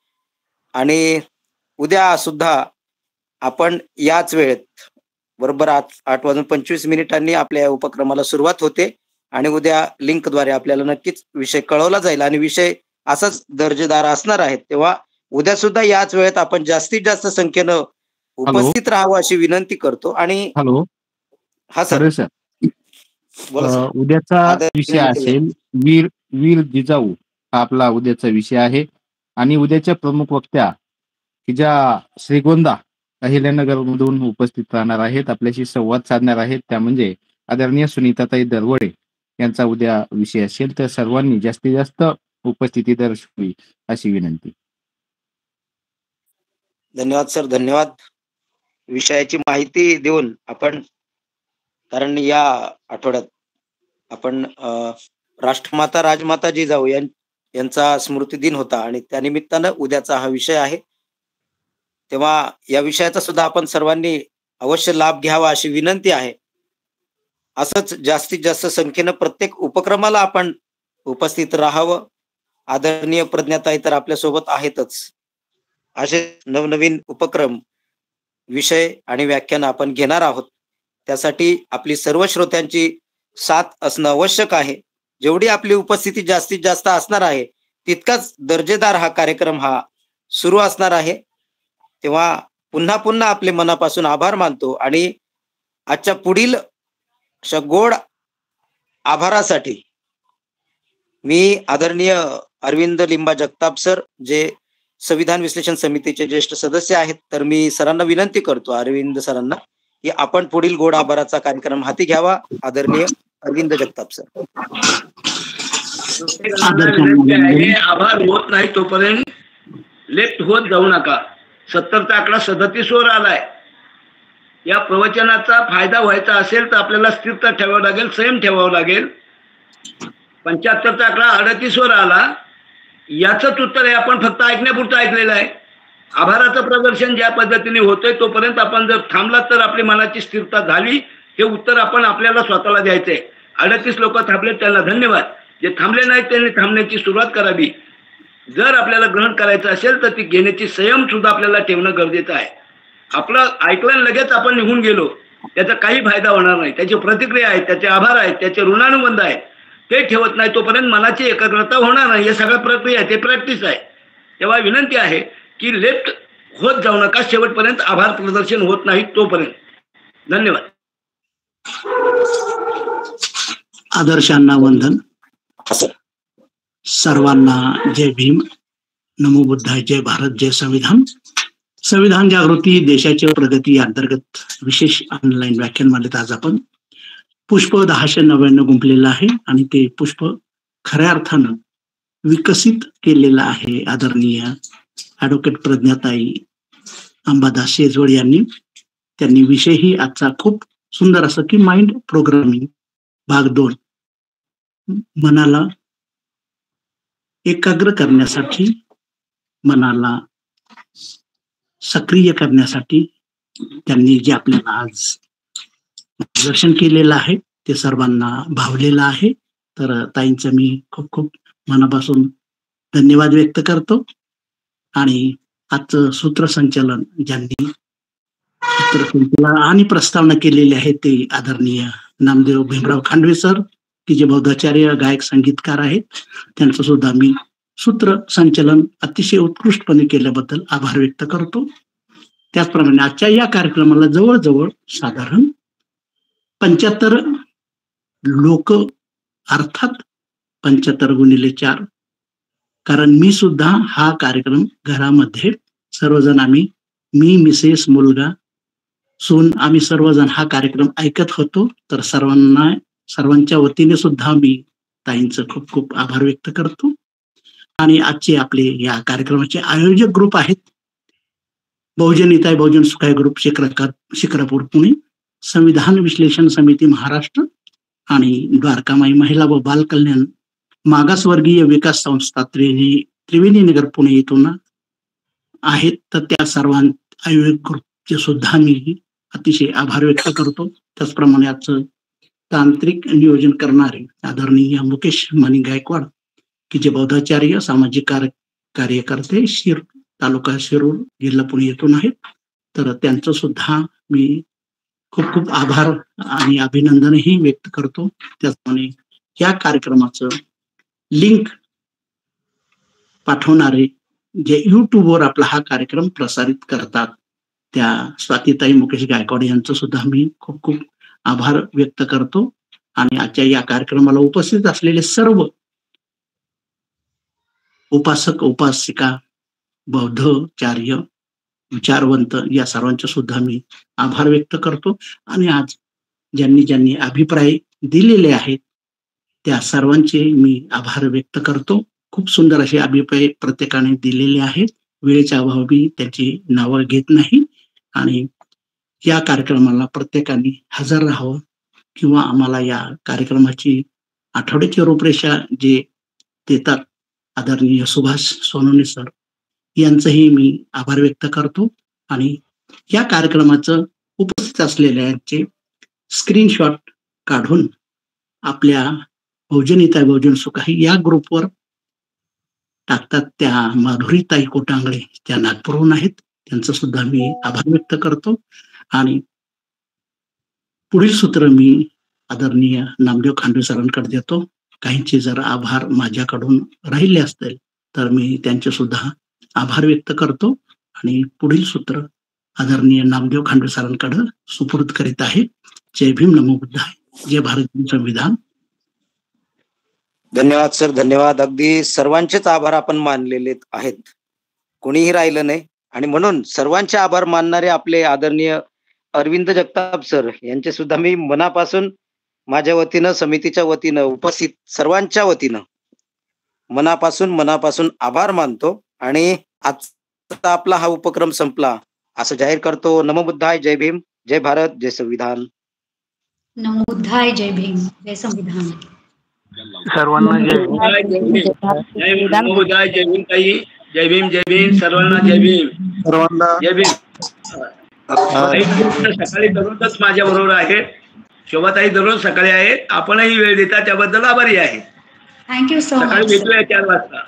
आणि उद्या सुद्धा आपण याच वेळेत बरोबर 8:25 आपल्या उपक्रमाला सुरुवात होते. आणि उद्या लिंकद्वारे आपल्याला नक्कीच विषय कळवला जाईल आणि विषय असाच दर्जेदार असणार आहेत. तेव्हा उद्या सुद्धा याच वेळेत आपण जास्तीत जास्त संख्येनं उपस्थित राहावं अशी विनंती करतो. आणि हा सर, उद्याचा विषय असेल वीर जिजाऊ, हा आपला उद्याचा विषय आहे. आणि उद्याच्या प्रमुख वक्त्या की ज्या श्रीगोंदा अहिल्यानगर मधून उपस्थित राहणार आहेत, आपल्याशी संवाद साधणार आहेत, त्या म्हणजे आदरणीय सुनीताताई दरवडे यांचा उद्या विषय असेल. तर सर्वांनी जास्तीत जास्त उपस्थिती दर्शवावी अशी विनंती. धन्यवाद सर, धन्यवाद. विषयाची माहिती देऊन आपण, कारण या आठवड्यात आपण राष्ट्रमाता राजमाता जिजाऊ यांचा स्मृती दिन होता आणि त्यानिमित्तानं उद्याचा हा विषय आहे. तेव्हा या विषयाचा सुद्धा आपण सर्वांनी अवश्य लाभ घ्यावा अशी विनंती आहे. असंच जास्तीत जास्त संख्येनं प्रत्येक उपक्रमाला आपण उपस्थित राहावं. आदरणीय प्रज्ञाताई तर आपल्यासोबत आहेतच. असे नवनवीन उपक्रम, विषय आणि व्याख्यान आपण घेणार आहोत. त्यासाठी आपली सर्व श्रोत्यांची साथ असणं आवश्यक आहे. जेवढी आपली उपस्थिती जास्तीत जास्त असणार आहे तितकाच दर्जेदार हा कार्यक्रम हा सुरू असणार आहे. तेव्हा पुन्हा पुन्हा आपले मनापासून आभार मानतो आणि आजच्या पुढील अशा गोड आभारासाठी मी आदरणीय अरविंद लिंबा जगताप सर, जे संविधान विश्लेषण समितीचे ज्येष्ठ सदस्य आहेत, तर मी सरांना विनंती करतो, अरविंद सरांना, की आपण पुढील गोड आभाराचा कार्यक्रम हाती घ्यावा. आदरणीय अरविंद जगताप सर. आभार होत नाही तोपर्यंत लेफ्ट होत जाऊ नका. 70चा आकडा 37 वर आलाय. या प्रवचनाचा फायदा व्हायचा असेल तर आपल्याला स्थिरता ठेवावं लागेल, संयम ठेवावं लागेल. 75चा आकडा 38 वर आला. याच उत्तर आहे, आपण फक्त ऐकण्यापुरतं ऐकलेलं आहे. आभाराचं प्रदर्शन ज्या पद्धतीने होतंय तोपर्यंत आपण जर थांबलात तर आपली मनाची स्थिरता झाली, हे उत्तर आपण आपल्याला स्वतःला द्यायचंय. 38 लोक थांबले, त्यांना धन्यवाद. जे थांबले नाहीत त्यांनी थांबण्याची सुरुवात करावी. जर आपल्याला ग्रहण करायचं असेल तर ती घेण्याची संयम सुद्धा आपल्याला ठेवणं गरजेचं आहे. आपलं ऐकलं लगेच आपण निघून गेलो, त्याचा काही फायदा होणार नाही. त्याची प्रतिक्रिया आहेत, त्याचे आभार आहेत, त्याचे ऋणानुबंध आहेत, ते ठेवत नाही तोपर्यंत मनाची एकाग्रता होणार नाही. हे सगळं प्रक्रिया आहे, ते प्रॅक्टिस आहे. तेव्हा विनंती आहे की लेफ्ट होत जाऊ नका शेवटपर्यंत, आभार प्रदर्शन होत नाही तोपर्यंत. धन्यवाद. आदर्शांना वंदन. सर्वांना जय भीम, नमो बुद्धाय, जय भारत, जय संविधान. संविधान जागृती देशाची प्रगती अंतर्गत विशेष ऑनलाईन व्याख्यानमालेत आज आपण पुष्प 1099 गुंफलेलं आहे आणि ते पुष्प खऱ्या अर्थानं विकसित केलेलं आहे आदरणीय ॲडव्होकेट प्रज्ञाताई अंबादास शेजवळ यांनी. त्यांनी विषयही आजचा खूप सुंदर असं की माइंड प्रोग्रामिंग भाग 2, मनाला एकाग्र करण्यासाठी, मनाला सक्रिय करण्यासाठी त्यांनी जे आपल्याला आज मार्गदर्शन केलेलं आहे ते सर्वांना भावलेलं आहे. तर ताईंचं मी खूप खूप मनापासून धन्यवाद व्यक्त करतो. आणि आजचं सूत्रसंचालन ज्यांनी सूत्रसंचालन आणि प्रस्तावना केलेली आहे ते आदरणीय नामदेव भीमराव खांडवे सर, की जे बौद्धाचार्य गायक संगीतकार आहेत. त्यांचं सुद्धा मी सूत्रसंचालन अतिशय उत्कृष्टपणे केल्याबद्दल आभार व्यक्त करतो. त्याचप्रमाणे आजच्या या कार्यक्रमाला जवळजवळ साधारण 75 लोक, अर्थात 75 गुणिले 4, कारण मी सुद्धा हा कार्यक्रम घरामध्ये सर्वजण आम्ही, मी, मिसेस, मुलगा, सून, आम्ही सर्वजण हा कार्यक्रम ऐकत होतो. तर सर्वांच्या वतीने सुद्धा मी ताईंचं खूप खूप आभार व्यक्त करतो. आणि आजचे आपले या कार्यक्रमाचे आयोजक ग्रुप आहेत बहुजन हिताय बहुजन सुखाय ग्रुप शिक्रापूर पुणे, संविधान विश्लेषण समिती महाराष्ट्र आणि द्वारकामाई महिला व बाल कल्याण मागासवर्गीय विकास संस्था त्रिवेणी नगर पुणे येथून आहेत. तर त्या सर्वांच्या आयोजक ग्रुपचे सुद्धा मी अतिशय आभार व्यक्त करतो. त्याचप्रमाणे आजचं तांत्रिक नियोजन करणारे आदरणीय मुकेश मानी गायकवाड, की जे बौद्धाचार्य सामाजिक कार्यकर्ते तालुका शिरूर जिल्हा पुणे येथून आहेत. तर त्यांचं सुद्धा मी खूप खूप आभार आणि अभिनंदनही व्यक्त करतो. त्याचप्रमाणे या कार्यक्रमाचं लिंक पाठवणारे जे युट्यूबवर आपला हा कार्यक्रम प्रसारित करतात त्या स्वातीताई मुकेश गायकवाड यांचं सुद्धा मी खूप खूप आभार व्यक्त करतो. आणि आजच्या या कार्यक्रमाला उपस्थित असलेले सर्व उपासक, उपासिका, बौद्धचार्य, विचारवंत या सर्वांचे सुद्धा मी आभार व्यक्त करतो. आणि आज ज्यांनी ज्यांनी अभिप्राय दिलेले आहेत त्या सर्वांचे मी आभार व्यक्त करतो. खूप सुंदर असे अभिप्राय प्रत्येकाने दिलेले आहेत. वेळेच्या अभावी त्याची नावं घेत नाही. आणि या कार्यक्रमाला प्रत्येकाने हजर राहावं किंवा आम्हाला या कार्यक्रमाची आठवड्याची रूपरेषा जे देतात आदरणीय सुभाष सोनवणे सर यांचंही मी आभार व्यक्त करतो. आणि या कार्यक्रमाचं उपस्थित असलेल्यांचे स्क्रीनशॉट काढून आपल्या बहुजन हित आहे बहुजन सुख आहे या ग्रुपवर टाकतात त्या माधुरीताई कोटांगळे त्या नागपूरहून आहेत. त्यांचं सुद्धा मी आभार व्यक्त करतो. आणि पुढील सूत्र मी आदरणीय नामदेव खांडवे सरांकडे देतो. काहींचे जर आभार माझ्याकडून राहिले असतील तर मी त्यांचे सुद्धा आभार व्यक्त करतो आणि पुढील सूत्र आदरणीय नामदेव खांडवे सरांकडे सुपूर्द करीत आहे. जय भीम, नमो बुद्धाय, जय भारत, संविधान. धन्यवाद सर, धन्यवाद. अगदी सर्वांचेच आभार आपण मानलेले आहेत, कोणीही राहिलं नाही. आणि म्हणून सर्वांचे आभार मानणारे आपले आदरणीय अरविंद जगताप सर यांचे सुद्धा मी मनापासून माझ्या वतीनं, समितीच्या वतीनं, उपस्थित सर्वांच्या वतीनं मनापासून आभार मानतो. आणि आजचा आपला हा उपक्रम संपला असं जाहीर करतो. नमो बुद्धाय, जय भीम, जय भारत, जय संविधान. नमो बुद्धाय, जय भीम, जय संविधान. सर्वांना जय भीम. जय भीम, नमो बुद्धाय, जय भीम ताई, जय भीम, जय भीम, सर्वांना जय भीम, सर्वांना जय भीम. सकाळी दररोजच माझ्या बरोबर आहे. शोभाताई दररोज सकाळी आहेत. आपणही वेळ देता त्याबद्दल आभारी आहे. थँक्यू सो सकाळी मच. भेटूया 4 वाजता.